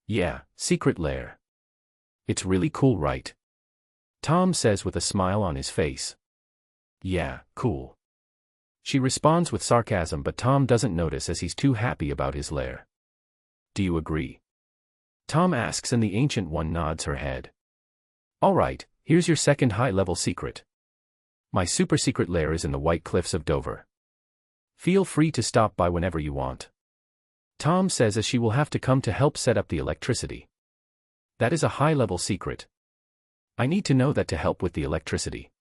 Yeah, secret lair. It's really cool, right? Tom says with a smile on his face. Yeah, cool. She responds with sarcasm, but Tom doesn't notice as he's too happy about his lair. Do you agree? Tom asks and the Ancient One nods her head. All right, here's your second high-level secret. My super-secret lair is in the White Cliffs of Dover. Feel free to stop by whenever you want. Tom says as she will have to come to help set up the electricity. That is a high-level secret. I need to know that to help with the electricity.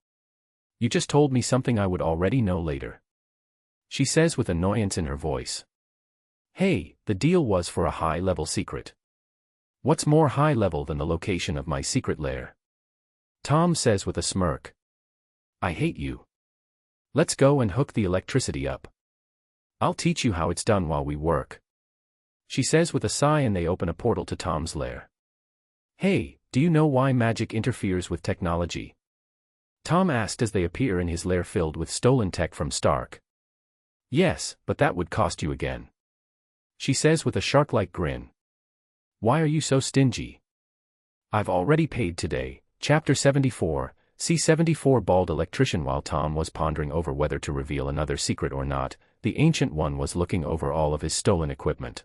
You just told me something I would already know later. She says with annoyance in her voice. Hey, the deal was for a high-level secret. What's more high-level than the location of my secret lair? Tom says with a smirk. I hate you. Let's go and hook the electricity up. I'll teach you how it's done while we work. She says with a sigh and they open a portal to Tom's lair. Hey, do you know why magic interferes with technology? Tom asked as they appear in his lair filled with stolen tech from Stark. Yes, but that would cost you again. She says with a shark-like grin. Why are you so stingy? I've already paid today. Chapter 74, C-74 Bald Electrician. While Tom was pondering over whether to reveal another secret or not, the Ancient One was looking over all of his stolen equipment.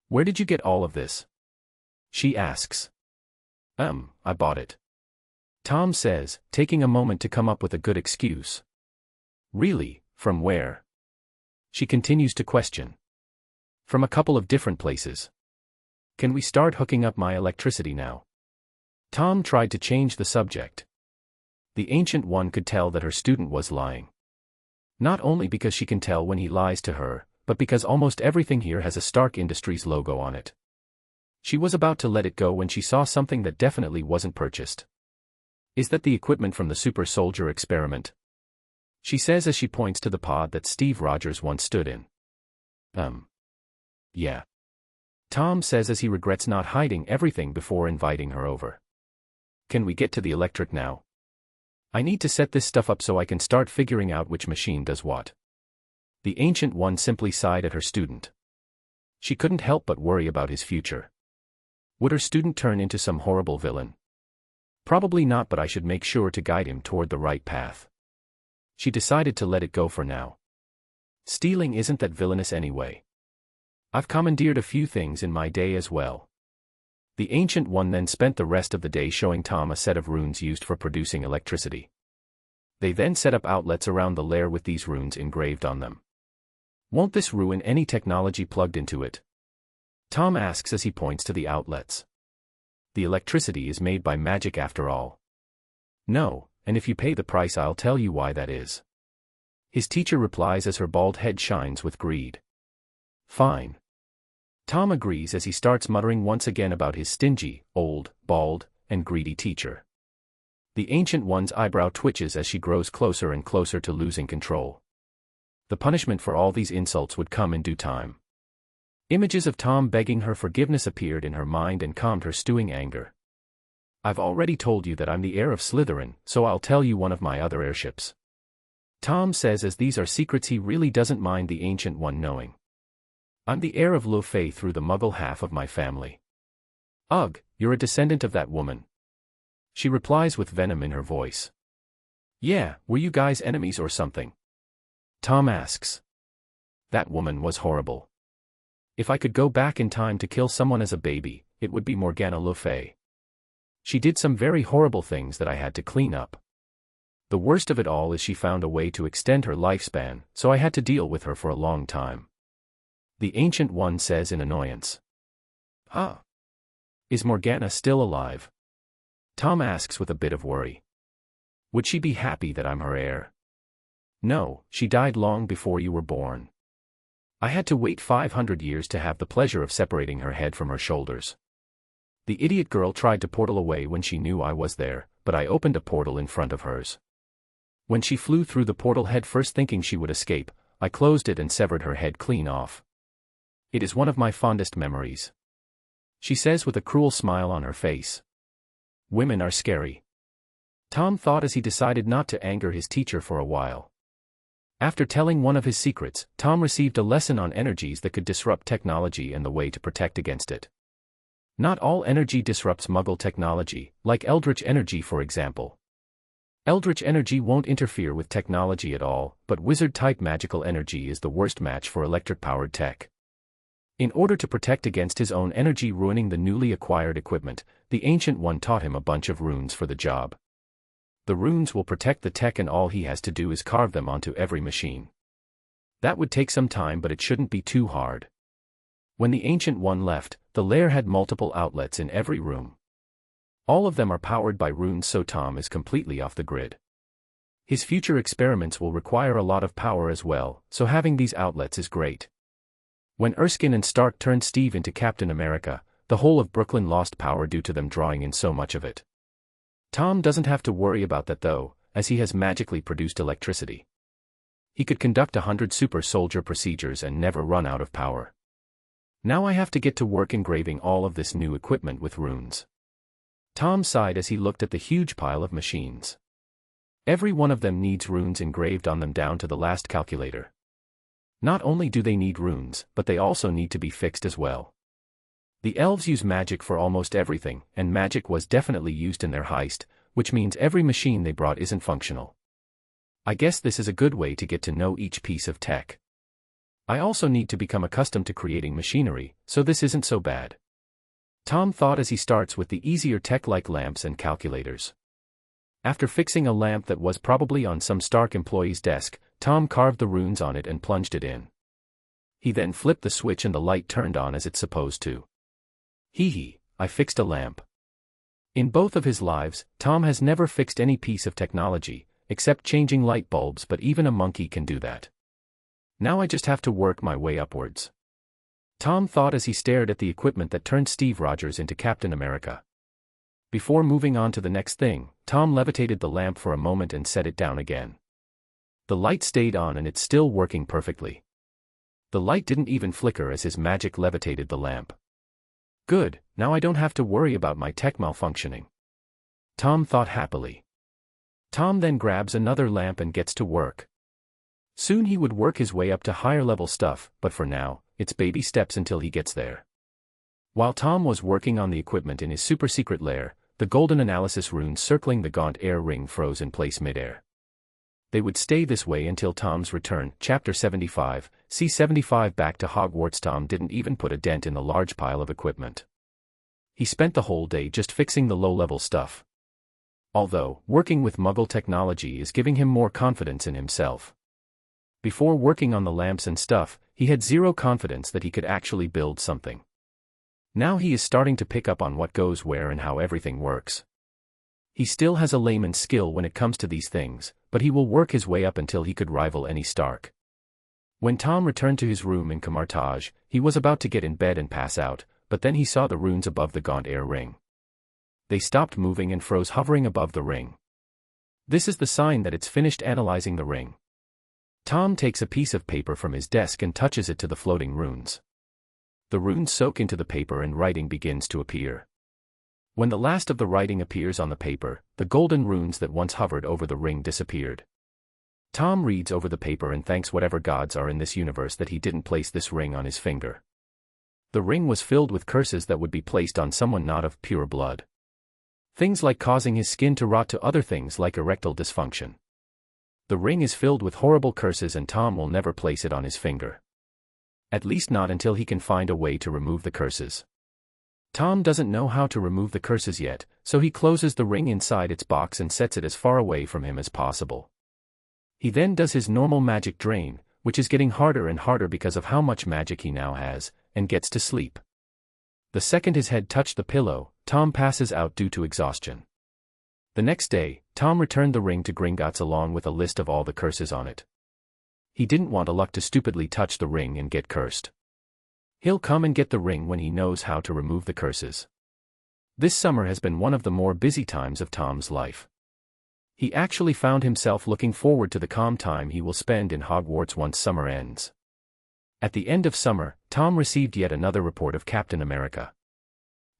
Where did you get all of this? She asks. I bought it. Tom says, taking a moment to come up with a good excuse. Really, from where? She continues to question. From a couple of different places. Can we start hooking up my electricity now? Tom tried to change the subject. The Ancient One could tell that her student was lying. Not only because she can tell when he lies to her, but because almost everything here has a Stark Industries logo on it. She was about to let it go when she saw something that definitely wasn't purchased. Is that the equipment from the super soldier experiment? She says as she points to the pod that Steve Rogers once stood in. Yeah. Tom says as he regrets not hiding everything before inviting her over. Can we get to the electric now? I need to set this stuff up so I can start figuring out which machine does what. The Ancient One simply sighed at her student. She couldn't help but worry about his future. Would her student turn into some horrible villain? Probably not, but I should make sure to guide him toward the right path. She decided to let it go for now. Stealing isn't that villainous anyway. I've commandeered a few things in my day as well. The Ancient One then spent the rest of the day showing Tom a set of runes used for producing electricity. They then set up outlets around the lair with these runes engraved on them. Won't this ruin any technology plugged into it? Tom asks as he points to the outlets. The electricity is made by magic after all. No, and if you pay the price I'll tell you why that is. His teacher replies as her bald head shines with greed. Fine. Tom agrees as he starts muttering once again about his stingy, old, bald, and greedy teacher. The Ancient One's eyebrow twitches as she grows closer and closer to losing control. The punishment for all these insults would come in due time. Images of Tom begging her forgiveness appeared in her mind and calmed her stewing anger. I've already told you that I'm the heir of Slytherin, so I'll tell you one of my other heirships. Tom says as these are secrets he really doesn't mind the Ancient One knowing. I'm the heir of Lo Fei through the Muggle half of my family. Ugh, you're a descendant of that woman. She replies with venom in her voice. Yeah, were you guys enemies or something? Tom asks. That woman was horrible. If I could go back in time to kill someone as a baby, it would be Morgana Le Fay. She did some very horrible things that I had to clean up. The worst of it all is she found a way to extend her lifespan, so I had to deal with her for a long time. The Ancient One says in annoyance. Huh? Is Morgana still alive? Tom asks with a bit of worry. Would she be happy that I'm her heir? No, she died long before you were born. I had to wait 500 years to have the pleasure of separating her head from her shoulders. The idiot girl tried to portal away when she knew I was there, but I opened a portal in front of hers. When she flew through the portal head first thinking she would escape, I closed it and severed her head clean off. It is one of my fondest memories. She says with a cruel smile on her face. Women are scary. Tom thought as he decided not to anger his teacher for a while. After telling one of his secrets, Tom received a lesson on energies that could disrupt technology and the way to protect against it. Not all energy disrupts Muggle technology, like Eldritch energy for example. Eldritch energy won't interfere with technology at all, but wizard-type magical energy is the worst match for electric-powered tech. In order to protect against his own energy ruining the newly acquired equipment, the Ancient One taught him a bunch of runes for the job. The runes will protect the tech and all he has to do is carve them onto every machine. That would take some time but it shouldn't be too hard. When the Ancient One left, the lair had multiple outlets in every room. All of them are powered by runes so Tom is completely off the grid. His future experiments will require a lot of power as well, so having these outlets is great. When Erskine and Stark turned Steve into Captain America, the whole of Brooklyn lost power due to them drawing in so much of it. Tom doesn't have to worry about that though, as he has magically produced electricity. He could conduct 100 super soldier procedures and never run out of power. Now I have to get to work engraving all of this new equipment with runes. Tom sighed as he looked at the huge pile of machines. Every one of them needs runes engraved on them down to the last calculator. Not only do they need runes, but they also need to be fixed as well. The elves use magic for almost everything, and magic was definitely used in their heist, which means every machine they brought isn't functional. I guess this is a good way to get to know each piece of tech. I also need to become accustomed to creating machinery, so this isn't so bad. Tom thought as he starts with the easier tech like lamps and calculators. After fixing a lamp that was probably on some Stark employee's desk, Tom carved the runes on it and plunged it in. He then flipped the switch and the light turned on as it's supposed to. Hee, I fixed a lamp. In both of his lives, Tom has never fixed any piece of technology, except changing light bulbs, but even a monkey can do that. Now I just have to work my way upwards. Tom thought as he stared at the equipment that turned Steve Rogers into Captain America. Before moving on to the next thing, Tom levitated the lamp for a moment and set it down again. The light stayed on and it's still working perfectly. The light didn't even flicker as his magic levitated the lamp. Good, now I don't have to worry about my tech malfunctioning. Tom thought happily. Tom then grabs another lamp and gets to work. Soon he would work his way up to higher level stuff, but for now, it's baby steps until he gets there. While Tom was working on the equipment in his super secret lair, the golden analysis runes circling the Gaunt air ring froze in place midair. They would stay this way until Tom's return. Chapter 75, see 75. Back to Hogwarts. Tom didn't even put a dent in the large pile of equipment. He spent the whole day just fixing the low-level stuff. Although, working with Muggle technology is giving him more confidence in himself. Before working on the lamps and stuff, he had zero confidence that he could actually build something. Now he is starting to pick up on what goes where and how everything works. He still has a layman's skill when it comes to these things, but he will work his way up until he could rival any Stark. When Tom returned to his room in Camartage, he was about to get in bed and pass out, but then he saw the runes above the Gaunt air ring. They stopped moving and froze hovering above the ring. This is the sign that it's finished analyzing the ring. Tom takes a piece of paper from his desk and touches it to the floating runes. The runes soak into the paper and writing begins to appear. When the last of the writing appears on the paper, the golden runes that once hovered over the ring disappeared. Tom reads over the paper and thanks whatever gods are in this universe that he didn't place this ring on his finger. The ring was filled with curses that would be placed on someone not of pure blood. Things like causing his skin to rot to other things like erectile dysfunction. The ring is filled with horrible curses and Tom will never place it on his finger. At least not until he can find a way to remove the curses. Tom doesn't know how to remove the curses yet, so he closes the ring inside its box and sets it as far away from him as possible. He then does his normal magic drain, which is getting harder and harder because of how much magic he now has, and gets to sleep. The second his head touched the pillow, Tom passes out due to exhaustion. The next day, Tom returned the ring to Gringotts along with a list of all the curses on it. He didn't want Luck to stupidly touch the ring and get cursed. He'll come and get the ring when he knows how to remove the curses. This summer has been one of the more busy times of Tom's life. He actually found himself looking forward to the calm time he will spend in Hogwarts once summer ends. At the end of summer, Tom received yet another report of Captain America.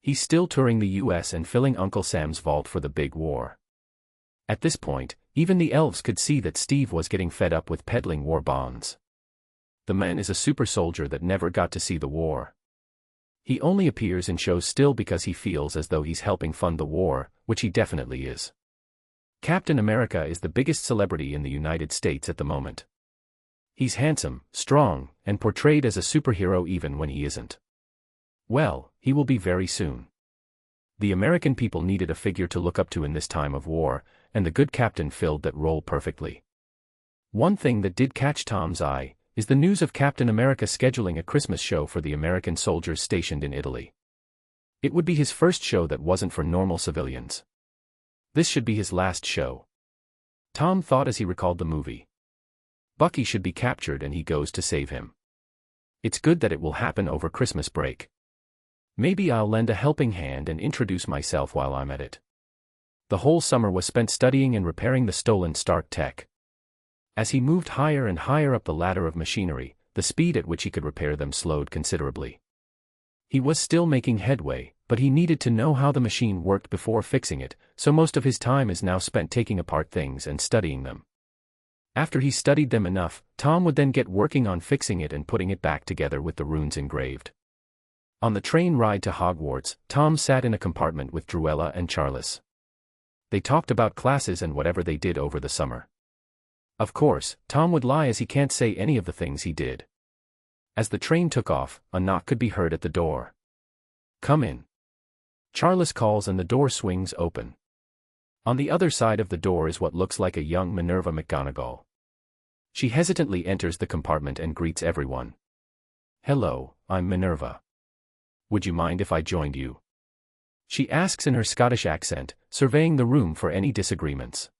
He's still touring the US and filling Uncle Sam's vault for the big war. At this point, even the elves could see that Steve was getting fed up with peddling war bonds. The man is a super soldier that never got to see the war. He only appears in shows still because he feels as though he's helping fund the war, which he definitely is. Captain America is the biggest celebrity in the United States at the moment. He's handsome, strong, and portrayed as a superhero even when he isn't. Well, he will be very soon. The American people needed a figure to look up to in this time of war, and the good captain filled that role perfectly. One thing that did catch Tom's eye is the news of Captain America scheduling a Christmas show for the American soldiers stationed in Italy. It would be his first show that wasn't for normal civilians. This should be his last show. Tom thought as he recalled the movie. Bucky should be captured and he goes to save him. It's good that it will happen over Christmas break. Maybe I'll lend a helping hand and introduce myself while I'm at it. The whole summer was spent studying and repairing the stolen Stark tech. As he moved higher and higher up the ladder of machinery, the speed at which he could repair them slowed considerably. He was still making headway, but he needed to know how the machine worked before fixing it, so most of his time is now spent taking apart things and studying them. After he studied them enough, Tom would then get working on fixing it and putting it back together with the runes engraved. On the train ride to Hogwarts, Tom sat in a compartment with Druella and Charles. They talked about classes and whatever they did over the summer. Of course, Tom would lie as he can't say any of the things he did. As the train took off, a knock could be heard at the door. "Come in." Charles calls and the door swings open. On the other side of the door is what looks like a young Minerva McGonagall. She hesitantly enters the compartment and greets everyone. "Hello, I'm Minerva. Would you mind if I joined you?" She asks in her Scottish accent, surveying the room for any disagreements.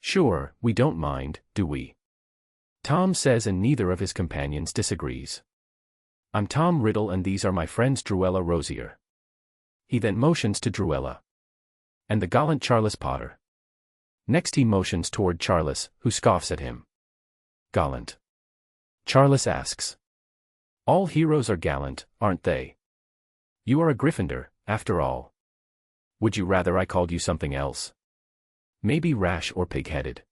"Sure, we don't mind, do we?" Tom says, and neither of his companions disagrees. "I'm Tom Riddle and these are my friends Druella Rosier." He then motions to Druella. "And the gallant Charles Potter." Next he motions toward Charles, who scoffs at him. "Gallant?" Charles asks. "All heroes are gallant, aren't they? You are a Gryffindor, after all. Would you rather I called you something else? Maybe rash or pig-headed?"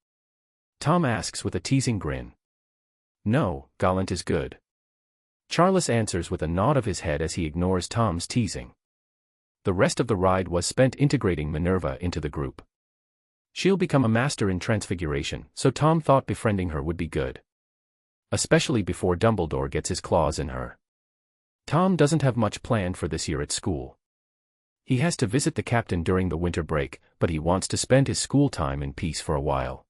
Tom asks with a teasing grin. "No, gallant is good." Charles answers with a nod of his head as he ignores Tom's teasing. The rest of the ride was spent integrating Minerva into the group. She'll become a master in transfiguration, so Tom thought befriending her would be good. Especially before Dumbledore gets his claws in her. Tom doesn't have much planned for this year at school. He has to visit the captain during the winter break, but he wants to spend his school time in peace for a while.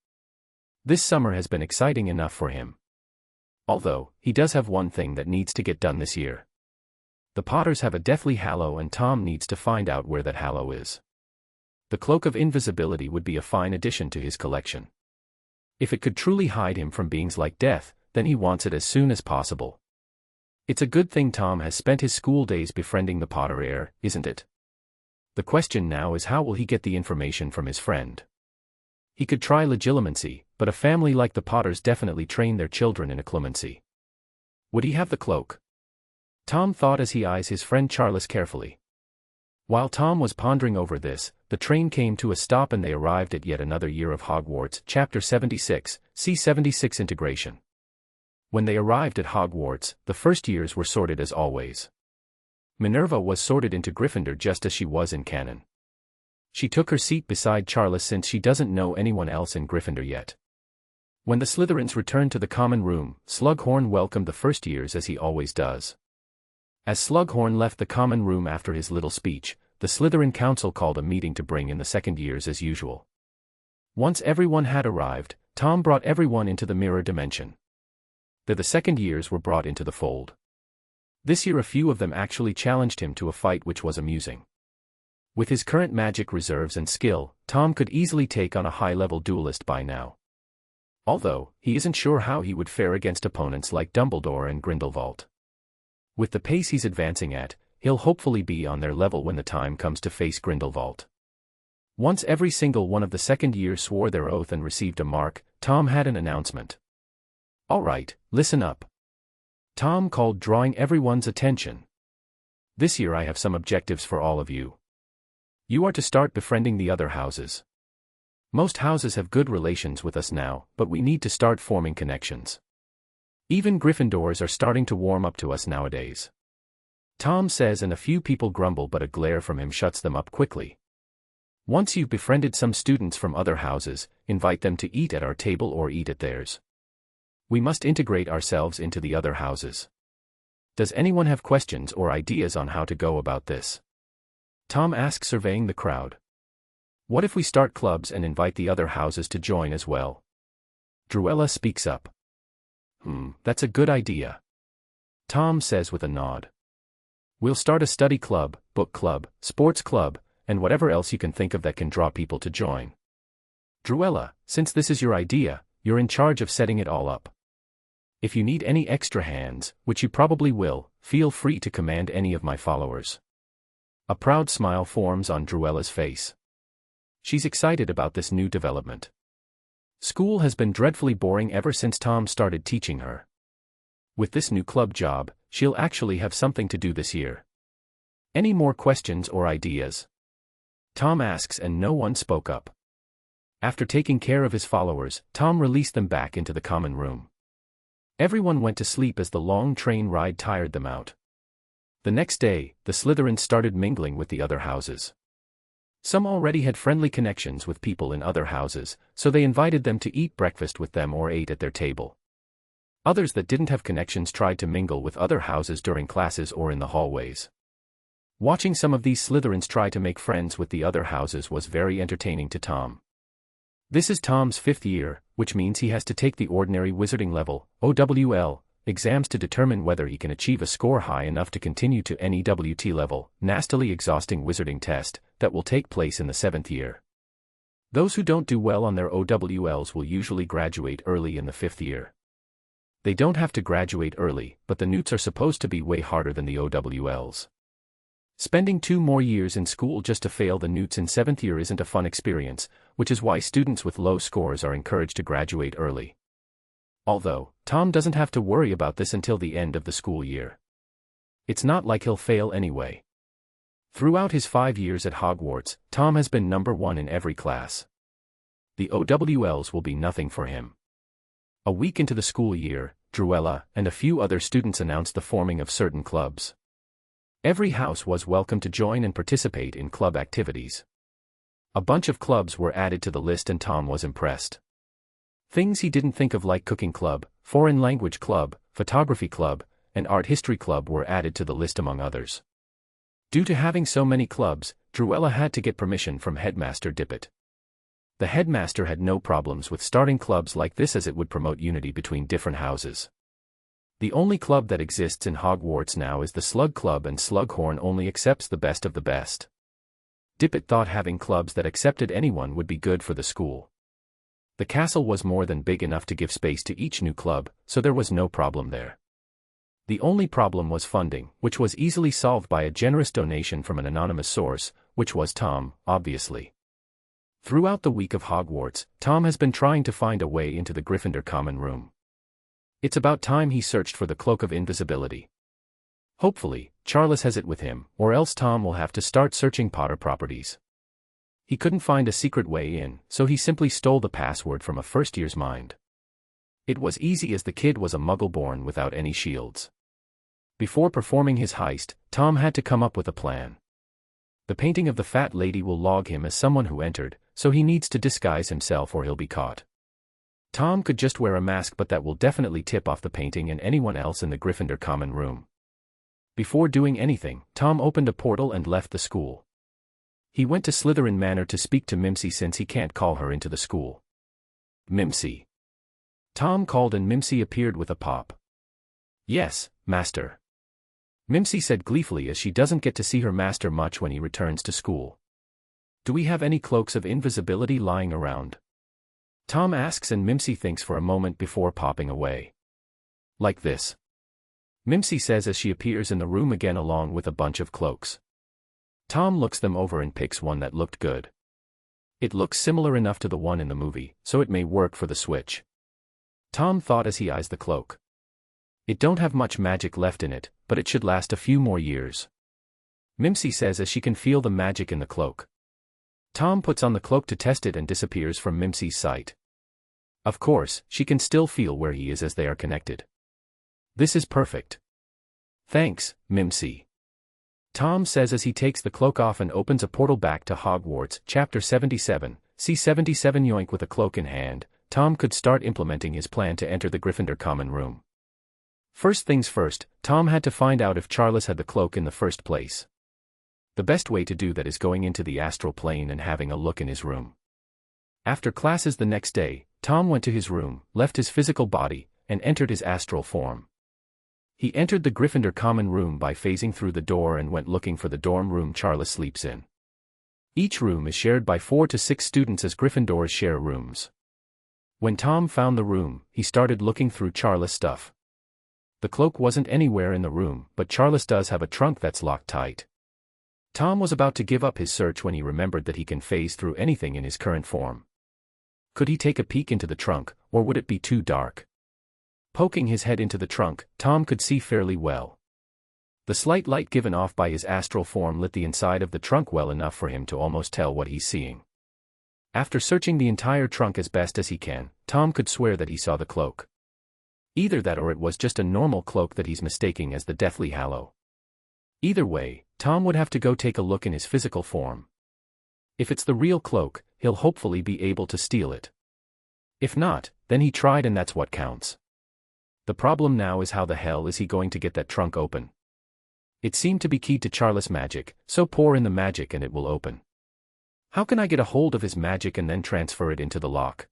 This summer has been exciting enough for him. Although, he does have one thing that needs to get done this year. The Potters have a Deathly Hallow and Tom needs to find out where that hallow is. The Cloak of Invisibility would be a fine addition to his collection. If it could truly hide him from beings like death, then he wants it as soon as possible. It's a good thing Tom has spent his school days befriending the Potter heir, isn't it? The question now is how will he get the information from his friend? He could try legilimency, but a family like the Potters definitely train their children in occlumency. Would he have the cloak? Tom thought as he eyes his friend Charles carefully. While Tom was pondering over this, the train came to a stop and they arrived at yet another year of Hogwarts, Chapter 76, C76 Integration. When they arrived at Hogwarts, the first years were sorted as always. Minerva was sorted into Gryffindor just as she was in canon. She took her seat beside Charles since she doesn't know anyone else in Gryffindor yet. When the Slytherins returned to the common room, Slughorn welcomed the first years as he always does. As Slughorn left the common room after his little speech, the Slytherin Council called a meeting to bring in the second years as usual. Once everyone had arrived, Tom brought everyone into the mirror dimension. The second years were brought into the fold. This year a few of them actually challenged him to a fight, which was amusing. With his current magic reserves and skill, Tom could easily take on a high-level duelist by now. Although, he isn't sure how he would fare against opponents like Dumbledore and Grindelwald. With the pace he's advancing at, he'll hopefully be on their level when the time comes to face Grindelwald. Once every single one of the second year swore their oath and received a mark, Tom had an announcement. "All right, listen up," Tom called, drawing everyone's attention. "This year I have some objectives for all of you. You are to start befriending the other houses. Most houses have good relations with us now, but we need to start forming connections. Even Gryffindors are starting to warm up to us nowadays." Tom says, and a few people grumble, but a glare from him shuts them up quickly. "Once you've befriended some students from other houses, invite them to eat at our table or eat at theirs. We must integrate ourselves into the other houses. Does anyone have questions or ideas on how to go about this?" Tom asks, surveying the crowd. "What if we start clubs and invite the other houses to join as well?" Druella speaks up. That's a good idea," Tom says with a nod. "We'll start a study club, book club, sports club, and whatever else you can think of that can draw people to join. Druella, since this is your idea, you're in charge of setting it all up. If you need any extra hands, which you probably will, feel free to command any of my followers." A proud smile forms on Druella's face. She's excited about this new development. School has been dreadfully boring ever since Tom started teaching her. With this new club job, she'll actually have something to do this year. "Any more questions or ideas?" Tom asks, and no one spoke up. After taking care of his followers, Tom released them back into the common room. Everyone went to sleep as the long train ride tired them out. The next day, the Slytherins started mingling with the other houses. Some already had friendly connections with people in other houses, so they invited them to eat breakfast with them or ate at their table. Others that didn't have connections tried to mingle with other houses during classes or in the hallways. Watching some of these Slytherins try to make friends with the other houses was very entertaining to Tom. This is Tom's 5th year, which means he has to take the ordinary wizarding level, OWL, exams to determine whether he can achieve a score high enough to continue to NEWT level, nastily exhausting wizarding test, that will take place in the 7th year. Those who don't do well on their OWLs will usually graduate early in the 5th year. They don't have to graduate early, but the NEWTs are supposed to be way harder than the OWLs. Spending 2 more years in school just to fail the NEWTs in 7th year isn't a fun experience, which is why students with low scores are encouraged to graduate early. Although, Tom doesn't have to worry about this until the end of the school year. It's not like he'll fail anyway. Throughout his 5 years at Hogwarts, Tom has been number 1 in every class. The OWLs will be nothing for him. A week into the school year, Druella and a few other students announced the forming of certain clubs. Every house was welcome to join and participate in club activities. A bunch of clubs were added to the list and Tom was impressed. Things he didn't think of, like cooking club, foreign language club, photography club, and art history club, were added to the list among others. Due to having so many clubs, Druella had to get permission from Headmaster Dippet. The headmaster had no problems with starting clubs like this, as it would promote unity between different houses. The only club that exists in Hogwarts now is the Slug Club, and Slughorn only accepts the best of the best. Dippet thought having clubs that accepted anyone would be good for the school. The castle was more than big enough to give space to each new club, so there was no problem there. The only problem was funding, which was easily solved by a generous donation from an anonymous source, which was Tom, obviously. Throughout the week of Hogwarts, Tom has been trying to find a way into the Gryffindor common room. It's about time he searched for the Cloak of Invisibility. Hopefully, Charles has it with him, or else Tom will have to start searching Potter properties. He couldn't find a secret way in, so he simply stole the password from a first-year's mind. It was easy, as the kid was a muggle born without any shields. Before performing his heist, Tom had to come up with a plan. The painting of the fat lady will log him as someone who entered, so he needs to disguise himself or he'll be caught. Tom could just wear a mask, but that will definitely tip off the painting and anyone else in the Gryffindor common room. Before doing anything, Tom opened a portal and left the school. He went to Slytherin Manor to speak to Mimsy, since he can't call her into the school. Mimsy. Tom called and Mimsy appeared with a pop. "Yes, Master," Mimsy said gleefully, as she doesn't get to see her master much when he returns to school. "Do we have any cloaks of invisibility lying around?" Tom asks, and Mimsy thinks for a moment before popping away. "Like this." Mimsy says as she appears in the room again along with a bunch of cloaks. Tom looks them over and picks one that looked good. It looks similar enough to the one in the movie, so it may work for the switch. Tom thought as he eyes the cloak. It don't have much magic left in it, but it should last a few more years. Mimsy says as she can feel the magic in the cloak. Tom puts on the cloak to test it and disappears from Mimsy's sight. Of course, she can still feel where he is as they are connected. This is perfect. Thanks, Mimsy. Tom says as he takes the cloak off and opens a portal back to Hogwarts. Chapter 77, C-77. Yoink. With a cloak in hand, Tom could start implementing his plan to enter the Gryffindor common room. First things first, Tom had to find out if Charles had the cloak in the first place. The best way to do that is going into the astral plane and having a look in his room. After classes the next day, Tom went to his room, left his physical body, and entered his astral form. He entered the Gryffindor common room by phasing through the door and went looking for the dorm room Charles sleeps in. Each room is shared by 4 to 6 students as Gryffindors share rooms. When Tom found the room, he started looking through Charles' stuff. The cloak wasn't anywhere in the room, but Charles does have a trunk that's locked tight. Tom was about to give up his search when he remembered that he can phase through anything in his current form. Could he take a peek into the trunk, or would it be too dark? Poking his head into the trunk, Tom could see fairly well. The slight light given off by his astral form lit the inside of the trunk well enough for him to almost tell what he's seeing. After searching the entire trunk as best as he can, Tom could swear that he saw the cloak. Either that or it was just a normal cloak that he's mistaking as the Deathly Hallow. Either way, Tom would have to go take a look in his physical form. If it's the real cloak, he'll hopefully be able to steal it. If not, then he tried and that's what counts. The problem now is how the hell is he going to get that trunk open? It seemed to be keyed to Charles' magic, so pour in the magic and it will open. How can I get a hold of his magic and then transfer it into the lock?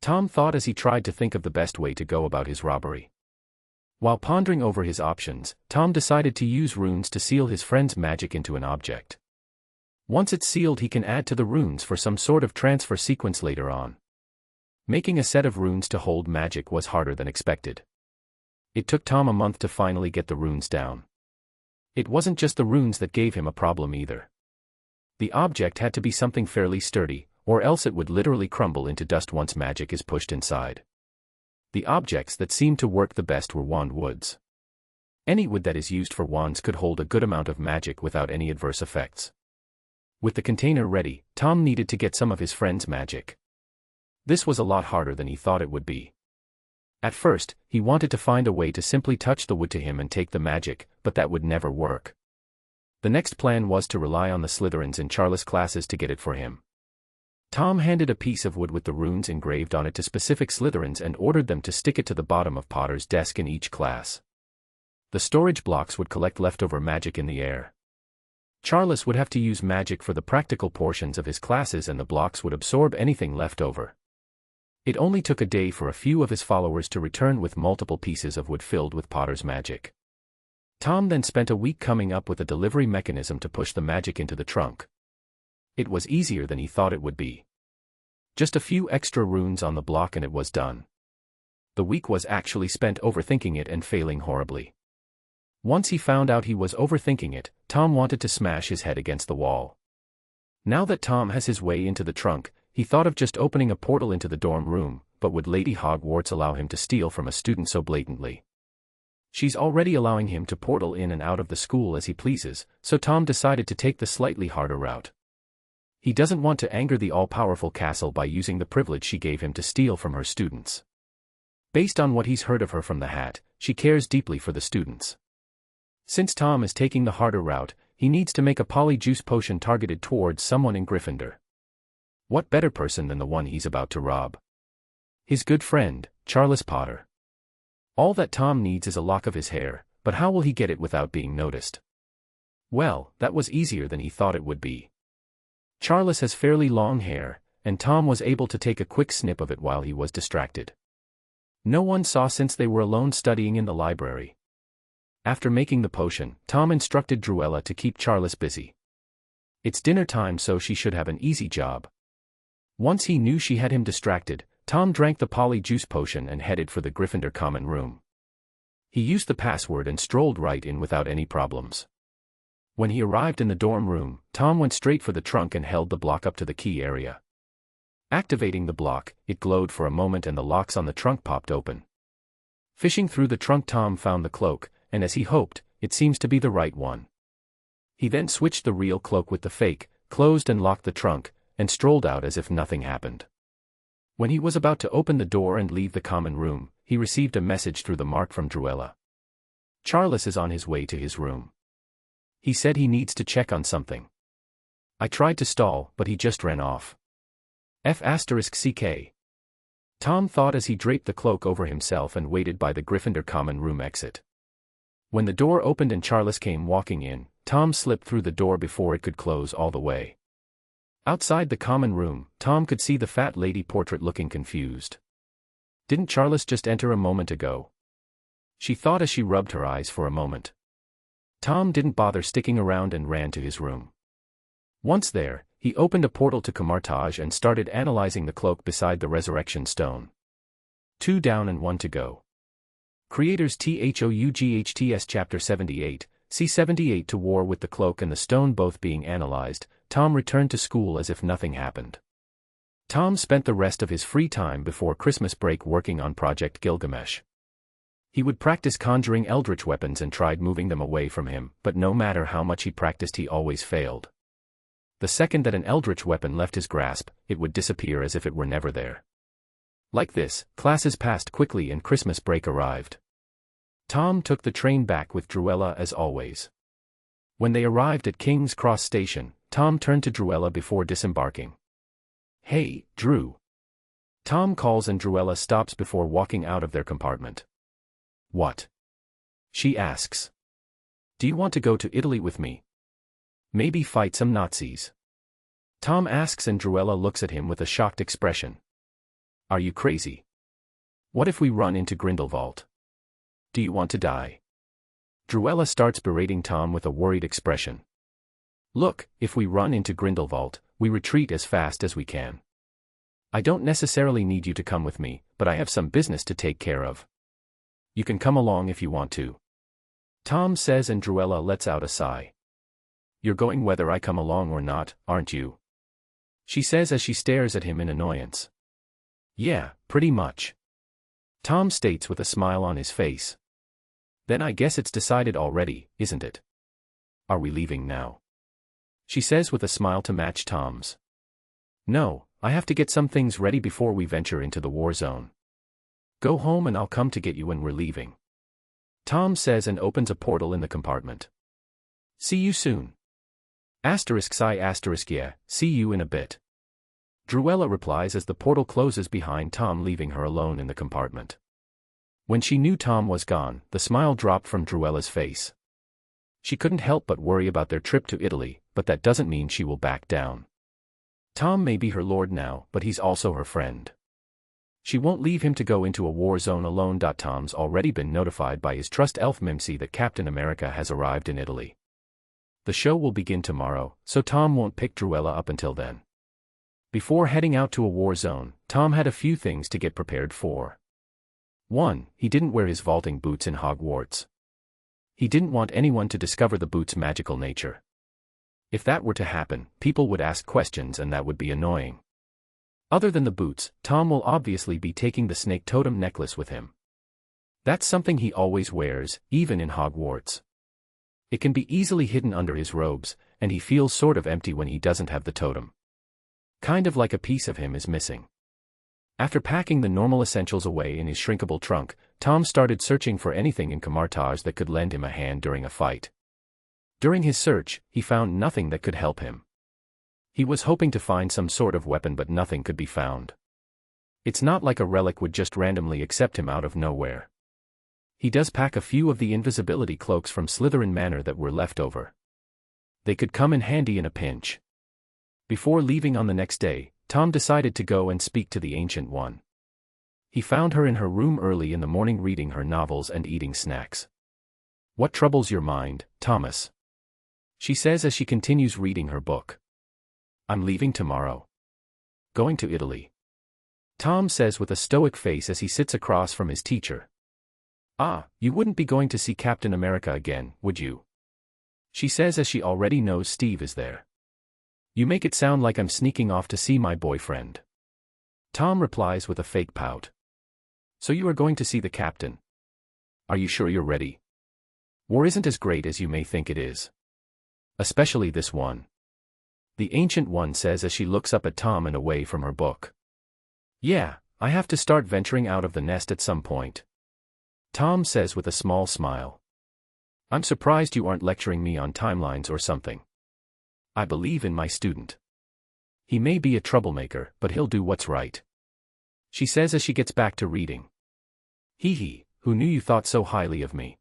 Tom thought as he tried to think of the best way to go about his robbery. While pondering over his options, Tom decided to use runes to seal his friend's magic into an object. Once it's sealed, he can add to the runes for some sort of transfer sequence later on. Making a set of runes to hold magic was harder than expected. It took Tom a month to finally get the runes down. It wasn't just the runes that gave him a problem either. The object had to be something fairly sturdy, or else it would literally crumble into dust once magic is pushed inside. The objects that seemed to work the best were wand woods. Any wood that is used for wands could hold a good amount of magic without any adverse effects. With the container ready, Tom needed to get some of his friend's magic. This was a lot harder than he thought it would be. At first, he wanted to find a way to simply touch the wood to him and take the magic, but that would never work. The next plan was to rely on the Slytherins in Charles' classes to get it for him. Tom handed a piece of wood with the runes engraved on it to specific Slytherins and ordered them to stick it to the bottom of Potter's desk in each class. The storage blocks would collect leftover magic in the air. Charles would have to use magic for the practical portions of his classes and the blocks would absorb anything left over. It only took a day for a few of his followers to return with multiple pieces of wood filled with Potter's magic. Tom then spent a week coming up with a delivery mechanism to push the magic into the trunk. It was easier than he thought it would be. Just a few extra runes on the block and it was done. The week was actually spent overthinking it and failing horribly. Once he found out he was overthinking it, Tom wanted to smash his head against the wall. Now that Tom has his way into the trunk, he thought of just opening a portal into the dorm room, but would Lady Hogwarts allow him to steal from a student so blatantly? She's already allowing him to portal in and out of the school as he pleases, so Tom decided to take the slightly harder route. He doesn't want to anger the all-powerful castle by using the privilege she gave him to steal from her students. Based on what he's heard of her from the hat, she cares deeply for the students. Since Tom is taking the harder route, he needs to make a polyjuice potion targeted towards someone in Gryffindor. What better person than the one he's about to rob? His good friend, Charles Potter. All that Tom needs is a lock of his hair, but how will he get it without being noticed? Well, that was easier than he thought it would be. Charles has fairly long hair, and Tom was able to take a quick snip of it while he was distracted. No one saw since they were alone studying in the library. After making the potion, Tom instructed Druella to keep Charles busy. It's dinner time, so she should have an easy job. Once he knew she had him distracted, Tom drank the polyjuice potion and headed for the Gryffindor common room. He used the password and strolled right in without any problems. When he arrived in the dorm room, Tom went straight for the trunk and held the block up to the key area. Activating the block, it glowed for a moment and the locks on the trunk popped open. Fishing through the trunk, Tom found the cloak, and as he hoped, it seems to be the right one. He then switched the real cloak with the fake, closed and locked the trunk, and strolled out as if nothing happened. When he was about to open the door and leave the common room, he received a message through the mark from Druella. Charles is on his way to his room. He said he needs to check on something. I tried to stall, but he just ran off. F***CK. Tom thought as he draped the cloak over himself and waited by the Gryffindor common room exit. When the door opened and Charles came walking in, Tom slipped through the door before it could close all the way. Outside the common room, Tom could see the fat lady portrait looking confused. Didn't Charles just enter a moment ago? She thought as she rubbed her eyes for a moment. Tom didn't bother sticking around and ran to his room. Once there, he opened a portal to Camartage and started analyzing the cloak beside the resurrection stone. 2 down and 1 to go. Creators THOUGHTS Chapter 78, C78 to war with the cloak and the stone both being analyzed, Tom returned to school as if nothing happened. Tom spent the rest of his free time before Christmas break working on Project Gilgamesh. He would practice conjuring eldritch weapons and tried moving them away from him, but no matter how much he practiced he always failed. The second that an eldritch weapon left his grasp, it would disappear as if it were never there. Like this, classes passed quickly and Christmas break arrived. Tom took the train back with Druella as always. When they arrived at King's Cross Station, Tom turned to Druella before disembarking. "Hey, Drew." Tom calls and Druella stops before walking out of their compartment. "What?" she asks. "Do you want to go to Italy with me? Maybe fight some Nazis?" Tom asks and Druella looks at him with a shocked expression. "Are you crazy? What if we run into Grindelwald? Do you want to die?" Druella starts berating Tom with a worried expression. "Look, if we run into Grindelwald, we retreat as fast as we can. I don't necessarily need you to come with me, but I have some business to take care of. You can come along if you want to." Tom says and Druella lets out a sigh. "You're going whether I come along or not, aren't you?" she says as she stares at him in annoyance. "Yeah, pretty much," Tom states with a smile on his face. "Then I guess it's decided already, isn't it? Are we leaving now?" she says with a smile to match Tom's. "No, I have to get some things ready before we venture into the war zone. Go home and I'll come to get you when we're leaving," Tom says and opens a portal in the compartment. "See you soon." *I**Yeah, see you in a bit. Druella replies as the portal closes behind Tom, leaving her alone in the compartment. When she knew Tom was gone, the smile dropped from Druella's face. She couldn't help but worry about their trip to Italy, but that doesn't mean she will back down. Tom may be her lord now, but he's also her friend. She won't leave him to go into a war zone alone. Tom's already been notified by his trust elf Mimsy that Captain America has arrived in Italy. The show will begin tomorrow, so Tom won't pick Druella up until then. Before heading out to a war zone, Tom had a few things to get prepared for. 1. He didn't wear his vaulting boots in Hogwarts. He didn't want anyone to discover the boots' magical nature. If that were to happen, people would ask questions and that would be annoying. Other than the boots, Tom will obviously be taking the snake totem necklace with him. That's something he always wears, even in Hogwarts. It can be easily hidden under his robes, and he feels sort of empty when he doesn't have the totem. Kind of like a piece of him is missing. After packing the normal essentials away in his shrinkable trunk, Tom started searching for anything in Camartage that could lend him a hand during a fight. During his search, he found nothing that could help him. He was hoping to find some sort of weapon, but nothing could be found. It's not like a relic would just randomly accept him out of nowhere. He does pack a few of the invisibility cloaks from Slytherin Manor that were left over. They could come in handy in a pinch. Before leaving on the next day, Tom decided to go and speak to the Ancient One. He found her in her room early in the morning reading her novels and eating snacks. "What troubles your mind, Thomas?" she says as she continues reading her book. "I'm leaving tomorrow. Going to Italy," Tom says with a stoic face as he sits across from his teacher. Ah, you wouldn't be going to see Captain America again, would you? She says as she already knows Steve is there. You make it sound like I'm sneaking off to see my boyfriend. Tom replies with a fake pout. So you are going to see the captain? Are you sure you're ready? War isn't as great as you may think it is. Especially this one. The Ancient One says as she looks up at Tom and away from her book. Yeah, I have to start venturing out of the nest at some point. Tom says with a small smile. I'm surprised you aren't lecturing me on timelines or something. I believe in my student. He may be a troublemaker, but he'll do what's right. She says as she gets back to reading. Hee, who knew you thought so highly of me?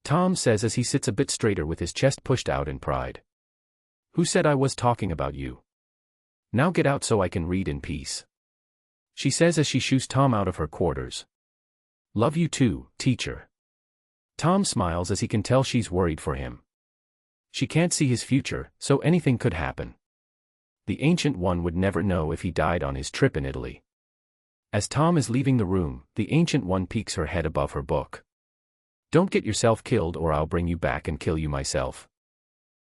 Tom says as he sits a bit straighter with his chest pushed out in pride. Who said I was talking about you? Now get out so I can read in peace. She says as she shoos Tom out of her quarters. Love you too, teacher. Tom smiles as he can tell she's worried for him. She can't see his future, so anything could happen. The Ancient One would never know if he died on his trip in Italy. As Tom is leaving the room, the Ancient One peeks her head above her book. Don't get yourself killed or I'll bring you back and kill you myself.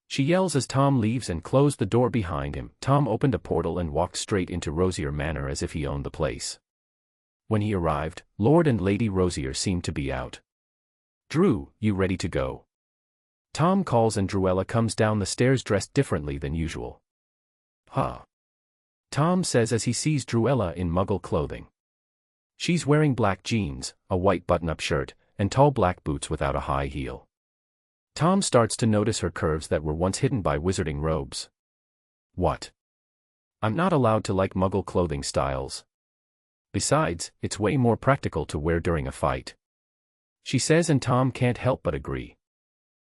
She yells as Tom leaves and closed the door behind him. Tom opened a portal and walked straight into Rosier Manor as if he owned the place. When he arrived, Lord and Lady Rosier seemed to be out. Drew, you ready to go? Tom calls and Druella comes down the stairs dressed differently than usual. Huh? Tom says as he sees Druella in Muggle clothing. She's wearing black jeans, a white button-up shirt, and tall black boots without a high heel. Tom starts to notice her curves that were once hidden by wizarding robes. What? I'm not allowed to like Muggle clothing styles. Besides, it's way more practical to wear during a fight. She says and Tom can't help but agree.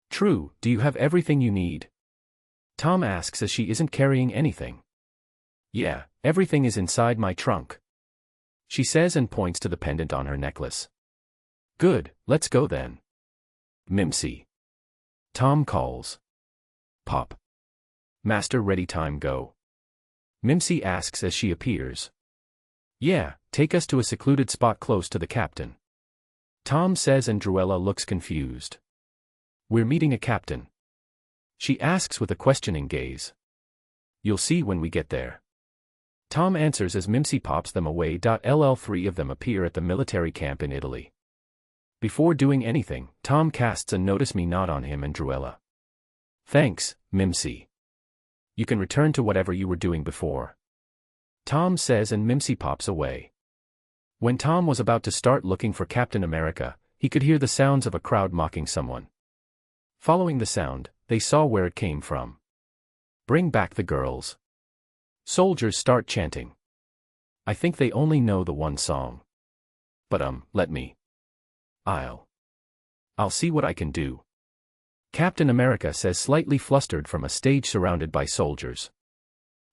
True, do you have everything you need? Tom asks as she isn't carrying anything. Yeah, everything is inside my trunk. She says and points to the pendant on her necklace. Good, let's go then. Mimsy. Tom calls. Pop. Master ready time go. Mimsy asks as she appears. Yeah, take us to a secluded spot close to the captain. Tom says and Druella looks confused. We're meeting a captain. She asks with a questioning gaze. You'll see when we get there. Tom answers as Mimsy pops them away. LL3 of them appear at the military camp in Italy. Before doing anything, Tom casts a notice me not on him and Druella. Thanks, Mimsy. You can return to whatever you were doing before. Tom says and Mimsy pops away. When Tom was about to start looking for Captain America, he could hear the sounds of a crowd mocking someone. Following the sound, they saw where it came from. Bring back the girls. Soldiers start chanting. I think they only know the one song. But let me. I'll see what I can do. Captain America says slightly flustered from a stage surrounded by soldiers.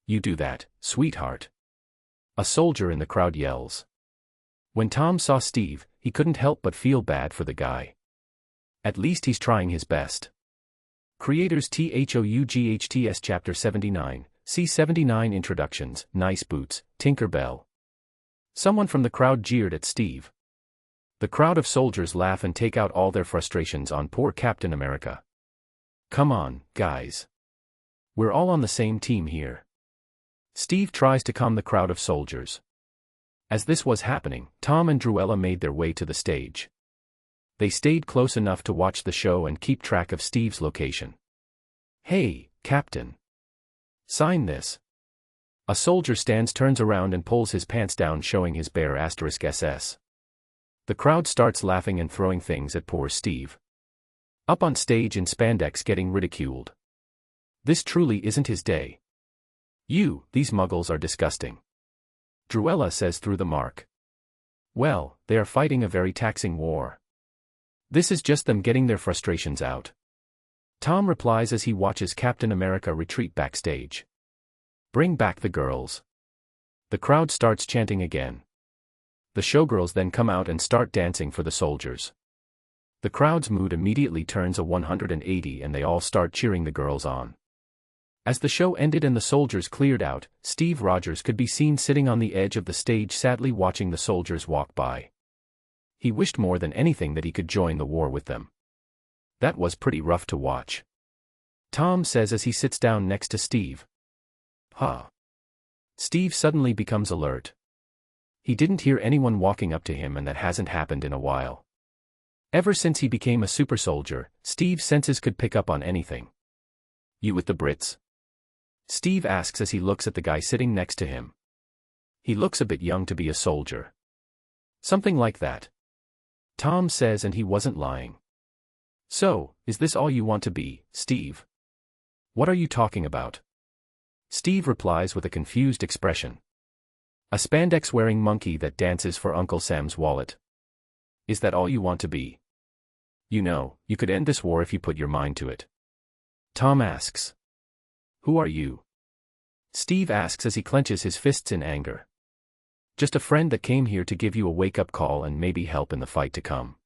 You do that, sweetheart. A soldier in the crowd yells. When Tom saw Steve, he couldn't help but feel bad for the guy. At least he's trying his best. Creators THOUGHTS Chapter 79, C79 Introductions, Nice Boots, Tinker Bell. Someone from the crowd jeered at Steve. The crowd of soldiers laugh and take out all their frustrations on poor Captain America. Come on, guys. We're all on the same team here. Steve tries to calm the crowd of soldiers. As this was happening, Tom and Druella made their way to the stage. They stayed close enough to watch the show and keep track of Steve's location. Hey, Captain. Sign this. A soldier turns around and pulls his pants down showing his bare *SS. The crowd starts laughing and throwing things at poor Steve. Up on stage in spandex getting ridiculed. This truly isn't his day. These muggles are disgusting. Druella says through the mark. Well, they are fighting a very taxing war. This is just them getting their frustrations out. Tom replies as he watches Captain America retreat backstage. Bring back the girls. The crowd starts chanting again. The showgirls then come out and start dancing for the soldiers. The crowd's mood immediately turns a 180 and they all start cheering the girls on. As the show ended and the soldiers cleared out, Steve Rogers could be seen sitting on the edge of the stage sadly watching the soldiers walk by. He wished more than anything that he could join the war with them. That was pretty rough to watch. Tom says as he sits down next to Steve. Huh. Steve suddenly becomes alert. He didn't hear anyone walking up to him, and that hasn't happened in a while. Ever since he became a super soldier, Steve's senses could pick up on anything. You with the Brits? Steve asks as he looks at the guy sitting next to him. He looks a bit young to be a soldier. Something like that. Tom says, and he wasn't lying. So, is this all you want to be, Steve? What are you talking about? Steve replies with a confused expression. A spandex-wearing monkey that dances for Uncle Sam's wallet. Is that all you want to be? You know, you could end this war if you put your mind to it. Tom asks. Who are you? Steve asks as he clenches his fists in anger. Just a friend that came here to give you a wake-up call and maybe help in the fight to come.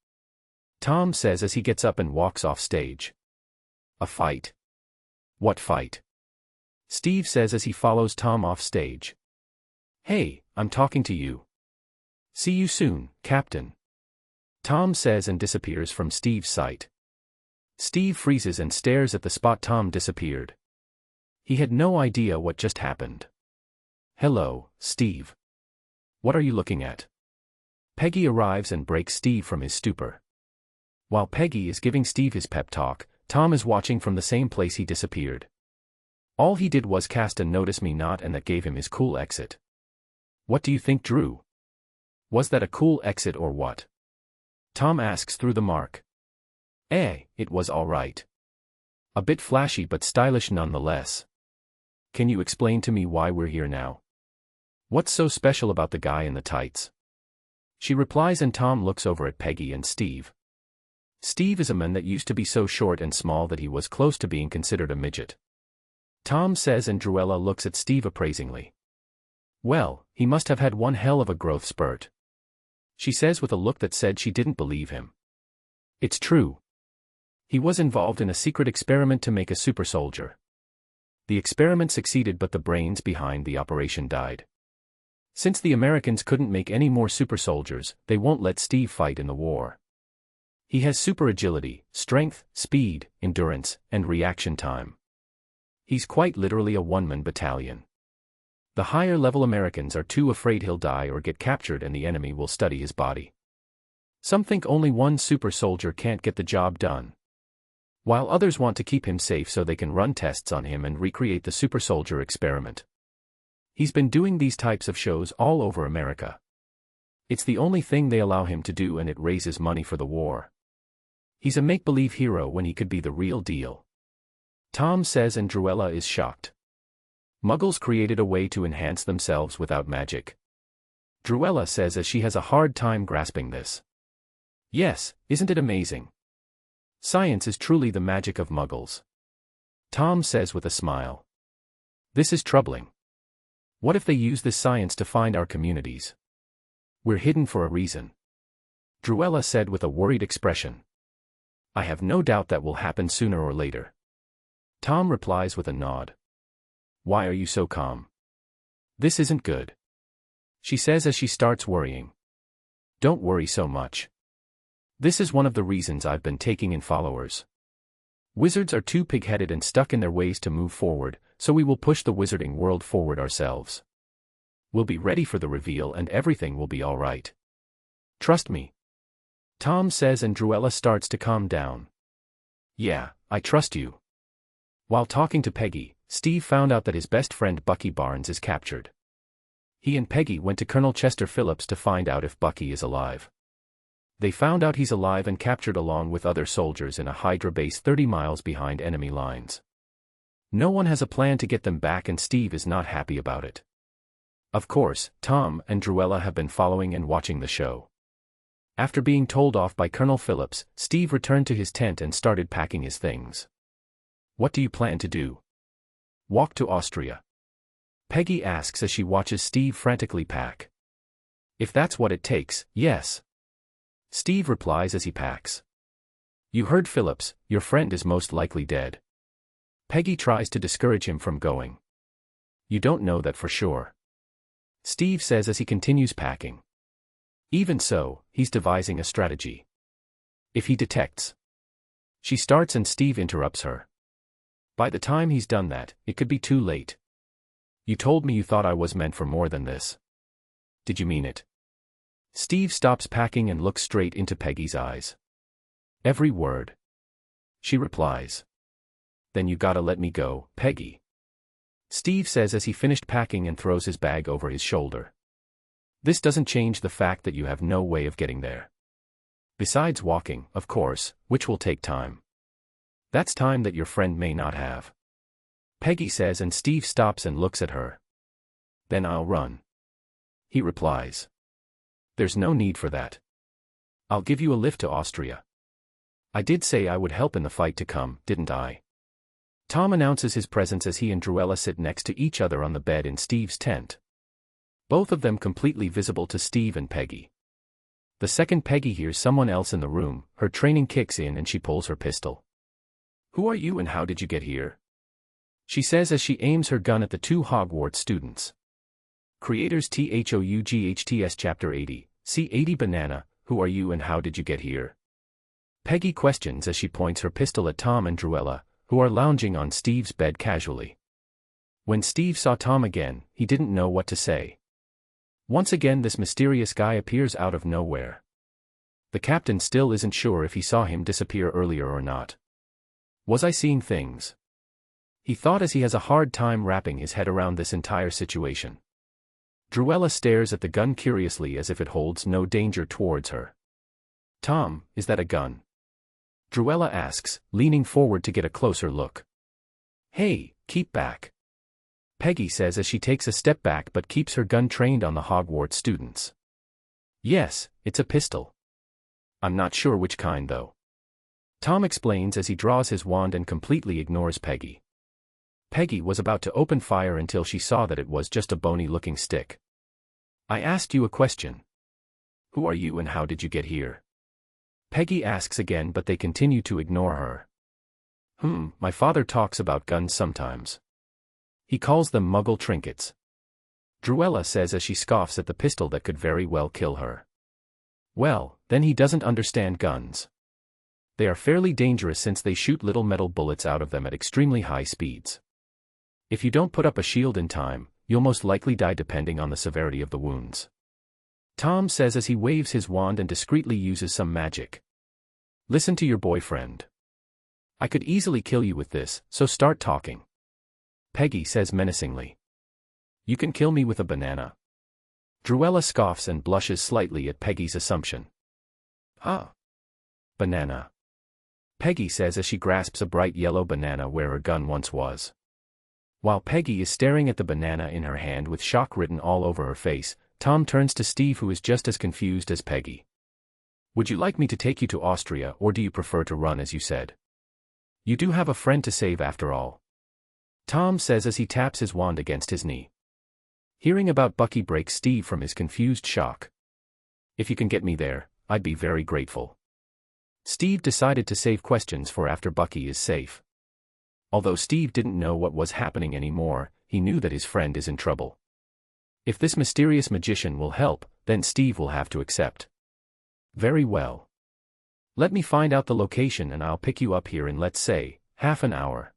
Tom says as he gets up and walks off stage. A fight? What fight? Steve says as he follows Tom off stage. Hey, I'm talking to you. See you soon, Captain. Tom says and disappears from Steve's sight. Steve freezes and stares at the spot Tom disappeared. He had no idea what just happened. Hello, Steve. What are you looking at? Peggy arrives and breaks Steve from his stupor. While Peggy is giving Steve his pep talk, Tom is watching from the same place he disappeared. All he did was cast a notice me not, and that gave him his cool exit. What do you think, Drew? Was that a cool exit or what? Tom asks through the mark. It was all right. A bit flashy but stylish nonetheless. Can you explain to me why we're here now? What's so special about the guy in the tights? She replies, and Tom looks over at Peggy and Steve. Steve is a man that used to be so short and small that he was close to being considered a midget. Tom says, and Druella looks at Steve appraisingly. Well, he must have had one hell of a growth spurt. She says with a look that said she didn't believe him. It's true. He was involved in a secret experiment to make a super soldier. The experiment succeeded, but the brains behind the operation died. Since the Americans couldn't make any more super soldiers, they won't let Steve fight in the war. He has super agility, strength, speed, endurance, and reaction time. He's quite literally a one-man battalion. The higher-level Americans are too afraid he'll die or get captured, and the enemy will study his body. Some think only one super soldier can't get the job done, while others want to keep him safe so they can run tests on him and recreate the super soldier experiment. He's been doing these types of shows all over America. It's the only thing they allow him to do, and it raises money for the war. He's a make-believe hero when he could be the real deal. Tom says, and Druella is shocked. Muggles created a way to enhance themselves without magic. Druella says as she has a hard time grasping this. Yes, isn't it amazing? Science is truly the magic of Muggles. Tom says with a smile. This is troubling. What if they use this science to find our communities? We're hidden for a reason. Druella said with a worried expression. I have no doubt that will happen sooner or later. Tom replies with a nod. Why are you so calm? This isn't good. She says as she starts worrying. Don't worry so much. This is one of the reasons I've been taking in followers. Wizards are too pig-headed and stuck in their ways to move forward, so we will push the wizarding world forward ourselves. We'll be ready for the reveal and everything will be all right. Trust me. Tom says, and Druella starts to calm down. Yeah, I trust you. While talking to Peggy, Steve found out that his best friend Bucky Barnes is captured. He and Peggy went to Colonel Chester Phillips to find out if Bucky is alive. They found out he's alive and captured along with other soldiers in a Hydra base 30 miles behind enemy lines. No one has a plan to get them back, and Steve is not happy about it. Of course, Tom and Druella have been following and watching the show. After being told off by Colonel Phillips, Steve returned to his tent and started packing his things. What do you plan to do? Walk to Austria? Peggy asks as she watches Steve frantically pack. If that's what it takes, yes. Steve replies as he packs. You heard Phillips, your friend is most likely dead. Peggy tries to discourage him from going. You don't know that for sure. Steve says as he continues packing. Even so, he's devising a strategy. If he detects. She starts and Steve interrupts her. By the time he's done that, it could be too late. You told me you thought I was meant for more than this. Did you mean it? Steve stops packing and looks straight into Peggy's eyes. Every word. She replies. Then you gotta let me go, Peggy. Steve says as he finished packing and throws his bag over his shoulder. This doesn't change the fact that you have no way of getting there. Besides walking, of course, which will take time. That's time that your friend may not have. Peggy says and Steve stops and looks at her. Then I'll run. He replies. There's no need for that. I'll give you a lift to Austria. I did say I would help in the fight to come, didn't I? Tom announces his presence as he and Druella sit next to each other on the bed in Steve's tent. Both of them completely visible to Steve and Peggy. The second Peggy hears someone else in the room, her training kicks in and she pulls her pistol. Who are you and how did you get here? She says as she aims her gun at the two Hogwarts students. Creators THOUGHTS Chapter 80, C80 Banana, who are you and how did you get here? Peggy questions as she points her pistol at Tom and Druella, who are lounging on Steve's bed casually. When Steve saw Tom again, he didn't know what to say. Once again this mysterious guy appears out of nowhere. The captain still isn't sure if he saw him disappear earlier or not. Was I seeing things? He thought as he has a hard time wrapping his head around this entire situation. Druella stares at the gun curiously as if it holds no danger towards her. Tom, is that a gun? Druella asks, leaning forward to get a closer look. Hey, keep back. Peggy says as she takes a step back but keeps her gun trained on the Hogwarts students. Yes, it's a pistol. I'm not sure which kind though. Tom explains as he draws his wand and completely ignores Peggy. Peggy was about to open fire until she saw that it was just a bony-looking stick. I asked you a question. Who are you and how did you get here? Peggy asks again but they continue to ignore her. My father talks about guns sometimes. He calls them Muggle trinkets. Druella says as she scoffs at the pistol that could very well kill her. Well, then he doesn't understand guns. They are fairly dangerous since they shoot little metal bullets out of them at extremely high speeds. If you don't put up a shield in time, you'll most likely die depending on the severity of the wounds. Tom says as he waves his wand and discreetly uses some magic. Listen to your boyfriend. I could easily kill you with this, so start talking. Peggy says menacingly. You can kill me with a banana. Druella scoffs and blushes slightly at Peggy's assumption. Banana. Peggy says as she grasps a bright yellow banana where her gun once was. While Peggy is staring at the banana in her hand with shock written all over her face, Tom turns to Steve who is just as confused as Peggy. Would you like me to take you to Austria or do you prefer to run as you said? You do have a friend to save after all. Tom says as he taps his wand against his knee. Hearing about Bucky breaks Steve from his confused shock. If you can get me there, I'd be very grateful. Steve decided to save questions for after Bucky is safe. Although Steve didn't know what was happening anymore, he knew that his friend is in trouble. If this mysterious magician will help, then Steve will have to accept. Very well. Let me find out the location and I'll pick you up here in let's say, half an hour.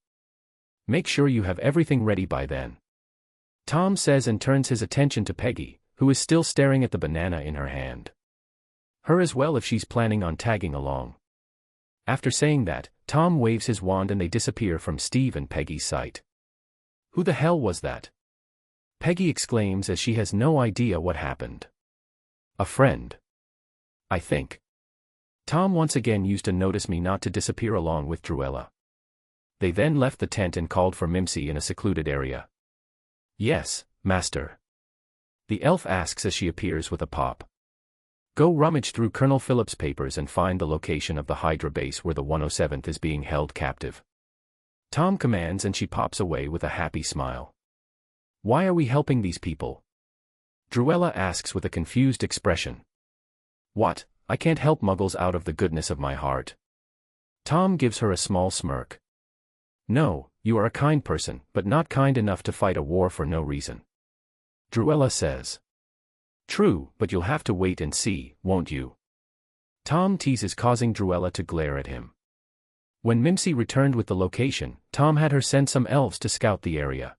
Make sure you have everything ready by then. Tom says and turns his attention to Peggy, who is still staring at the banana in her hand. Her as well if she's planning on tagging along. After saying that, Tom waves his wand and they disappear from Steve and Peggy's sight. Who the hell was that? Peggy exclaims as she has no idea what happened. A friend. I think. Tom once again used to notice me not to disappear along with Druella. They then left the tent and called for Mimsy in a secluded area. Yes, master. The elf asks as she appears with a pop. Go rummage through Colonel Phillips' papers and find the location of the Hydra base where the 107th is being held captive. Tom commands and she pops away with a happy smile. Why are we helping these people? Druella asks with a confused expression. What, I can't help muggles out of the goodness of my heart. Tom gives her a small smirk. No, you are a kind person, but not kind enough to fight a war for no reason. Druella says. True, but you'll have to wait and see, won't you? Tom teases, causing Druella to glare at him. When Mimsy returned with the location, Tom had her send some elves to scout the area.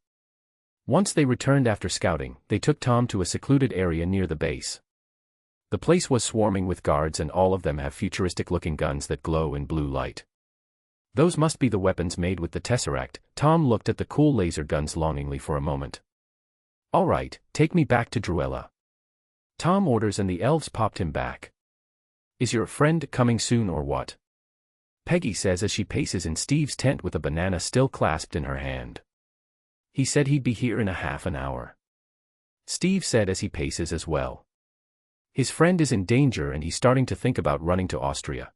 Once they returned after scouting, they took Tom to a secluded area near the base. The place was swarming with guards, and all of them have futuristic-looking guns that glow in blue light. Those must be the weapons made with the tesseract. Tom looked at the cool laser guns longingly for a moment. All right, take me back to Druella. Tom orders, and the elves popped him back. Is your friend coming soon or what? Peggy says as she paces in Steve's tent with a banana still clasped in her hand. He said he'd be here in a half an hour. Steve said as he paces as well. His friend is in danger and he's starting to think about running to Austria.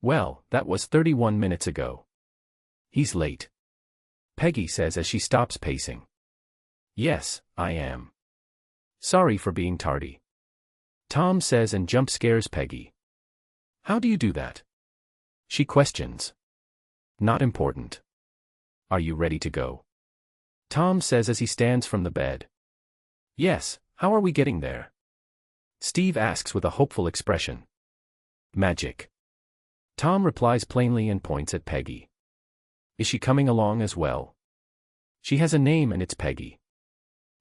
Well, that was 31 minutes ago. He's late. Peggy says as she stops pacing. Yes, I am. Sorry for being tardy. Tom says and jump scares Peggy. How do you do that? She questions. Not important. Are you ready to go? Tom says as he stands from the bed. Yes, how are we getting there? Steve asks with a hopeful expression. Magic. Tom replies plainly and points at Peggy. Is she coming along as well? She has a name and it's Peggy.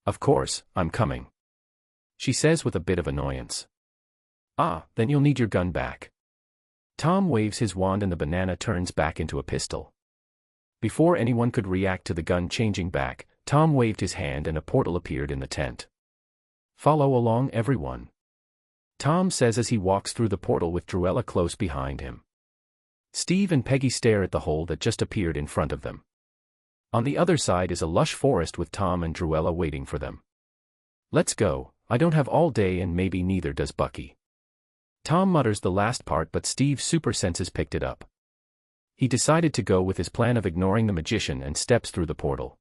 Of course, I'm coming. She says with a bit of annoyance. Ah, then you'll need your gun back. Tom waves his wand and the banana turns back into a pistol. Before anyone could react to the gun changing back, Tom waved his hand and a portal appeared in the tent. Follow along, everyone. Tom says as he walks through the portal with Druella close behind him. Steve and Peggy stare at the hole that just appeared in front of them. On the other side is a lush forest with Tom and Druella waiting for them. Let's go, I don't have all day and maybe neither does Bucky. Tom mutters the last part, but Steve's super senses picked it up. He decided to go with his plan of ignoring the magician and steps through the portal.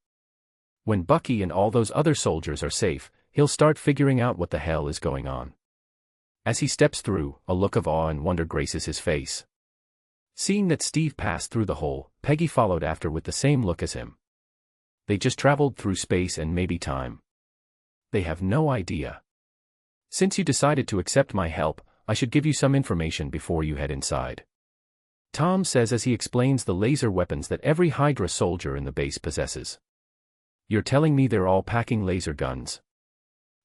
When Bucky and all those other soldiers are safe, he'll start figuring out what the hell is going on. As he steps through, a look of awe and wonder graces his face. Seeing that Steve passed through the hole, Peggy followed after with the same look as him. They just traveled through space and maybe time. They have no idea. Since you decided to accept my help, I should give you some information before you head inside. Tom says as he explains the laser weapons that every Hydra soldier in the base possesses. You're telling me they're all packing laser guns?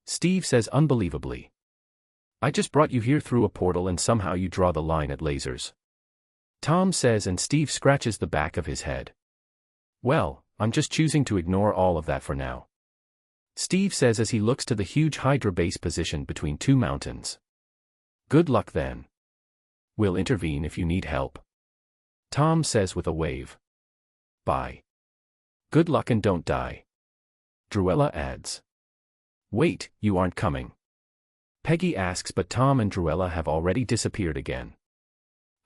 Steve says unbelievably. I just brought you here through a portal and somehow you draw the line at lasers. Tom says and Steve scratches the back of his head. Well, I'm just choosing to ignore all of that for now. Steve says as he looks to the huge Hydra base positioned between two mountains. Good luck then. We'll intervene if you need help. Tom says with a wave. Bye. Good luck and don't die. Druella adds. Wait, you aren't coming. Peggy asks, but Tom and Druella have already disappeared again.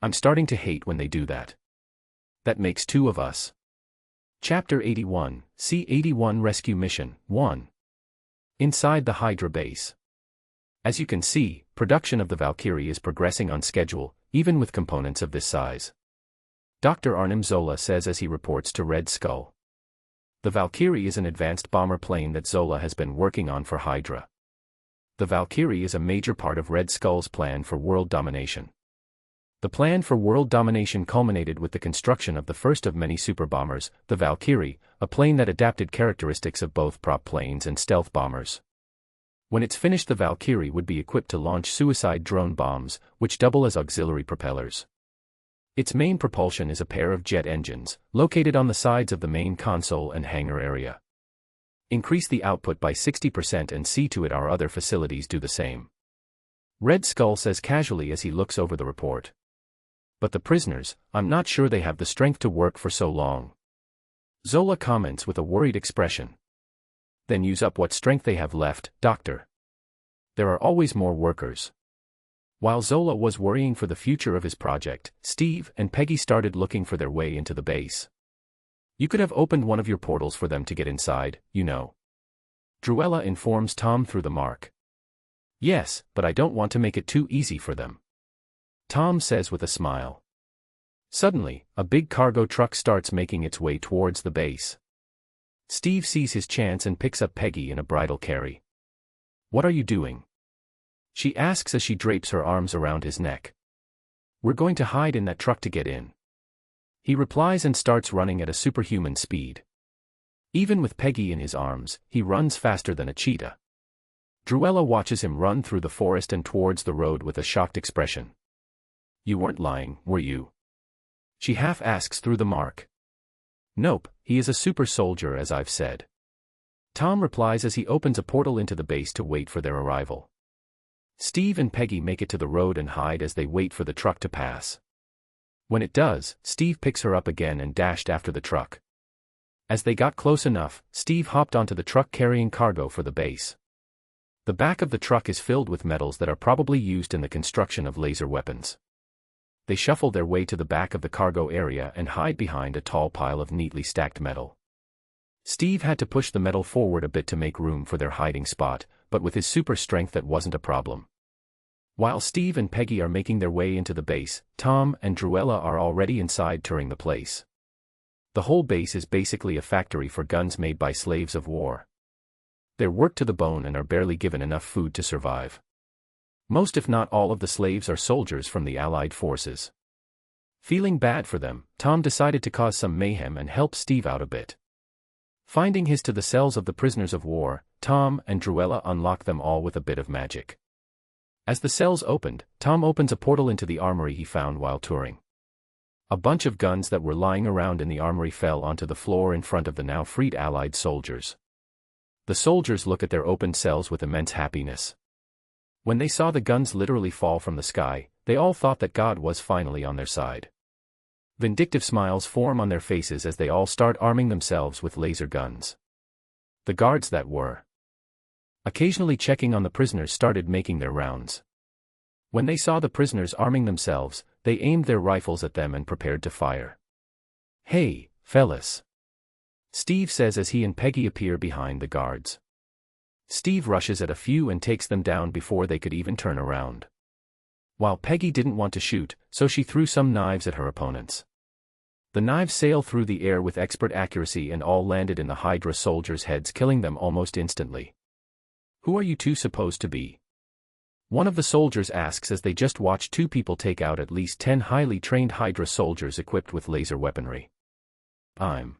I'm starting to hate when they do that. That makes two of us. Chapter 81, C-81 Rescue Mission, 1. Inside the Hydra base. As you can see, production of the Valkyrie is progressing on schedule, even with components of this size. Dr. Arnim Zola says as he reports to Red Skull. The Valkyrie is an advanced bomber plane that Zola has been working on for Hydra. The Valkyrie is a major part of Red Skull's plan for world domination. The plan for world domination culminated with the construction of the first of many super bombers, the Valkyrie, a plane that adapted characteristics of both prop planes and stealth bombers. When it's finished, the Valkyrie would be equipped to launch suicide drone bombs, which double as auxiliary propellers. Its main propulsion is a pair of jet engines, located on the sides of the main console and hangar area. Increase the output by 60% and see to it our other facilities do the same. Red Skull says casually as he looks over the report. But the prisoners, I'm not sure they have the strength to work for so long. Zola comments with a worried expression. Then use up what strength they have left, Doctor. There are always more workers. While Zola was worrying for the future of his project, Steve and Peggy started looking for their way into the base. You could have opened one of your portals for them to get inside, you know. Druella informs Tom through the mark. Yes, but I don't want to make it too easy for them. Tom says with a smile. Suddenly, a big cargo truck starts making its way towards the base. Steve sees his chance and picks up Peggy in a bridal carry. What are you doing? She asks as she drapes her arms around his neck. "We're going to hide in that truck to get in." He replies and starts running at a superhuman speed. Even with Peggy in his arms, he runs faster than a cheetah. Druella watches him run through the forest and towards the road with a shocked expression. "You weren't lying, were you?" she half asks through the mark. "Nope, he is a super soldier as I've said." Tom replies as he opens a portal into the base to wait for their arrival. Steve and Peggy make it to the road and hide as they wait for the truck to pass. When it does, Steve picks her up again and dashed after the truck. As they got close enough, Steve hopped onto the truck carrying cargo for the base. The back of the truck is filled with metals that are probably used in the construction of laser weapons. They shuffle their way to the back of the cargo area and hide behind a tall pile of neatly stacked metal. Steve had to push the metal forward a bit to make room for their hiding spot, but with his super strength that wasn't a problem. While Steve and Peggy are making their way into the base, Tom and Druella are already inside touring the place. The whole base is basically a factory for guns made by slaves of war. They're worked to the bone and are barely given enough food to survive. Most if not all of the slaves are soldiers from the Allied forces. Feeling bad for them, Tom decided to cause some mayhem and help Steve out a bit. Finding his to the cells of the prisoners of war, Tom and Druella unlock them all with a bit of magic. As the cells opened, Tom opens a portal into the armory he found while touring. A bunch of guns that were lying around in the armory fell onto the floor in front of the now freed Allied soldiers. The soldiers look at their open cells with immense happiness. When they saw the guns literally fall from the sky, they all thought that God was finally on their side. Vindictive smiles form on their faces as they all start arming themselves with laser guns. The guards that were occasionally checking on the prisoners started making their rounds. When they saw the prisoners arming themselves, they aimed their rifles at them and prepared to fire. "Hey, fellas," Steve says as he and Peggy appear behind the guards. Steve rushes at a few and takes them down before they could even turn around. While Peggy didn't want to shoot, so she threw some knives at her opponents. The knives sail through the air with expert accuracy and all landed in the Hydra soldiers' heads, killing them almost instantly. "Who are you two supposed to be?" one of the soldiers asks as they just watched two people take out at least 10 highly trained Hydra soldiers equipped with laser weaponry. "I'm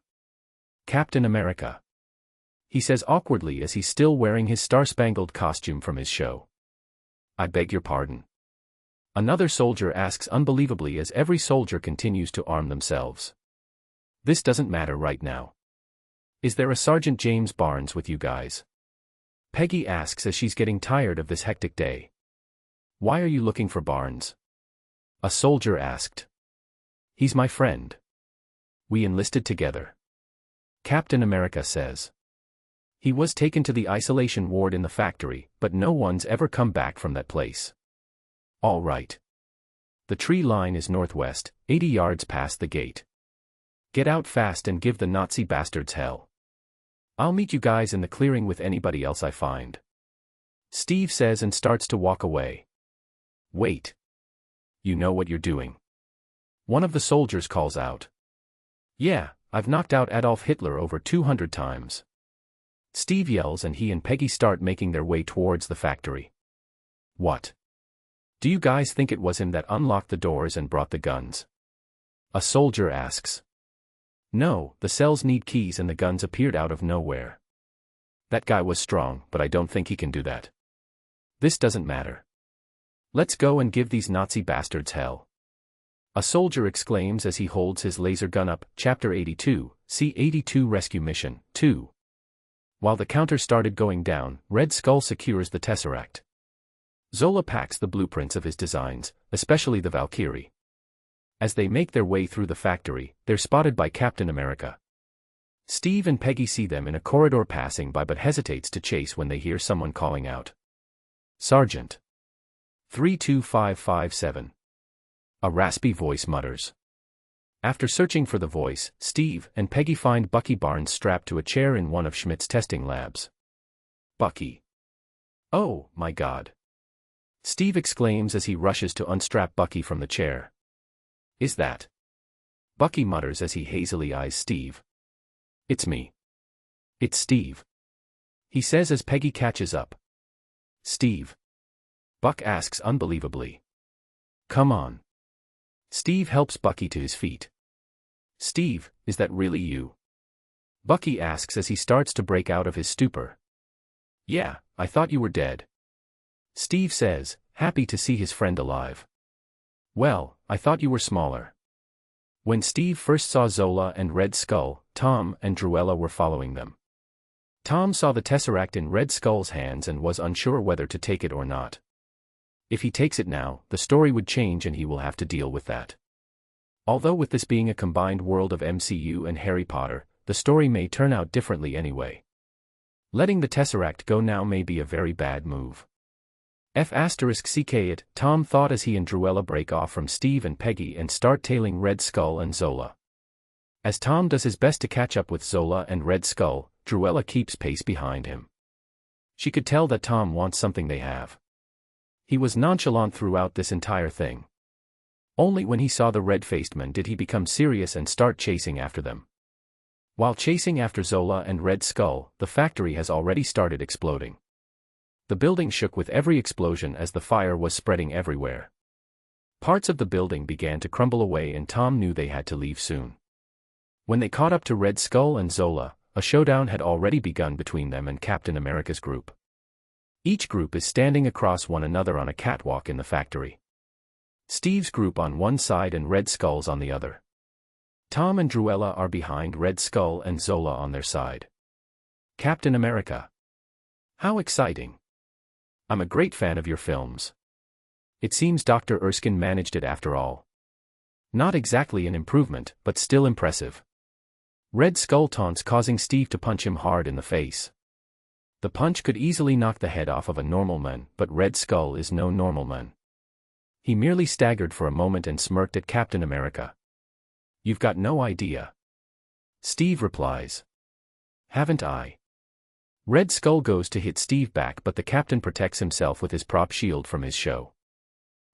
Captain America," he says awkwardly as he's still wearing his star-spangled costume from his show. "I beg your pardon?" another soldier asks unbelievably as every soldier continues to arm themselves. "This doesn't matter right now. Is there a Sergeant James Barnes with you guys?" Peggy asks as she's getting tired of this hectic day. "Why are you looking for Barnes?" a soldier asked. "He's my friend. We enlisted together," Captain America says. "He was taken to the isolation ward in the factory, but no one's ever come back from that place." "All right. The tree line is northwest, 80 yards past the gate. Get out fast and give the Nazi bastards hell. I'll meet you guys in the clearing with anybody else I find," Steve says and starts to walk away. "Wait. You know what you're doing?" one of the soldiers calls out. "Yeah, I've knocked out Adolf Hitler over 200 times." Steve yells and he and Peggy start making their way towards the factory. "What? Do you guys think it was him that unlocked the doors and brought the guns?" a soldier asks. "No, the cells need keys and the guns appeared out of nowhere. That guy was strong, but I don't think he can do that. This doesn't matter. Let's go and give these Nazi bastards hell," a soldier exclaims as he holds his laser gun up. Chapter 82, C-82 Rescue Mission, 2. While the counter started going down, Red Skull secures the tesseract. Zola packs the blueprints of his designs, especially the Valkyrie. As they make their way through the factory, they're spotted by Captain America. Steve and Peggy see them in a corridor passing by but hesitates to chase when they hear someone calling out, "Sergeant 32557. A raspy voice mutters. After searching for the voice, Steve and Peggy find Bucky Barnes strapped to a chair in one of Schmidt's testing labs. "Bucky. Oh, my God," Steve exclaims as he rushes to unstrap Bucky from the chair. "Is that?" Bucky mutters as he hazily eyes Steve. "It's me. It's Steve," he says as Peggy catches up. "Steve. Buck asks unbelievably. Come on. Steve helps Bucky to his feet. Steve, is that really you? Bucky asks as he starts to break out of his stupor. Yeah, I thought you were dead. Steve says, happy to see his friend alive. Well, I thought you were smaller. When Steve first saw Zola and Red Skull, Tom and Druella were following them. Tom saw the tesseract in Red Skull's hands and was unsure whether to take it or not. If he takes it now, the story would change and he will have to deal with that. Although with this being a combined world of MCU and Harry Potter, the story may turn out differently anyway. Letting the tesseract go now may be a very bad move. *CK it, Tom thought as he and Druella break off from Steve and Peggy and start tailing Red Skull and Zola. As Tom does his best to catch up with Zola and Red Skull, Druella keeps pace behind him. She could tell that Tom wants something they have. He was nonchalant throughout this entire thing. Only when he saw the red-faced man did he become serious and start chasing after them. While chasing after Zola and Red Skull, the factory has already started exploding. The building shook with every explosion as the fire was spreading everywhere. Parts of the building began to crumble away and Tom knew they had to leave soon. When they caught up to Red Skull and Zola, a showdown had already begun between them and Captain America's group. Each group is standing across one another on a catwalk in the factory. Steve's group on one side and Red Skull's on the other. Tom and Druella are behind Red Skull and Zola on their side. Captain America. How exciting. I'm a great fan of your films. It seems Dr. Erskine managed it after all. Not exactly an improvement, but still impressive. Red Skull taunts, causing Steve to punch him hard in the face. The punch could easily knock the head off of a normal man, but Red Skull is no normal man. He merely staggered for a moment and smirked at Captain America. You've got no idea. Steve replies. Haven't I? Red Skull goes to hit Steve back, but the captain protects himself with his prop shield from his show.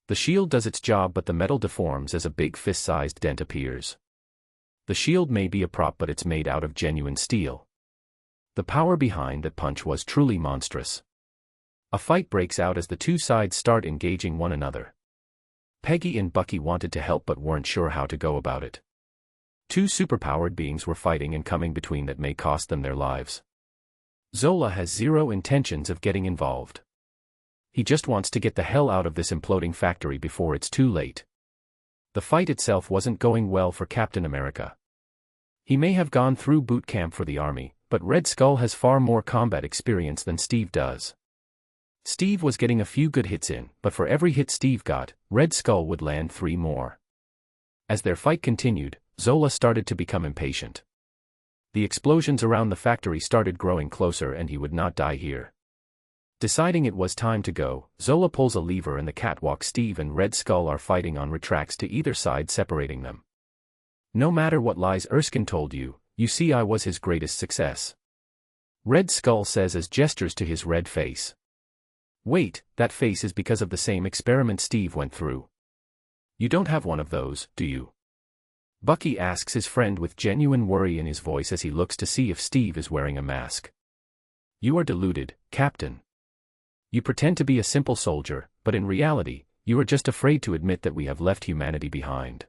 The shield does its job, but the metal deforms as a big fist-sized dent appears. The shield may be a prop, but it's made out of genuine steel. The power behind that punch was truly monstrous. A fight breaks out as the two sides start engaging one another. Peggy and Bucky wanted to help but weren't sure how to go about it. Two superpowered beings were fighting and coming between that may cost them their lives. Zola has zero intentions of getting involved. He just wants to get the hell out of this imploding factory before it's too late. The fight itself wasn't going well for Captain America. He may have gone through boot camp for the army, but Red Skull has far more combat experience than Steve does. Steve was getting a few good hits in, but for every hit Steve got, Red Skull would land 3 more. As their fight continued, Zola started to become impatient. The explosions around the factory started growing closer and he would not die here. Deciding it was time to go, Zola pulls a lever and the catwalk Steve and Red Skull are fighting on retracts to either side, separating them. No matter what lies Erskine told you, you see I was his greatest success. Red Skull says as gestures to his red face. Wait, that face is because of the same experiment Steve went through. You don't have one of those, do you? Bucky asks his friend with genuine worry in his voice as he looks to see if Steve is wearing a mask. You are deluded, Captain. You pretend to be a simple soldier, but in reality, you are just afraid to admit that we have left humanity behind.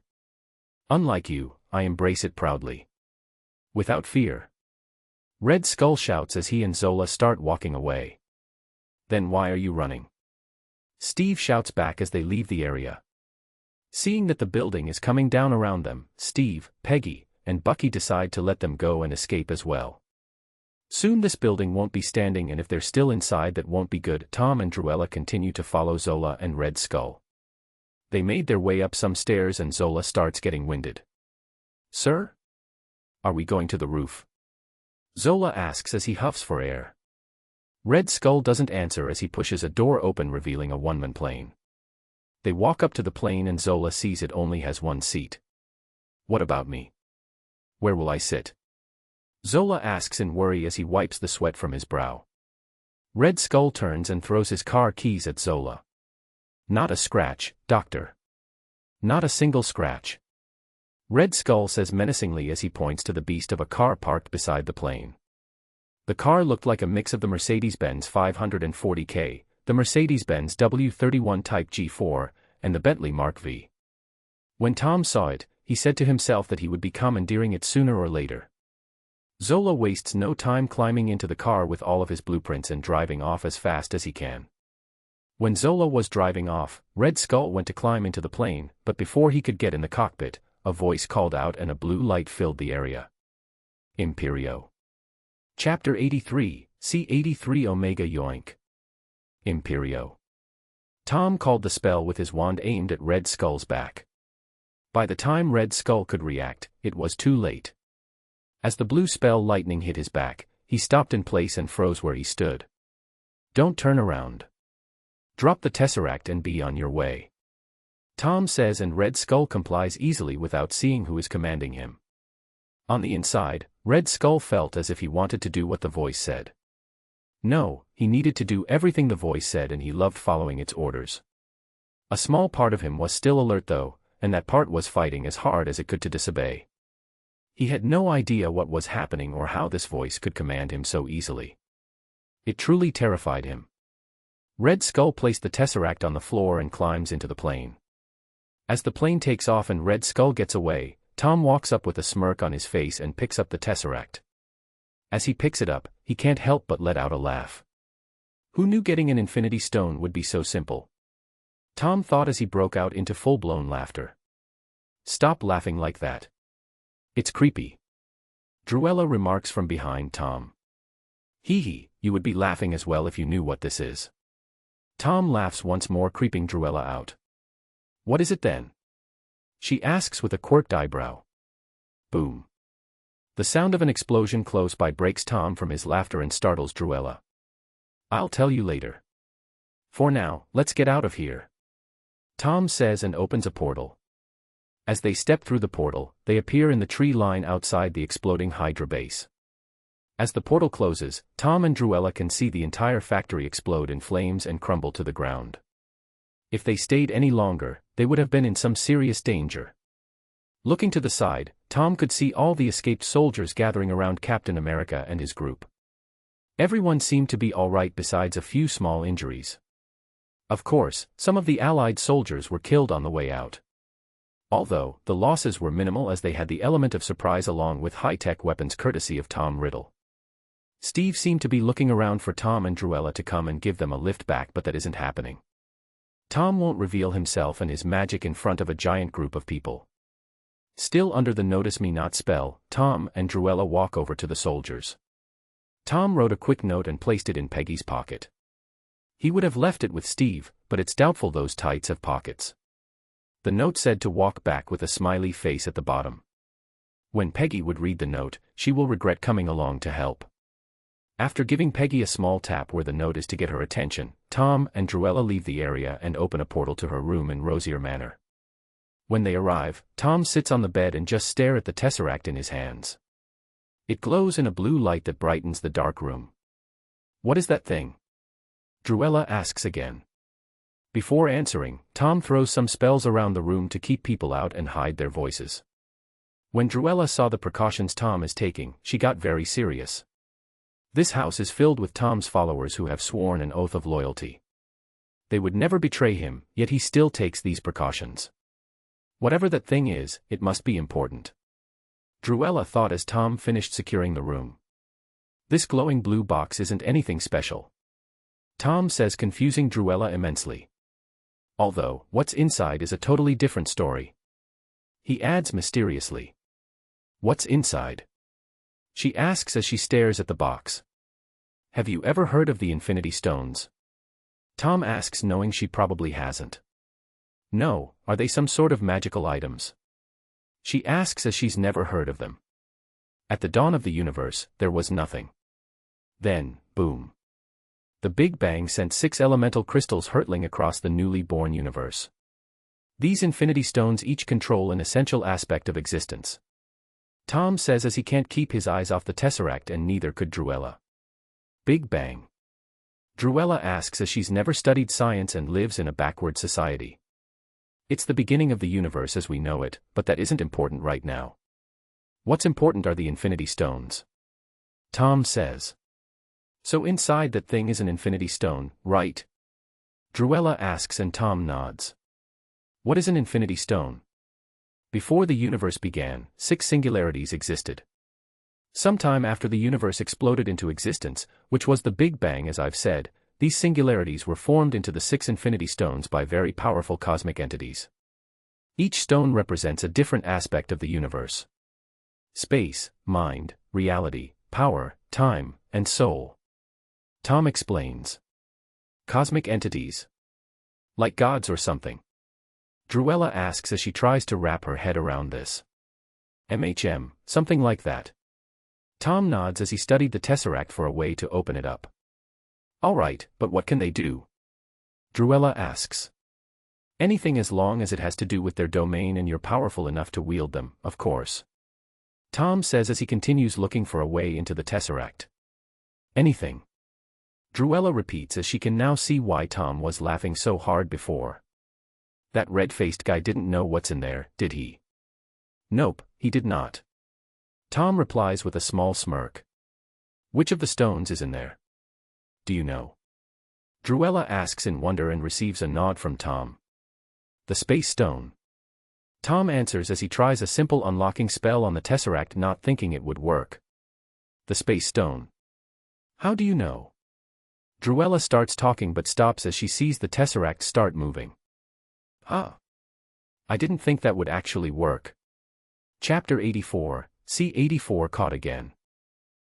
Unlike you, I embrace it proudly. Without fear. Red Skull shouts as he and Zola start walking away. Then why are you running? Steve shouts back as they leave the area. Seeing that the building is coming down around them, Steve, Peggy, and Bucky decide to let them go and escape as well. Soon this building won't be standing, and if they're still inside that won't be good. Tom and Druella continue to follow Zola and Red Skull. They made their way up some stairs and Zola starts getting winded. Sir? Are we going to the roof? Zola asks as he huffs for air. Red Skull doesn't answer as he pushes a door open, revealing a one-man plane. They walk up to the plane and Zola sees it only has one seat. What about me? Where will I sit? Zola asks in worry as he wipes the sweat from his brow. Red Skull turns and throws his car keys at Zola. Not a scratch, Doctor. Not a single scratch. Red Skull says menacingly as he points to the beast of a car parked beside the plane. The car looked like a mix of the Mercedes-Benz 540K, the Mercedes-Benz W31 Type G4, and the Bentley Mark V. When Tom saw it, he said to himself that he would be commandeering it sooner or later. Zola wastes no time climbing into the car with all of his blueprints and driving off as fast as he can. When Zola was driving off, Red Skull went to climb into the plane, but before he could get in the cockpit, a voice called out and a blue light filled the area. Imperio. Chapter 83, C83 Omega Yoink. Imperio. Tom called the spell with his wand aimed at Red Skull's back. By the time Red Skull could react, it was too late. As the blue spell lightning hit his back, he stopped in place and froze where he stood. Don't turn around. Drop the tesseract and be on your way. Tom says, and Red Skull complies easily without seeing who is commanding him. On the inside, Red Skull felt as if he wanted to do what the voice said. No, he needed to do everything the voice said, and he loved following its orders. A small part of him was still alert though, and that part was fighting as hard as it could to disobey. He had no idea what was happening or how this voice could command him so easily. It truly terrified him. Red Skull placed the tesseract on the floor and climbs into the plane. As the plane takes off and Red Skull gets away, Tom walks up with a smirk on his face and picks up the tesseract. As he picks it up, he can't help but let out a laugh. Who knew getting an Infinity Stone would be so simple? Tom thought as he broke out into full-blown laughter. Stop laughing like that. It's creepy. Druella remarks from behind Tom. Hee hee, you would be laughing as well if you knew what this is. Tom laughs once more, creeping Druella out. What is it then? She asks with a quirked eyebrow. Boom. The sound of an explosion close by breaks Tom from his laughter and startles Druella. I'll tell you later. For now, let's get out of here. Tom says and opens a portal. As they step through the portal, they appear in the tree line outside the exploding Hydra base. As the portal closes, Tom and Druella can see the entire factory explode in flames and crumble to the ground. If they stayed any longer, they would have been in some serious danger. Looking to the side, Tom could see all the escaped soldiers gathering around Captain America and his group. Everyone seemed to be all right besides a few small injuries. Of course, some of the Allied soldiers were killed on the way out. Although, the losses were minimal as they had the element of surprise along with high-tech weapons courtesy of Tom Riddle. Steve seemed to be looking around for Tom and Druella to come and give them a lift back, but that isn't happening. Tom won't reveal himself and his magic in front of a giant group of people. Still under the Notice Me Not spell, Tom and Druella walk over to the soldiers. Tom wrote a quick note and placed it in Peggy's pocket. He would have left it with Steve, but it's doubtful those tights have pockets. The note said to walk back with a smiley face at the bottom. When Peggy would read the note, she will regret coming along to help. After giving Peggy a small tap where the note is to get her attention, Tom and Druella leave the area and open a portal to her room in Rosier Manor. When they arrive, Tom sits on the bed and just stares at the tesseract in his hands. It glows in a blue light that brightens the dark room. What is that thing? Druella asks again. Before answering, Tom throws some spells around the room to keep people out and hide their voices. When Druella saw the precautions Tom is taking, she got very serious. This house is filled with Tom's followers who have sworn an oath of loyalty. They would never betray him, yet he still takes these precautions. Whatever that thing is, it must be important. Druella thought as Tom finished securing the room. This glowing blue box isn't anything special. Tom says, confusing Druella immensely. Although, what's inside is a totally different story. He adds mysteriously. What's inside? She asks as she stares at the box. Have you ever heard of the Infinity Stones? Tom asks, knowing she probably hasn't. No, are they some sort of magical items? She asks as she's never heard of them. At the dawn of the universe, there was nothing. Then, boom. The Big Bang sent 6 elemental crystals hurtling across the newly born universe. These Infinity Stones each control an essential aspect of existence. Tom says as he can't keep his eyes off the tesseract, and neither could Druella. Big Bang. Druella asks as she's never studied science and lives in a backward society. It's the beginning of the universe as we know it, but that isn't important right now. What's important are the Infinity Stones. Tom says. So inside that thing is an Infinity Stone, right? Druella asks and Tom nods. What is an infinity stone? Before the universe began, 6 singularities existed. Sometime after the universe exploded into existence, which was the Big Bang as I've said, these singularities were formed into the 6 infinity stones by very powerful cosmic entities. Each stone represents a different aspect of the universe. Space, mind, reality, power, time, and soul. Tom explains. Cosmic entities. Like gods or something? Druella asks as she tries to wrap her head around this. Something like that. Tom nods as he studied the tesseract for a way to open it up. Alright, but what can they do? Druella asks. Anything as long as it has to do with their domain and you're powerful enough to wield them, of course. Tom says as he continues looking for a way into the tesseract. Anything. Druella repeats as she can now see why Tom was laughing so hard before. That red-faced guy didn't know what's in there, did he? Nope, he did not. Tom replies with a small smirk. Which of the stones is in there? Do you know? Druella asks in wonder and receives a nod from Tom. The space stone. Tom answers as he tries a simple unlocking spell on the tesseract, not thinking it would work. The space stone. How do you know? Druella starts talking but stops as she sees the tesseract start moving. Huh. I didn't think that would actually work. Chapter 84, see 84 caught again.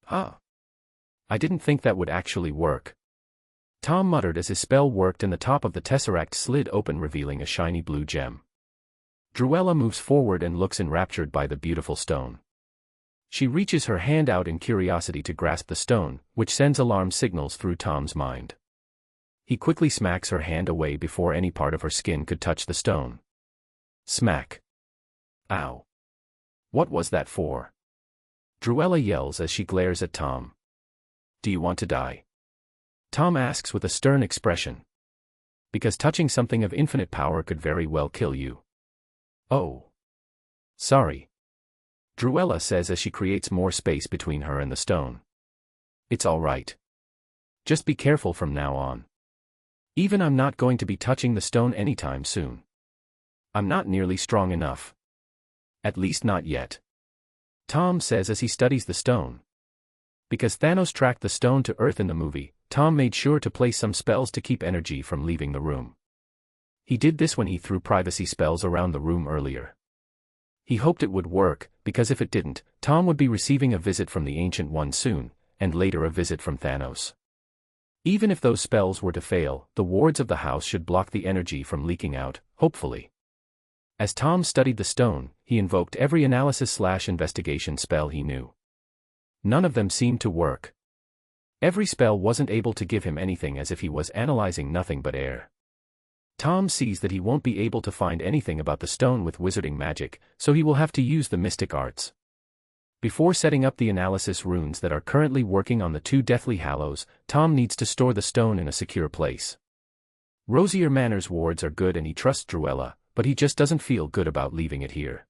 Huh. I didn't think that would actually work. Tom muttered as his spell worked and the top of the tesseract slid open revealing a shiny blue gem. Druella moves forward and looks enraptured by the beautiful stone. She reaches her hand out in curiosity to grasp the stone, which sends alarm signals through Tom's mind. He quickly smacks her hand away before any part of her skin could touch the stone. Smack. Ow. What was that for? Druella yells as she glares at Tom. Do you want to die? Tom asks with a stern expression. Because touching something of infinite power could very well kill you. Oh. Sorry. Druella says as she creates more space between her and the stone. It's all right. Just be careful from now on. Even I'm not going to be touching the stone anytime soon. I'm not nearly strong enough. At least not yet. Tom says as he studies the stone. Because Thanos tracked the stone to Earth in the movie, Tom made sure to place some spells to keep energy from leaving the room. He did this when he threw privacy spells around the room earlier. He hoped it would work, because if it didn't, Tom would be receiving a visit from the Ancient One soon, and later a visit from Thanos. Even if those spells were to fail, the wards of the house should block the energy from leaking out, hopefully. As Tom studied the stone, he invoked every analysis/investigation spell he knew. None of them seemed to work. Every spell wasn't able to give him anything as if he was analyzing nothing but air. Tom sees that he won't be able to find anything about the stone with wizarding magic, so he will have to use the mystic arts. Before setting up the analysis runes that are currently working on the 2 Deathly Hallows, Tom needs to store the stone in a secure place. Rosier Manor's wards are good and he trusts Druella, but he just doesn't feel good about leaving it here.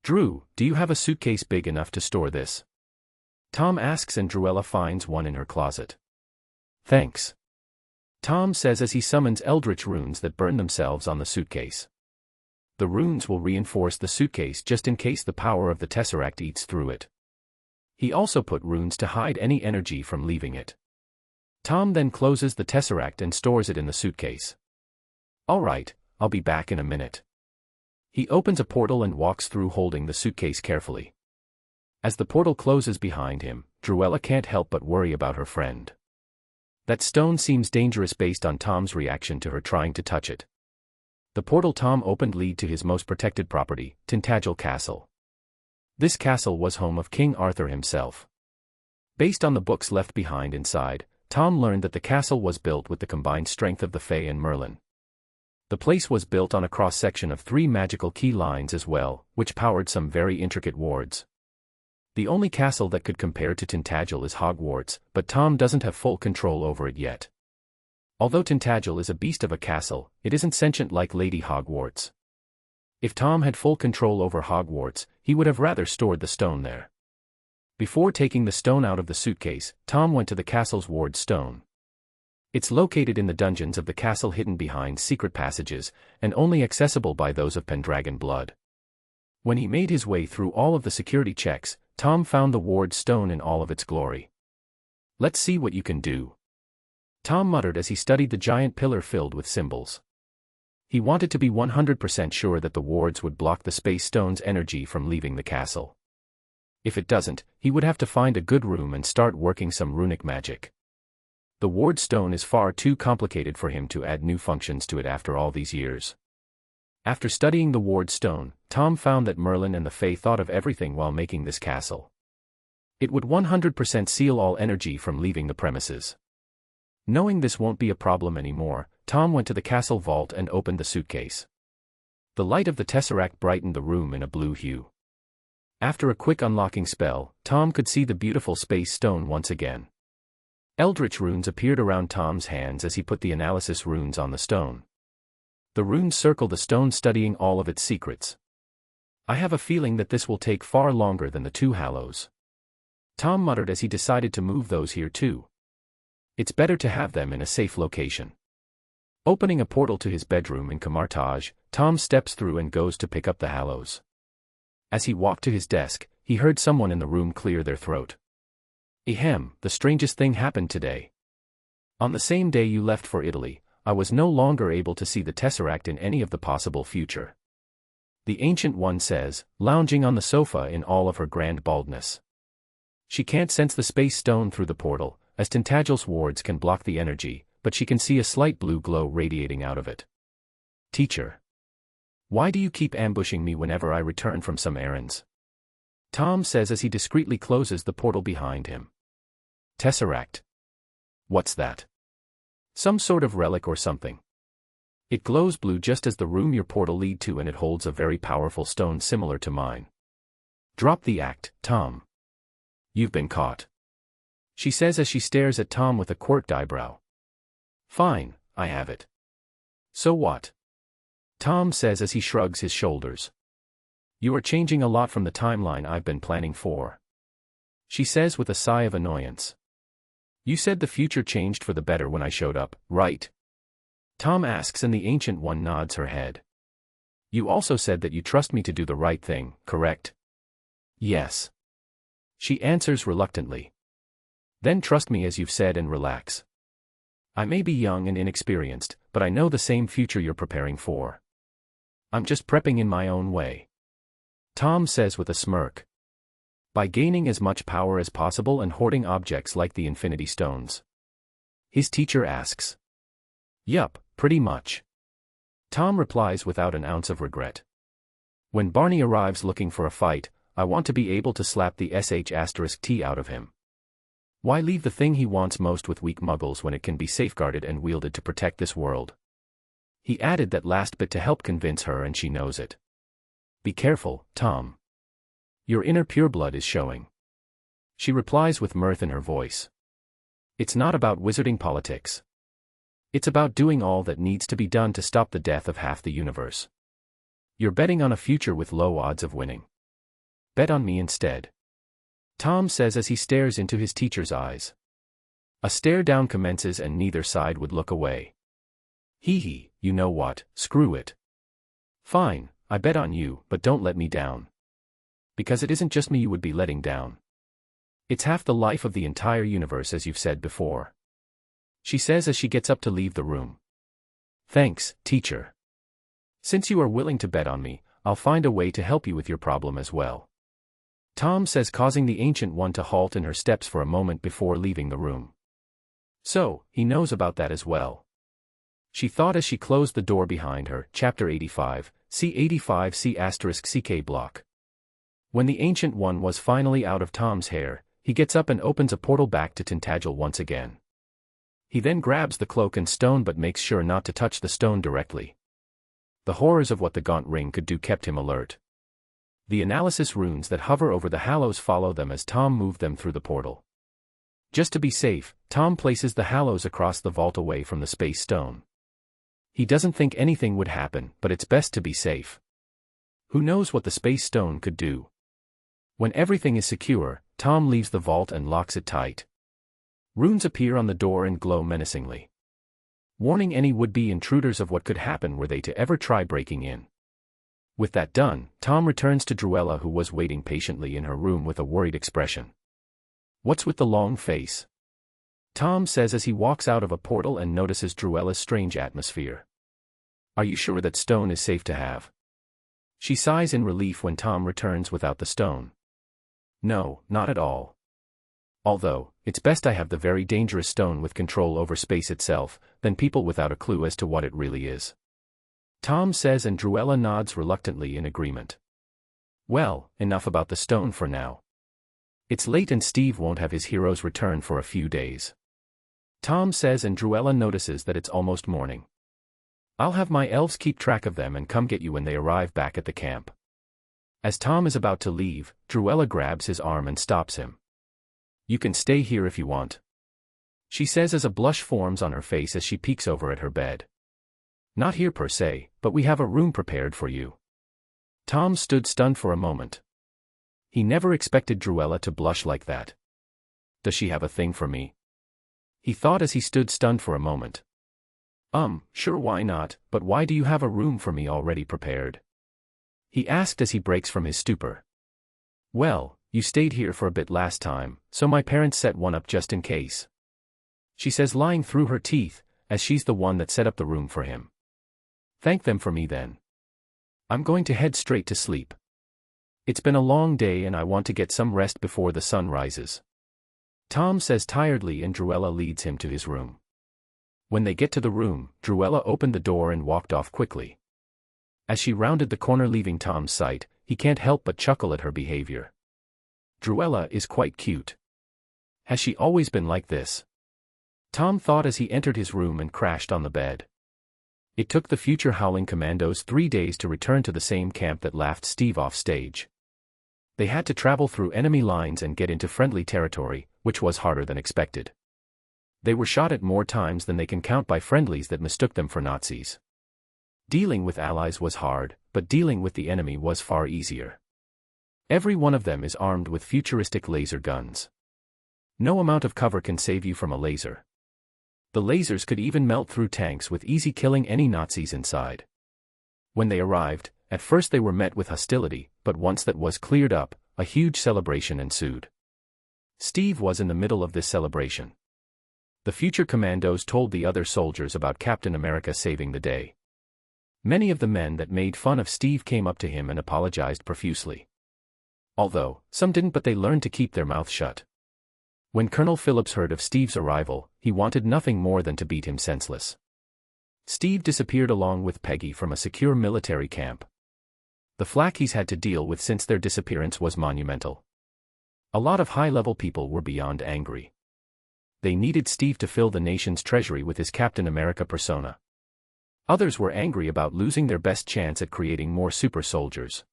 Drew, do you have a suitcase big enough to store this? Tom asks and Druella finds one in her closet. Thanks. Tom says as he summons eldritch runes that burn themselves on the suitcase. The runes will reinforce the suitcase just in case the power of the tesseract eats through it. He also put runes to hide any energy from leaving it. Tom then closes the tesseract and stores it in the suitcase. Alright, I'll be back in a minute. He opens a portal and walks through holding the suitcase carefully. As the portal closes behind him, Druella can't help but worry about her friend. That stone seems dangerous based on Tom's reaction to her trying to touch it. The portal Tom opened lead to his most protected property, Tintagel Castle. This castle was home of King Arthur himself. Based on the books left behind inside, Tom learned that the castle was built with the combined strength of the Fae and Merlin. The place was built on a cross-section of 3 magical key lines as well, which powered some very intricate wards. The only castle that could compare to Tintagel is Hogwarts, but Tom doesn't have full control over it yet. Although Tintagel is a beast of a castle, it isn't sentient like Lady Hogwarts. If Tom had full control over Hogwarts, he would have rather stored the stone there. Before taking the stone out of the suitcase, Tom went to the castle's ward stone. It's located in the dungeons of the castle, hidden behind secret passages, and only accessible by those of Pendragon blood. When he made his way through all of the security checks, Tom found the ward stone in all of its glory. "Let's see what you can do," Tom muttered as he studied the giant pillar filled with symbols. He wanted to be 100% sure that the wards would block the space stone's energy from leaving the castle. If it doesn't, he would have to find a good room and start working some runic magic. The ward stone is far too complicated for him to add new functions to it after all these years. After studying the ward stone, Tom found that Merlin and the Fae thought of everything while making this castle. It would 100% seal all energy from leaving the premises. Knowing this won't be a problem anymore, Tom went to the castle vault and opened the suitcase. The light of the tesseract brightened the room in a blue hue. After a quick unlocking spell, Tom could see the beautiful space stone once again. Eldritch runes appeared around Tom's hands as he put the analysis runes on the stone. The runes circle the stone, studying all of its secrets. "I have a feeling that this will take far longer than the two hallows," Tom muttered as he decided to move those here too. It's better to have them in a safe location. Opening a portal to his bedroom in Camartage, Tom steps through and goes to pick up the hallows. As he walked to his desk, he heard someone in the room clear their throat. "Ahem, the strangest thing happened today. On the same day you left for Italy, I was no longer able to see the tesseract in any of the possible future," the Ancient One says, lounging on the sofa in all of her grand baldness. She can't sense the space stone through the portal, as Tintagil's wards can block the energy, but she can see a slight blue glow radiating out of it. "Teacher, why do you keep ambushing me whenever I return from some errands?" Tom says as he discreetly closes the portal behind him. "Tesseract? What's that? Some sort of relic or something? It glows blue just as the room your portal lead to, and it holds a very powerful stone similar to mine." "Drop the act, Tom. You've been caught," she says as she stares at Tom with a quirked eyebrow. "Fine, I have it. So what?" Tom says as he shrugs his shoulders. "You are changing a lot from the timeline I've been planning for," she says with a sigh of annoyance. "You said the future changed for the better when I showed up, right?" Tom asks, and the Ancient One nods her head. "You also said that you trust me to do the right thing, correct?" "Yes," she answers reluctantly. "Then trust me as you've said and relax. I may be young and inexperienced, but I know the same future you're preparing for. I'm just prepping in my own way," Tom says with a smirk. "By gaining as much power as possible and hoarding objects like the Infinity Stones?" his teacher asks. "Yup, pretty much," Tom replies without an ounce of regret. "When Barney arrives looking for a fight, I want to be able to slap the sh*t out of him. Why leave the thing he wants most with weak muggles when it can be safeguarded and wielded to protect this world?" He added that last bit to help convince her, and she knows it. "Be careful, Tom. Your inner pureblood is showing," she replies with mirth in her voice. "It's not about wizarding politics. It's about doing all that needs to be done to stop the death of half the universe. You're betting on a future with low odds of winning. Bet on me instead," Tom says as he stares into his teacher's eyes. A stare down commences and neither side would look away. "Hee, you know what, screw it. Fine, I bet on you, but don't let me down. Because it isn't just me you would be letting down. It's half the life of the entire universe, as you've said before," she says as she gets up to leave the room. "Thanks, teacher. Since you are willing to bet on me, I'll find a way to help you with your problem as well," Tom says, causing the Ancient One to halt in her steps for a moment before leaving the room. So, he knows about that as well, she thought as she closed the door behind her. Chapter 85, C85 C**CK block. When the Ancient One was finally out of Tom's hair, he gets up and opens a portal back to Tintagil once again. He then grabs the cloak and stone but makes sure not to touch the stone directly. The horrors of what the Gaunt ring could do kept him alert. The analysis runes that hover over the hallows follow them as Tom moved them through the portal. Just to be safe, Tom places the hallows across the vault away from the space stone. He doesn't think anything would happen, but it's best to be safe. Who knows what the space stone could do? When everything is secure, Tom leaves the vault and locks it tight. Runes appear on the door and glow menacingly. warning any would-be intruders of what could happen were they to ever try breaking in. With that done, Tom returns to Druella, who was waiting patiently in her room with a worried expression. "What's with the long face?" Tom says as he walks out of a portal and notices Druella's strange atmosphere. "Are you sure that stone is safe to have?" She sighs in relief when Tom returns without the stone. "No, not at all. Although, it's best I have the very dangerous stone with control over space itself, than people without a clue as to what it really is." Tom says, and Druella nods reluctantly in agreement. "Well, enough about the stone for now. It's late and Steve won't have his heroes return for a few days." Tom says, and Druella notices that it's almost morning. "I'll have my elves keep track of them and come get you when they arrive back at the camp." As Tom is about to leave, Druella grabs his arm and stops him. "You can stay here if you want," she says as a blush forms on her face as she peeks over at her bed. "Not here per se, but we have a room prepared for you." Tom stood stunned for a moment. He never expected Druella to blush like that. "Does she have a thing for me?" he thought as he stood stunned for a moment. Sure, why not, but why do you have a room for me already prepared?" he asked as he breaks from his stupor. "Well, you stayed here for a bit last time, so my parents set one up just in case," she says, lying through her teeth, as she's the one that set up the room for him. "Thank them for me then. I'm going to head straight to sleep. It's been a long day and I want to get some rest before the sun rises," Tom says tiredly, and Druella leads him to his room. When they get to the room, Druella opened the door and walked off quickly. As she rounded the corner leaving Tom's sight, he can't help but chuckle at her behavior. Druella is quite cute. Has she always been like this? Tom thought as he entered his room and crashed on the bed. It took the future Howling Commandos 3 days to return to the same camp that laughed Steve off stage. They had to travel through enemy lines and get into friendly territory, which was harder than expected. They were shot at more times than they can count by friendlies that mistook them for Nazis. Dealing with allies was hard, but dealing with the enemy was far easier. Every one of them is armed with futuristic laser guns. No amount of cover can save you from a laser. The lasers could even melt through tanks with easy, killing any Nazis inside. When they arrived, at first they were met with hostility, but once that was cleared up, a huge celebration ensued. Steve was in the middle of this celebration. The future commandos told the other soldiers about Captain America saving the day. Many of the men that made fun of Steve came up to him and apologized profusely. Although, some didn't, but they learned to keep their mouth shut. When Colonel Phillips heard of Steve's arrival, he wanted nothing more than to beat him senseless. Steve disappeared along with Peggy from a secure military camp. The flack he's had to deal with since their disappearance was monumental. A lot of high-level people were beyond angry. They needed Steve to fill the nation's treasury with his Captain America persona. Others were angry about losing their best chance at creating more super soldiers.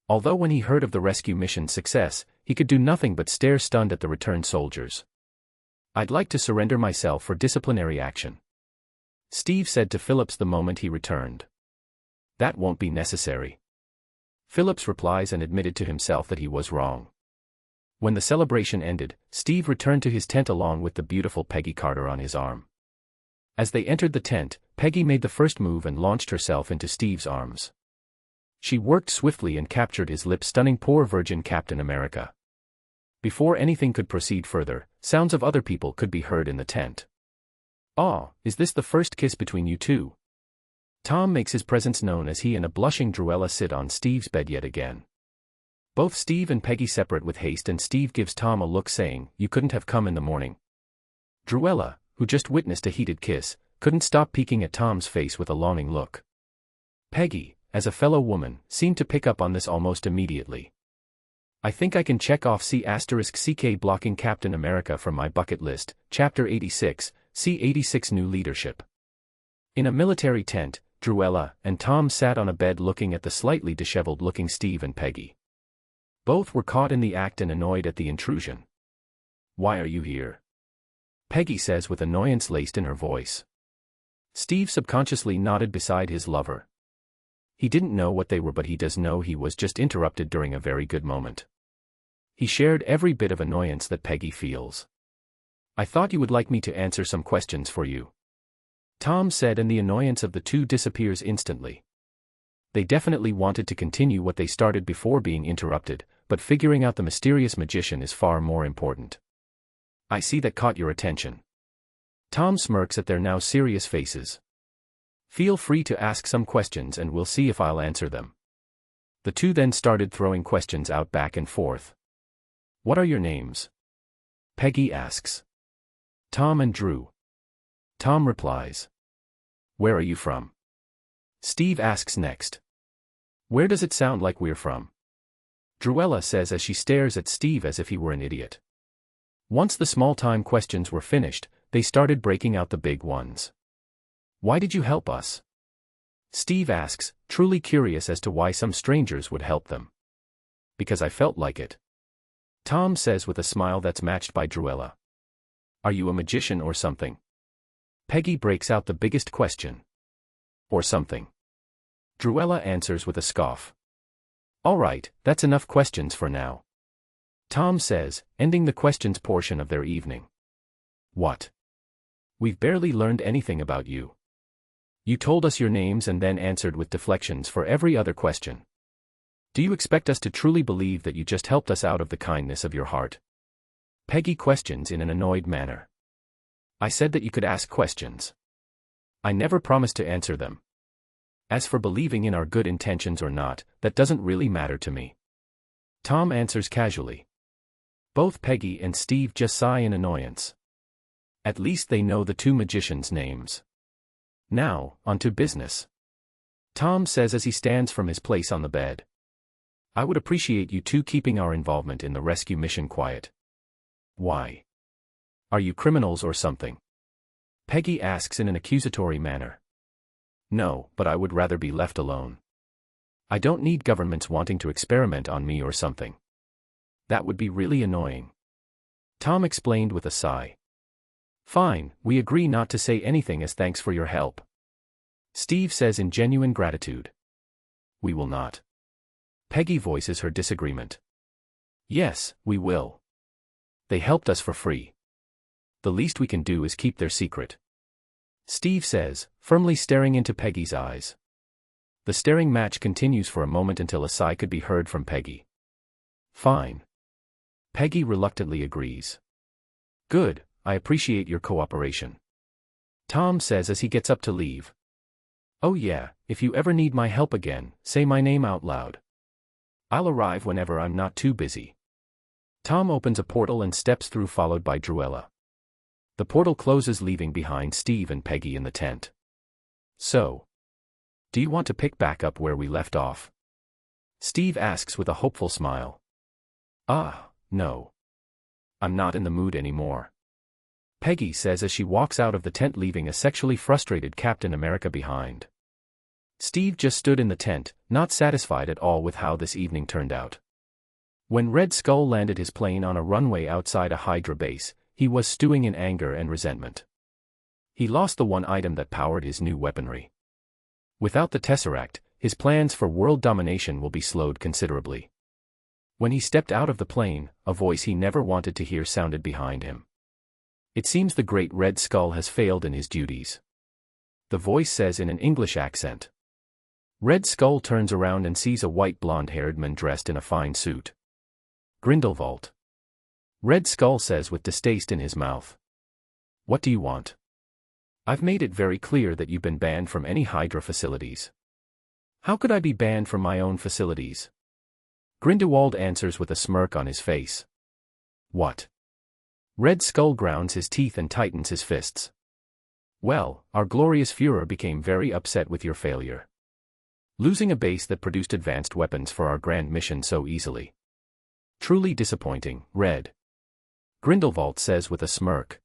Although when he heard of the rescue mission's success, he could do nothing but stare stunned at the returned soldiers. "I'd like to surrender myself for disciplinary action," Steve said to Phillips the moment he returned. "That won't be necessary." Phillips replies and admitted to himself that he was wrong. When the celebration ended, Steve returned to his tent along with the beautiful Peggy Carter on his arm. As they entered the tent, Peggy made the first move and launched herself into Steve's arms. She worked swiftly and captured his lips, stunning poor virgin Captain America. Before anything could proceed further, sounds of other people could be heard in the tent. "Aw, is this the first kiss between you two?" Tom makes his presence known as he and a blushing Druella sit on Steve's bed yet again. Both Steve and Peggy separate with haste, and Steve gives Tom a look saying, "You couldn't have come in the morning." Druella, who just witnessed a heated kiss, couldn't stop peeking at Tom's face with a longing look. Peggy, as a fellow woman, seemed to pick up on this almost immediately. "I think I can check off C**CK blocking Captain America from my bucket list, Chapter 86, C86 New Leadership." In a military tent, Druella and Tom sat on a bed looking at the slightly disheveled-looking Steve and Peggy. Both were caught in the act and annoyed at the intrusion. "Why are you here?" Peggy says with annoyance laced in her voice. Steve subconsciously nodded beside his lover. He didn't know what they were, but he does know he was just interrupted during a very good moment. He shared every bit of annoyance that Peggy feels. "I thought you would like me to answer some questions for you." Tom said, and the annoyance of the two disappears instantly. They definitely wanted to continue what they started before being interrupted, but figuring out the mysterious magician is far more important. I see that caught your attention. Tom smirks at their now serious faces. Feel free to ask some questions and we'll see if I'll answer them. The two then started throwing questions out back and forth. What are your names? Peggy asks. Tom and Drew. Tom replies. Where are you from? Steve asks next. Where does it sound like we're from? Druella says as she stares at Steve as if he were an idiot. Once the small-time questions were finished, they started breaking out the big ones. Why did you help us? Steve asks, truly curious as to why some strangers would help them. Because I felt like it. Tom says with a smile that's matched by Druella. Are you a magician or something? Peggy breaks out the biggest question. Or something. Druella answers with a scoff. All right, that's enough questions for now. Tom says, ending the questions portion of their evening. What? We've barely learned anything about you. You told us your names and then answered with deflections for every other question. Do you expect us to truly believe that you just helped us out of the kindness of your heart? Peggy questions in an annoyed manner. I said that you could ask questions. I never promised to answer them. As for believing in our good intentions or not, that doesn't really matter to me. Tom answers casually. Both Peggy and Steve just sigh in annoyance. At least they know the two magicians' names. Now, on to business. Tom says as he stands from his place on the bed. I would appreciate you two keeping our involvement in the rescue mission quiet. Why? Are you criminals or something? Peggy asks in an accusatory manner. No, but I would rather be left alone. I don't need governments wanting to experiment on me or something. That would be really annoying. Tom explained with a sigh. Fine, we agree not to say anything as thanks for your help. Steve says in genuine gratitude. We will not. Peggy voices her disagreement. Yes, we will. They helped us for free. The least we can do is keep their secret. Steve says, firmly staring into Peggy's eyes. The staring match continues for a moment until a sigh could be heard from Peggy. Fine. Peggy reluctantly agrees. Good, I appreciate your cooperation. Tom says as he gets up to leave. Oh yeah, if you ever need my help again, say my name out loud. I'll arrive whenever I'm not too busy. Tom opens a portal and steps through, followed by Druella. The portal closes, leaving behind Steve and Peggy in the tent. So, do you want to pick back up where we left off? Steve asks with a hopeful smile. No. I'm not in the mood anymore. Peggy says as she walks out of the tent, leaving a sexually frustrated Captain America behind. Steve just stood in the tent, not satisfied at all with how this evening turned out. When Red Skull landed his plane on a runway outside a Hydra base, he was stewing in anger and resentment. He lost the one item that powered his new weaponry. Without the tesseract, his plans for world domination will be slowed considerably. When he stepped out of the plane, a voice he never wanted to hear sounded behind him. It seems the great Red Skull has failed in his duties. The voice says in an English accent. Red Skull turns around and sees a white blonde-haired man dressed in a fine suit. Grindelwald. Red Skull says with distaste in his mouth. What do you want? I've made it very clear that you've been banned from any Hydra facilities. How could I be banned from my own facilities? Grindelwald answers with a smirk on his face. What? Red Skull grounds his teeth and tightens his fists. Well, our glorious Führer became very upset with your failure. Losing a base that produced advanced weapons for our grand mission so easily. Truly disappointing, Red. Grindelwald says with a smirk.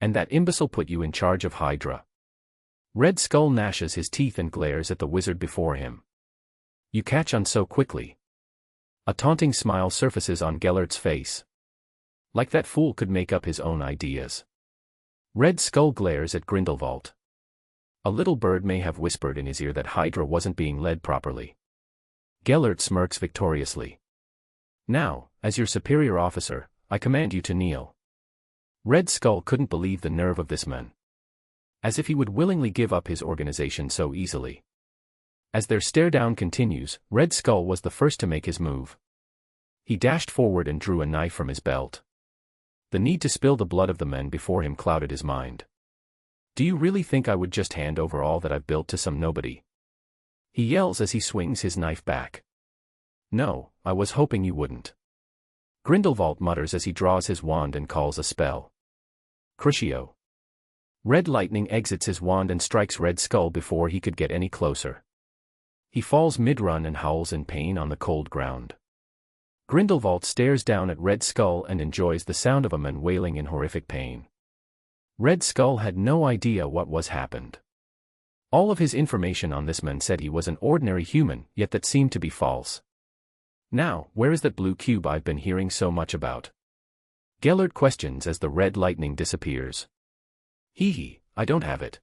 And that imbecile put you in charge of Hydra. Red Skull gnashes his teeth and glares at the wizard before him. You catch on so quickly. A taunting smile surfaces on Gellert's face. Like that fool could make up his own ideas. Red Skull glares at Grindelwald. A little bird may have whispered in his ear that Hydra wasn't being led properly. Gellert smirks victoriously. Now, as your superior officer, I command you to kneel. Red Skull couldn't believe the nerve of this man. As if he would willingly give up his organization so easily. As their stare-down continues, Red Skull was the first to make his move. He dashed forward and drew a knife from his belt. The need to spill the blood of the men before him clouded his mind. Do you really think I would just hand over all that I've built to some nobody? He yells as he swings his knife back. No, I was hoping you wouldn't. Grindelwald mutters as he draws his wand and calls a spell. Crucio. Red lightning exits his wand and strikes Red Skull before he could get any closer. He falls mid-run and howls in pain on the cold ground. Grindelwald stares down at Red Skull and enjoys the sound of a man wailing in horrific pain. Red Skull had no idea what was happened. All of his information on this man said he was an ordinary human, yet that seemed to be false. Now, where is that blue cube I've been hearing so much about? Gellert questions as the red lightning disappears. Hee, I don't have it.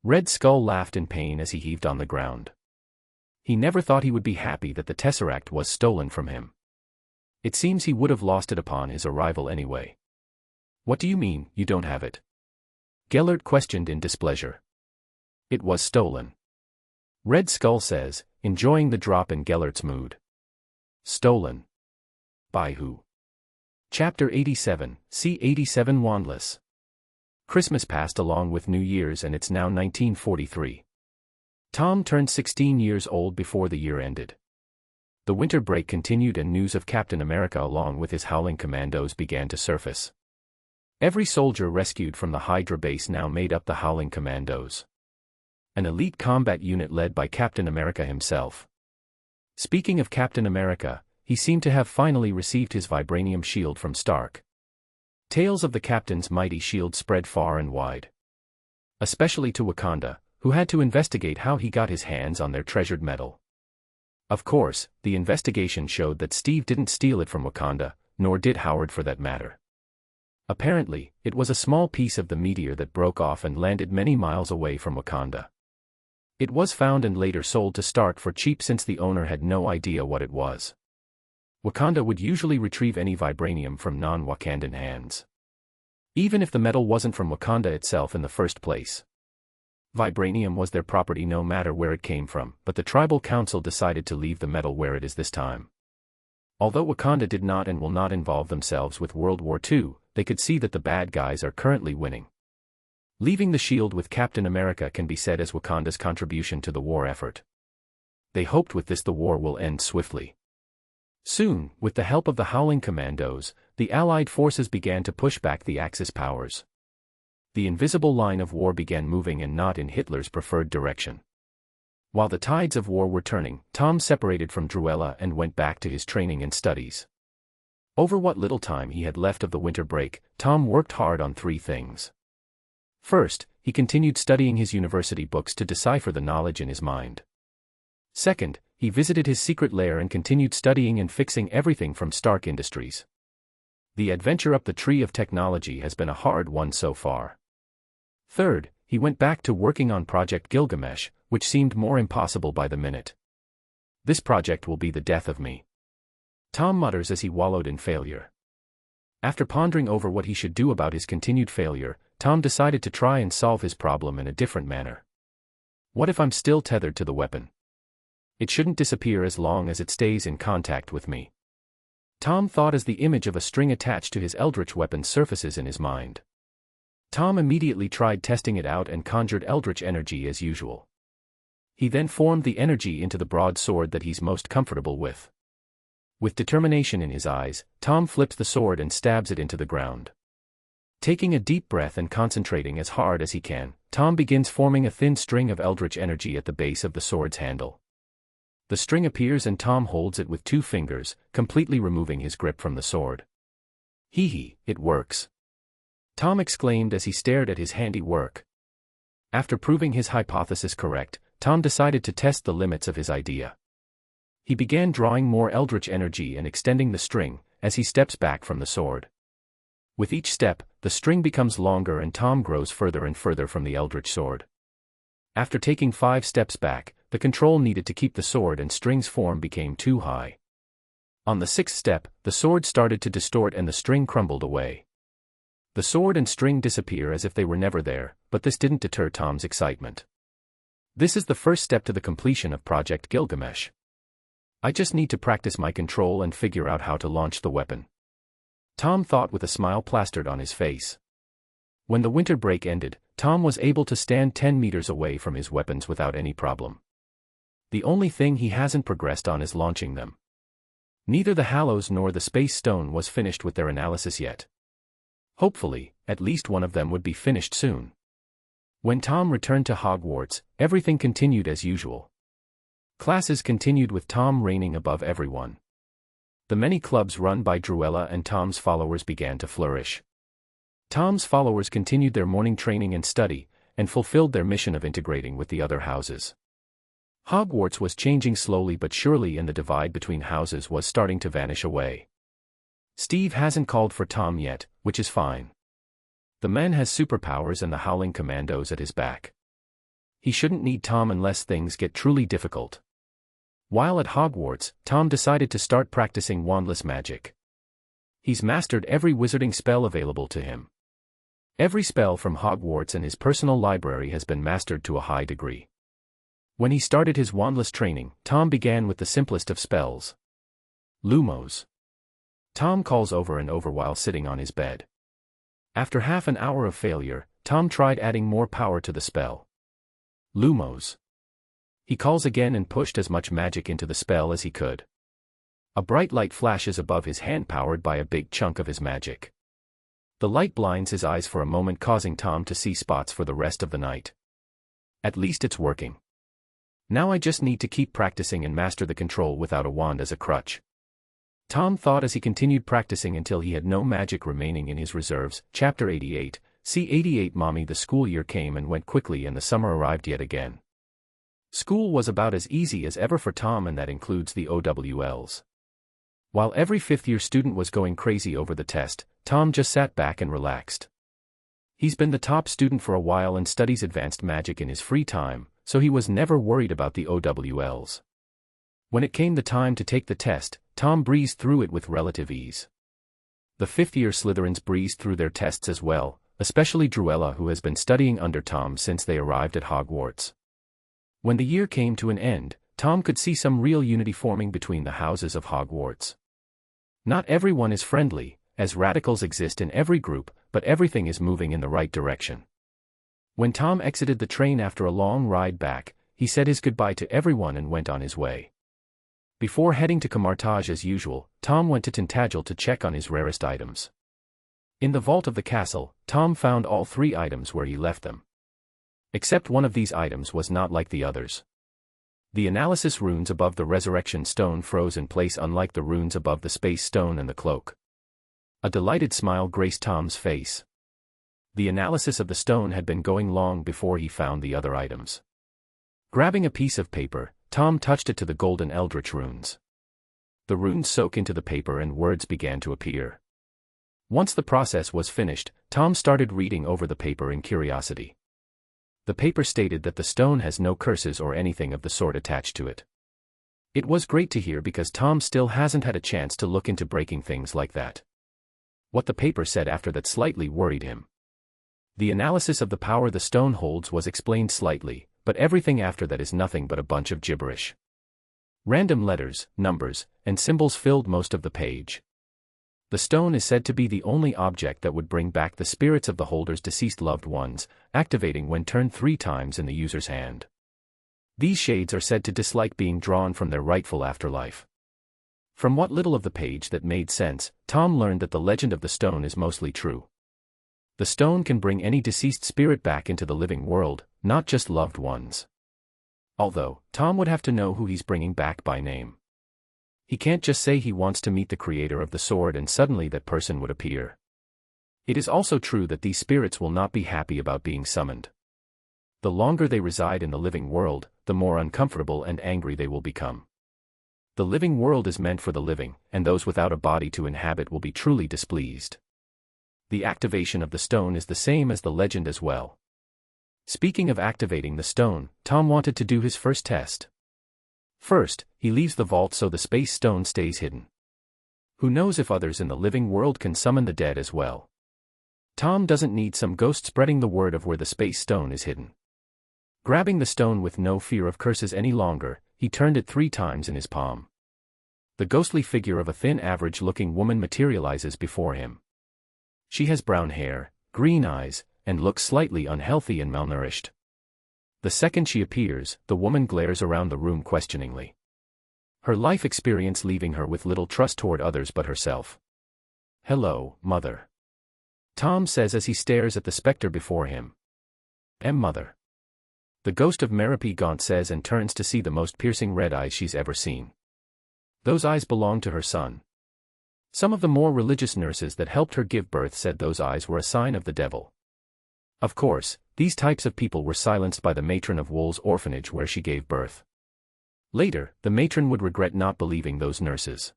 Red Skull laughed in pain as he heaved on the ground. He never thought he would be happy that the tesseract was stolen from him. It seems he would have lost it upon his arrival anyway. What do you mean, you don't have it? Gellert questioned in displeasure. It was stolen. Red Skull says, enjoying the drop in Gellert's mood. Stolen. By who? Chapter 87, C87 Wandless. Christmas passed along with New Year's and it's now 1943. Tom turned 16 years old before the year ended. The winter break continued and news of Captain America along with his Howling Commandos began to surface. Every soldier rescued from the Hydra base now made up the Howling Commandos. An elite combat unit led by Captain America himself. Speaking of Captain America, he seemed to have finally received his vibranium shield from Stark. Tales of the Captain's mighty shield spread far and wide. Especially to Wakanda, who had to investigate how he got his hands on their treasured metal. Of course, the investigation showed that Steve didn't steal it from Wakanda, nor did Howard for that matter. Apparently, it was a small piece of the meteor that broke off and landed many miles away from Wakanda. It was found and later sold to Stark for cheap since the owner had no idea what it was. Wakanda would usually retrieve any vibranium from non-Wakandan hands. Even if the metal wasn't from Wakanda itself in the first place. Vibranium was their property no matter where it came from, but the tribal council decided to leave the metal where it is this time. Although Wakanda did not and will not involve themselves with World War II, they could see that the bad guys are currently winning. Leaving the shield with Captain America can be said as Wakanda's contribution to the war effort. They hoped with this the war will end swiftly. Soon, with the help of the Howling Commandos, the Allied forces began to push back the Axis powers. The invisible line of war began moving and not in Hitler's preferred direction. While the tides of war were turning, Tom separated from Druella and went back to his training and studies. Over what little time he had left of the winter break, Tom worked hard on three things. First, he continued studying his university books to decipher the knowledge in his mind. Second, he visited his secret lair and continued studying and fixing everything from Stark Industries. The adventure up the tree of technology has been a hard one so far. Third, he went back to working on Project Gilgamesh, which seemed more impossible by the minute. This project will be the death of me. Tom mutters as he wallowed in failure. After pondering over what he should do about his continued failure, Tom decided to try and solve his problem in a different manner. What if I'm still tethered to the weapon? It shouldn't disappear as long as it stays in contact with me. Tom thought as the image of a string attached to his eldritch weapon surfaces in his mind. Tom immediately tried testing it out and conjured eldritch energy as usual. He then formed the energy into the broadsword that he's most comfortable with. With determination in his eyes, Tom flips the sword and stabs it into the ground. Taking a deep breath and concentrating as hard as he can, Tom begins forming a thin string of eldritch energy at the base of the sword's handle. The string appears and Tom holds it with 2 fingers, completely removing his grip from the sword. Hee, it works. Tom exclaimed as he stared at his handiwork. After proving his hypothesis correct, Tom decided to test the limits of his idea. He began drawing more eldritch energy and extending the string, as he steps back from the sword. With each step, the string becomes longer and Tom grows further and further from the eldritch sword. After taking 5 steps back, the control needed to keep the sword and string's form became too high. On the 6th step, the sword started to distort and the string crumbled away. The sword and string disappear as if they were never there, but this didn't deter Tom's excitement. This is the first step to the completion of Project Gilgamesh. I just need to practice my control and figure out how to launch the weapon. Tom thought with a smile plastered on his face. When the winter break ended, Tom was able to stand 10 meters away from his weapons without any problem. The only thing he hasn't progressed on is launching them. Neither the Hallows nor the Space Stone was finished with their analysis yet. Hopefully, at least one of them would be finished soon. When Tom returned to Hogwarts, everything continued as usual. Classes continued with Tom reigning above everyone. The many clubs run by Druella and Tom's followers began to flourish. Tom's followers continued their morning training and study, and fulfilled their mission of integrating with the other houses. Hogwarts was changing slowly but surely, and the divide between houses was starting to vanish away. Steve hasn't called for Tom yet, which is fine. The man has superpowers and the Howling Commandos at his back. He shouldn't need Tom unless things get truly difficult. While at Hogwarts, Tom decided to start practicing wandless magic. He's mastered every wizarding spell available to him. Every spell from Hogwarts and his personal library has been mastered to a high degree. When he started his wandless training, Tom began with the simplest of spells. Lumos. Tom calls over and over while sitting on his bed. After half an hour of failure, Tom tried adding more power to the spell. Lumos. He calls again and pushed as much magic into the spell as he could. A bright light flashes above his hand, powered by a big chunk of his magic. The light blinds his eyes for a moment, causing Tom to see spots for the rest of the night. At least it's working. Now I just need to keep practicing and master the control without a wand as a crutch. Tom thought as he continued practicing until he had no magic remaining in his reserves. Chapter 88, See 88. Mommy. The school year came and went quickly, and the summer arrived yet again. School was about as easy as ever for Tom, and that includes the OWLs. While every fifth-year student was going crazy over the test, Tom just sat back and relaxed. He's been the top student for a while and studies advanced magic in his free time, so he was never worried about the OWLs. When it came the time to take the test, Tom breezed through it with relative ease. The fifth-year Slytherins breezed through their tests as well, especially Druella, who has been studying under Tom since they arrived at Hogwarts. When the year came to an end, Tom could see some real unity forming between the houses of Hogwarts. Not everyone is friendly, as radicals exist in every group, but everything is moving in the right direction. When Tom exited the train after a long ride back, he said his goodbye to everyone and went on his way. Before heading to Camartage as usual, Tom went to Tintagel to check on his rarest items. In the vault of the castle, Tom found all 3 items where he left them. Except one of these items was not like the others. The analysis runes above the resurrection stone froze in place, unlike the runes above the space stone and the cloak. A delighted smile graced Tom's face. The analysis of the stone had been going long before he found the other items. Grabbing a piece of paper, Tom touched it to the golden eldritch runes. The runes soak into the paper and words began to appear. Once the process was finished, Tom started reading over the paper in curiosity. The paper stated that the stone has no curses or anything of the sort attached to it. It was great to hear because Tom still hasn't had a chance to look into breaking things like that. What the paper said after that slightly worried him. The analysis of the power the stone holds was explained slightly, but everything after that is nothing but a bunch of gibberish. Random letters, numbers, and symbols filled most of the page. The stone is said to be the only object that would bring back the spirits of the holder's deceased loved ones, activating when turned 3 times in the user's hand. These shades are said to dislike being drawn from their rightful afterlife. From what little of the page that made sense, Tom learned that the legend of the stone is mostly true. The stone can bring any deceased spirit back into the living world, not just loved ones. Although, Tom would have to know who he's bringing back by name. He can't just say he wants to meet the creator of the sword and suddenly that person would appear. It is also true that these spirits will not be happy about being summoned. The longer they reside in the living world, the more uncomfortable and angry they will become. The living world is meant for the living, and those without a body to inhabit will be truly displeased. The activation of the stone is the same as the legend as well. Speaking of activating the stone, Tom wanted to do his first test. First, he leaves the vault so the space stone stays hidden. Who knows if others in the living world can summon the dead as well. Tom doesn't need some ghost spreading the word of where the space stone is hidden. Grabbing the stone with no fear of curses any longer, he turned it 3 times in his palm. The ghostly figure of a thin average-looking woman materializes before him. She has brown hair, green eyes, and looks slightly unhealthy and malnourished. The second she appears, the woman glares around the room questioningly. Her life experience leaving her with little trust toward others but herself. "Hello, Mother," Tom says as he stares at the specter before him. Mother," the ghost of Gaunt says and turns to see the most piercing red eyes she's ever seen. Those eyes belong to her son. Some of the more religious nurses that helped her give birth said those eyes were a sign of the devil. Of course, these types of people were silenced by the matron of Wool's orphanage where she gave birth. Later, the matron would regret not believing those nurses.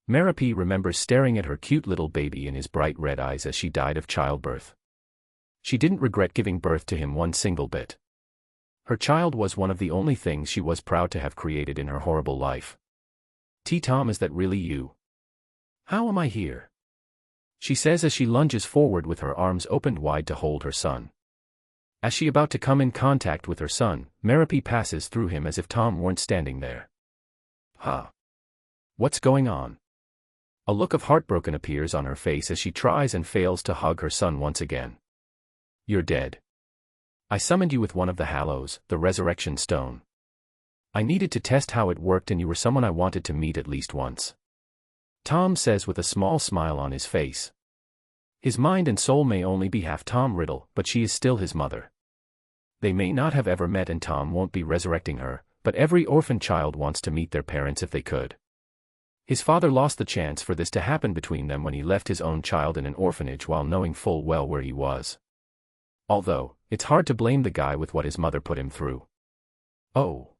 Merope remembers staring at her cute little baby in his bright red eyes as she died of childbirth. She didn't regret giving birth to him one single bit. Her child was one of the only things she was proud to have created in her horrible life. Tom, is that really you? How am I here? She says as she lunges forward with her arms opened wide to hold her son. As she about to come in contact with her son, Merope passes through him as if Tom weren't standing there. Huh? What's going on? A look of heartbroken appears on her face as she tries and fails to hug her son once again. You're dead. I summoned you with one of the Hallows, the resurrection stone. I needed to test how it worked and you were someone I wanted to meet at least once. Tom says with a small smile on his face. His mind and soul may only be half Tom Riddle, but she is still his mother. They may not have ever met and Tom won't be resurrecting her, but every orphan child wants to meet their parents if they could. His father lost the chance for this to happen between them when he left his own child in an orphanage while knowing full well where he was. Although, it's hard to blame the guy with what his mother put him through. Oh.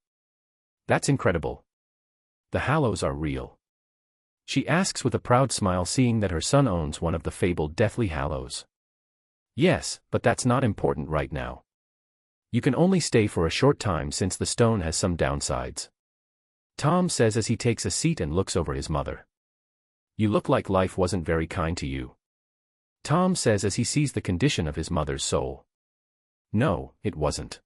That's incredible. The Hallows are real. She asks with a proud smile seeing that her son owns one of the fabled Deathly Hallows. Yes, but that's not important right now. You can only stay for a short time since the stone has some downsides. Tom says as he takes a seat and looks over his mother. You look like life wasn't very kind to you. Tom says as he sees the condition of his mother's soul. No, it wasn't.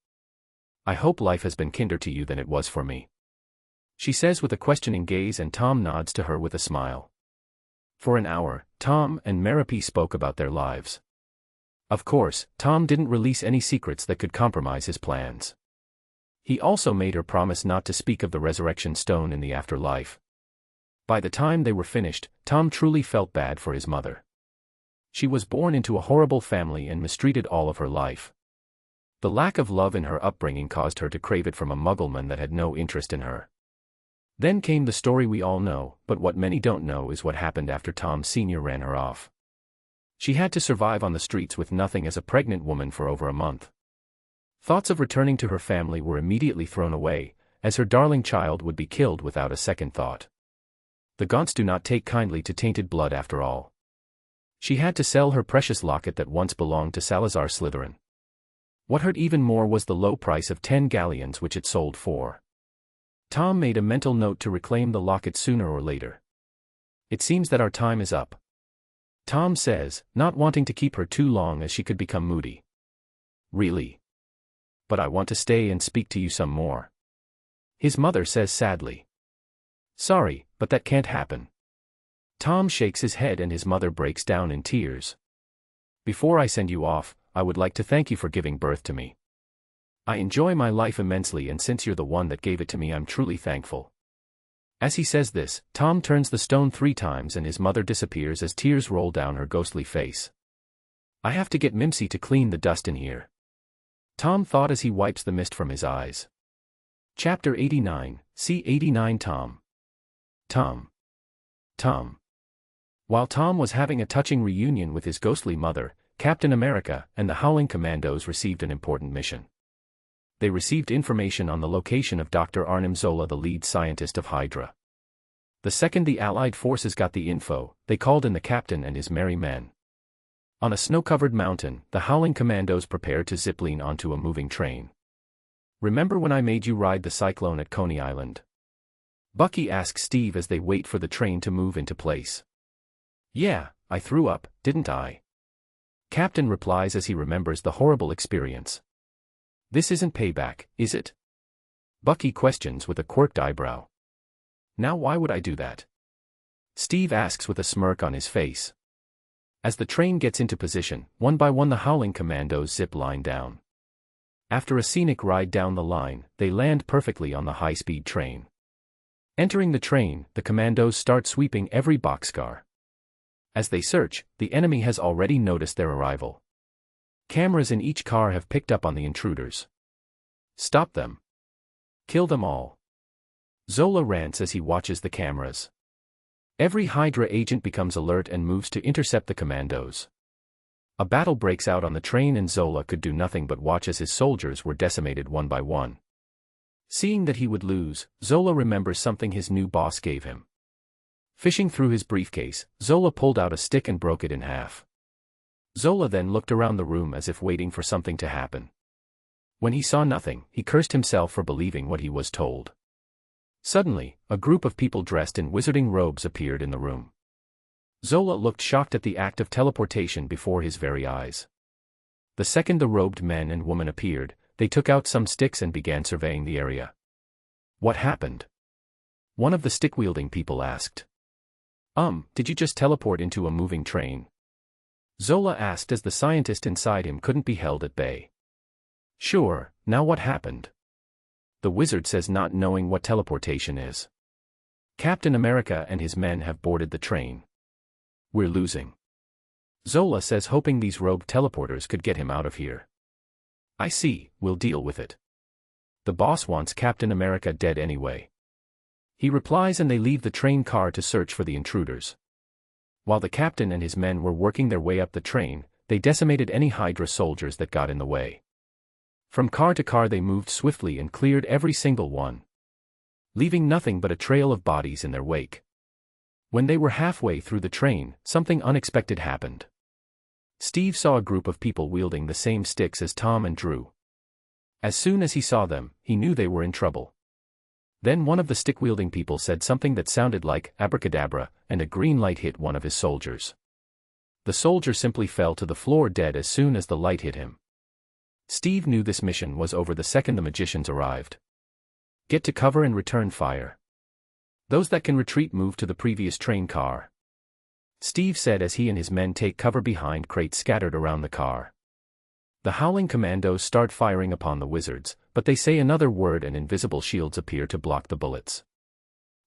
I hope life has been kinder to you than it was for me. She says with a questioning gaze and Tom nods to her with a smile. For an hour, Tom and Merope spoke about their lives. Of course, Tom didn't release any secrets that could compromise his plans. He also made her promise not to speak of the resurrection stone in the afterlife. By the time they were finished, Tom truly felt bad for his mother. She was born into a horrible family and mistreated all of her life. The lack of love in her upbringing caused her to crave it from a muggleman that had no interest in her. Then came the story we all know, but what many don't know is what happened after Tom Sr. ran her off. She had to survive on the streets with nothing as a pregnant woman for over a month. Thoughts of returning to her family were immediately thrown away, as her darling child would be killed without a second thought. The Gaunts do not take kindly to tainted blood after all. She had to sell her precious locket that once belonged to Salazar Slytherin. What hurt even more was the low price of 10 galleons which it sold for. Tom made a mental note to reclaim the locket sooner or later. It seems that our time is up. Tom says, not wanting to keep her too long as she could become moody. Really? But I want to stay and speak to you some more. His mother says sadly. Sorry, but that can't happen. Tom shakes his head and his mother breaks down in tears. Before I send you off, I would like to thank you for giving birth to me. I enjoy my life immensely and since you're the one that gave it to me I'm truly thankful. As he says this, Tom turns the stone 3 times and his mother disappears as tears roll down her ghostly face. I have to get Mimsy to clean the dust in here. Tom thought as he wipes the mist from his eyes. Chapter 89, See 89 Tom. While Tom was having a touching reunion with his ghostly mother, Captain America and the Howling Commandos received an important mission. They received information on the location of Dr. Arnim Zola, the lead scientist of Hydra. The second the Allied forces got the info, they called in the captain and his merry men. On a snow-covered mountain, the Howling Commandos prepared to zipline onto a moving train. Remember when I made you ride the Cyclone at Coney Island? Bucky asks Steve as they wait for the train to move into place. Yeah, I threw up, didn't I? Captain replies as he remembers the horrible experience. This isn't payback, is it? Bucky questions with a quirked eyebrow. Now why would I do that? Steve asks with a smirk on his face. As the train gets into position, one by one the Howling Commandos zip line down. After a scenic ride down the line, they land perfectly on the high-speed train. Entering the train, the commandos start sweeping every boxcar. As they search, the enemy has already noticed their arrival. Cameras in each car have picked up on the intruders. Stop them. Kill them all. Zola rants as he watches the cameras. Every Hydra agent becomes alert and moves to intercept the commandos. A battle breaks out on the train and Zola could do nothing but watch as his soldiers were decimated one by one. Seeing that he would lose, Zola remembers something his new boss gave him. Fishing through his briefcase, Zola pulled out a stick and broke it in half. Zola then looked around the room as if waiting for something to happen. When he saw nothing, he cursed himself for believing what he was told. Suddenly, a group of people dressed in wizarding robes appeared in the room. Zola looked shocked at the act of teleportation before his very eyes. The second the robed men and women appeared, they took out some sticks and began surveying the area. What happened? One of the stick-wielding people asked. Did you just teleport into a moving train? Zola asked as the scientist inside him couldn't be held at bay. Sure, now what happened? The wizard says, not knowing what teleportation is. Captain America and his men have boarded the train. We're losing. Zola says, hoping these rogue teleporters could get him out of here. I see, we'll deal with it. The boss wants Captain America dead anyway. He replies and they leave the train car to search for the intruders. While the captain and his men were working their way up the train, they decimated any Hydra soldiers that got in the way. From car to car they moved swiftly and cleared every single one, leaving nothing but a trail of bodies in their wake. When they were halfway through the train, something unexpected happened. Steve saw a group of people wielding the same sticks as Tom and Drew. As soon as he saw them, he knew they were in trouble. Then one of the stick-wielding people said something that sounded like abracadabra, and a green light hit one of his soldiers. The soldier simply fell to the floor dead as soon as the light hit him. Steve knew this mission was over the second the magicians arrived. Get to cover and return fire. Those that can retreat move to the previous train car. Steve said as he and his men take cover behind crates scattered around the car. The Howling Commandos start firing upon the wizards, but they say another word and invisible shields appear to block the bullets.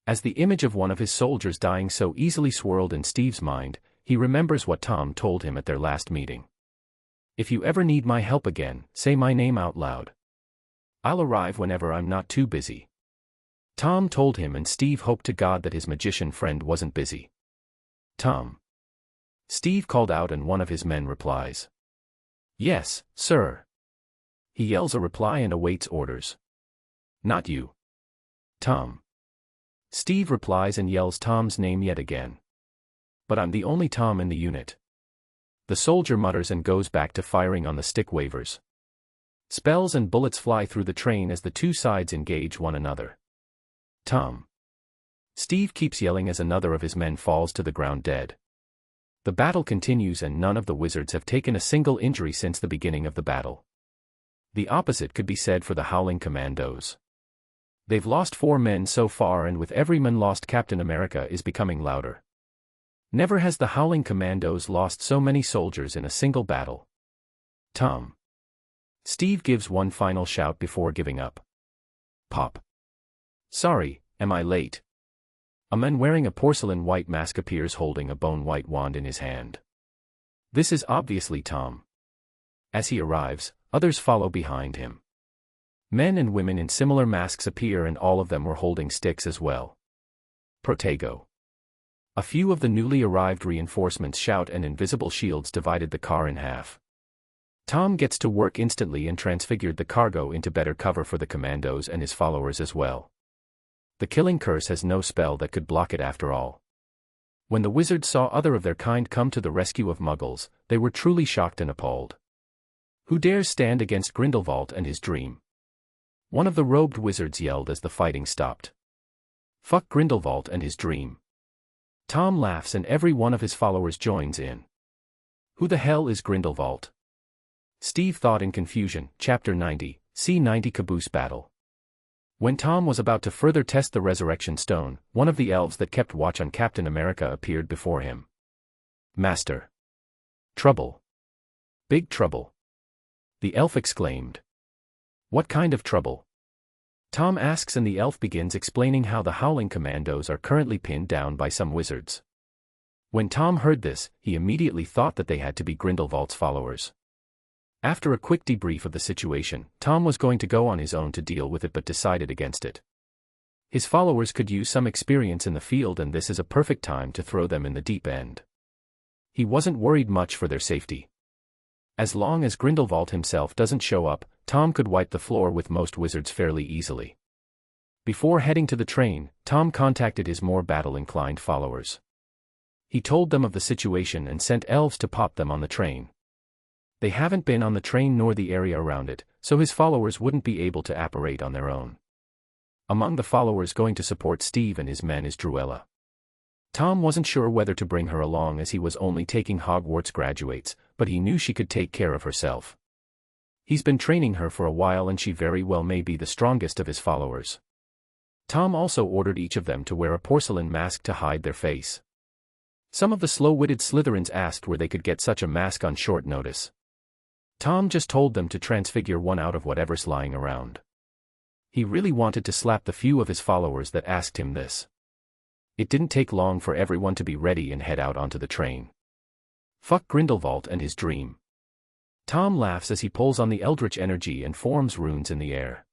As the image of one of his soldiers dying so easily swirled in Steve's mind, he remembers what Tom told him at their last meeting. If you ever need my help again, say my name out loud. I'll arrive whenever I'm not too busy. Tom told him and Steve hoped to God that his magician friend wasn't busy. Tom. Steve called out and one of his men replies. Yes, sir. He yells a reply and awaits orders. Not you. Tom. Steve replies and yells Tom's name yet again. But I'm the only Tom in the unit. The soldier mutters and goes back to firing on the stick wavers. Spells and bullets fly through the train as the two sides engage one another. Tom. Steve keeps yelling as another of his men falls to the ground dead. The battle continues and none of the wizards have taken a single injury since the beginning of the battle. The opposite could be said for the Howling Commandos. They've lost 4 men so far and with every man lost Captain America is becoming louder. Never has the Howling Commandos lost so many soldiers in a single battle. Tom. Steve gives one final shout before giving up. Pop. Sorry, am I late? A man wearing a porcelain white mask appears holding a bone white wand in his hand. This is obviously Tom. As he arrives, others follow behind him. Men and women in similar masks appear and all of them were holding sticks as well. Protego. A few of the newly arrived reinforcements shout and invisible shields divided the car in half. Tom gets to work instantly and transfigured the cargo into better cover for the commandos and his followers as well. The killing curse has no spell that could block it after all. When the wizards saw other of their kind come to the rescue of Muggles, they were truly shocked and appalled. Who dares stand against Grindelwald and his dream? One of the robed wizards yelled as the fighting stopped. Fuck Grindelwald and his dream. Tom laughs and every one of his followers joins in. Who the hell is Grindelwald? Steve thought in confusion. Chapter 90, C90 Caboose Battle. When Tom was about to further test the resurrection stone, one of the elves that kept watch on Captain America appeared before him. Master. Trouble. Big trouble. The elf exclaimed. What kind of trouble? Tom asks, and the elf begins explaining how the Howling Commandos are currently pinned down by some wizards. When Tom heard this, he immediately thought that they had to be Grindelwald's followers. After a quick debrief of the situation, Tom was going to go on his own to deal with it but decided against it. His followers could use some experience in the field, and this is a perfect time to throw them in the deep end. He wasn't worried much for their safety. As long as Grindelwald himself doesn't show up, Tom could wipe the floor with most wizards fairly easily. Before heading to the train, Tom contacted his more battle-inclined followers. He told them of the situation and sent elves to pop them on the train. They haven't been on the train nor the area around it, so his followers wouldn't be able to apparate on their own. Among the followers going to support Steve and his men is Druella. Tom wasn't sure whether to bring her along as he was only taking Hogwarts graduates, but he knew she could take care of herself. He's been training her for a while and she very well may be the strongest of his followers. Tom also ordered each of them to wear a porcelain mask to hide their face. Some of the slow-witted Slytherins asked where they could get such a mask on short notice. Tom just told them to transfigure one out of whatever's lying around. He really wanted to slap the few of his followers that asked him this. It didn't take long for everyone to be ready and head out onto the train. Fuck Grindelwald and his dream. Tom laughs as he pulls on the eldritch energy and forms runes in the air.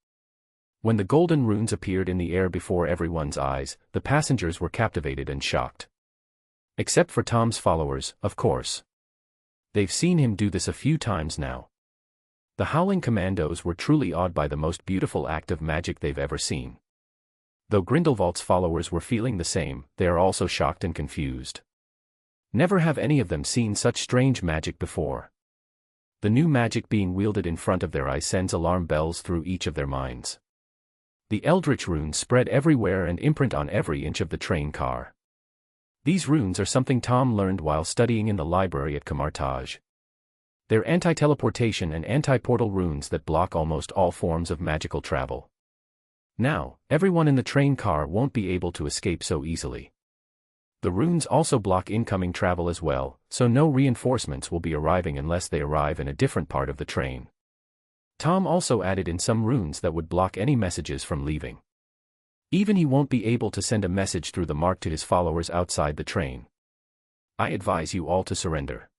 When the golden runes appeared in the air before everyone's eyes, the passengers were captivated and shocked. Except for Tom's followers, of course. They've seen him do this a few times now. The Howling Commandos were truly awed by the most beautiful act of magic they've ever seen. Though Grindelwald's followers were feeling the same, they are also shocked and confused. Never have any of them seen such strange magic before. The new magic being wielded in front of their eyes sends alarm bells through each of their minds. The eldritch runes spread everywhere and imprint on every inch of the train car. These runes are something Tom learned while studying in the library at Camartage. They're anti-teleportation and anti-portal runes that block almost all forms of magical travel. Now, everyone in the train car won't be able to escape so easily. The runes also block incoming travel as well, so no reinforcements will be arriving unless they arrive in a different part of the train. Tom also added in some runes that would block any messages from leaving. Even he won't be able to send a message through the mark to his followers outside the train. I advise you all to surrender.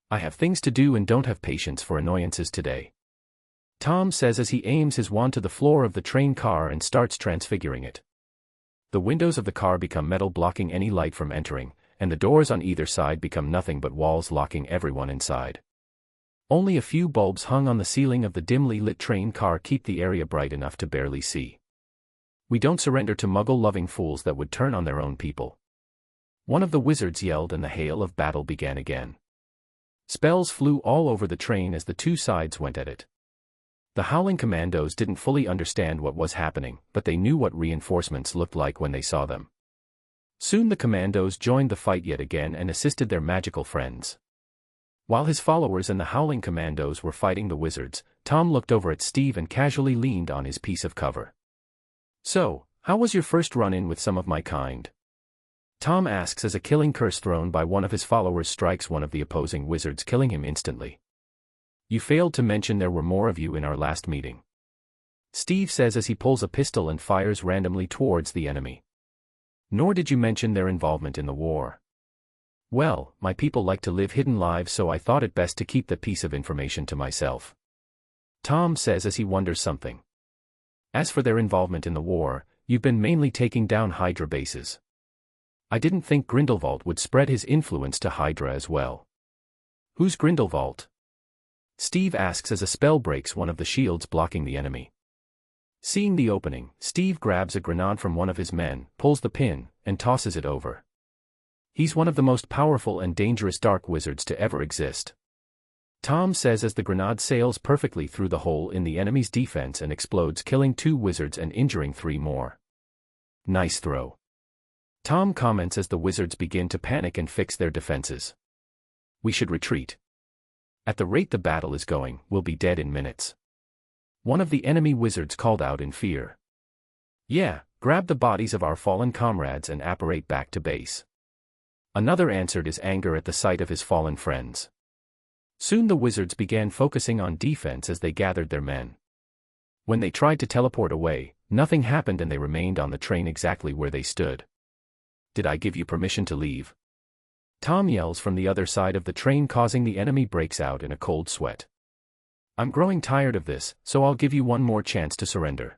I have things to do and don't have patience for annoyances today. Tom says as he aims his wand to the floor of the train car and starts transfiguring it. The windows of the car become metal blocking any light from entering, and the doors on either side become nothing but walls locking everyone inside. Only a few bulbs hung on the ceiling of the dimly lit train car keep the area bright enough to barely see. We don't surrender to muggle-loving fools that would turn on their own people. One of the wizards yelled and the hail of battle began again. Spells flew all over the train as the two sides went at it. The Howling Commandos didn't fully understand what was happening, but they knew what reinforcements looked like when they saw them. Soon the Commandos joined the fight yet again and assisted their magical friends. While his followers and the Howling Commandos were fighting the wizards, Tom looked over at Steve and casually leaned on his piece of cover. So, how was your first run-in with some of my kind? Tom asks as a killing curse thrown by one of his followers strikes one of the opposing wizards, killing him instantly. You failed to mention there were more of you in our last meeting. Steve says as he pulls a pistol and fires randomly towards the enemy. Nor did you mention their involvement in the war. Well, my people like to live hidden lives, so I thought it best to keep that piece of information to myself. Tom says as he wonders something. As for their involvement in the war, you've been mainly taking down Hydra bases. I didn't think Grindelwald would spread his influence to Hydra as well. Who's Grindelwald? Steve asks as a spell breaks one of the shields blocking the enemy. Seeing the opening, Steve grabs a grenade from one of his men, pulls the pin, and tosses it over. He's one of the most powerful and dangerous dark wizards to ever exist. Tom says as the grenade sails perfectly through the hole in the enemy's defense and explodes, killing 2 wizards and injuring 3 more. Nice throw. Tom comments as the wizards begin to panic and fix their defenses. We should retreat. At the rate the battle is going, we'll be dead in minutes. One of the enemy wizards called out in fear. Yeah, grab the bodies of our fallen comrades and apparate back to base. Another answered his anger at the sight of his fallen friends. Soon the wizards began focusing on defense as they gathered their men. When they tried to teleport away, nothing happened and they remained on the train exactly where they stood. Did I give you permission to leave? Tom yells from the other side of the train, causing the enemy breaks out in a cold sweat. I'm growing tired of this, so I'll give you one more chance to surrender.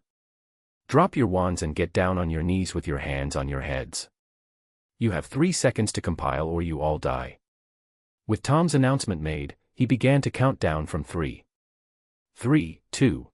Drop your wands and get down on your knees with your hands on your heads. You have 3 seconds to compile or you all die. With Tom's announcement made, he began to count down from 3. 3, 2,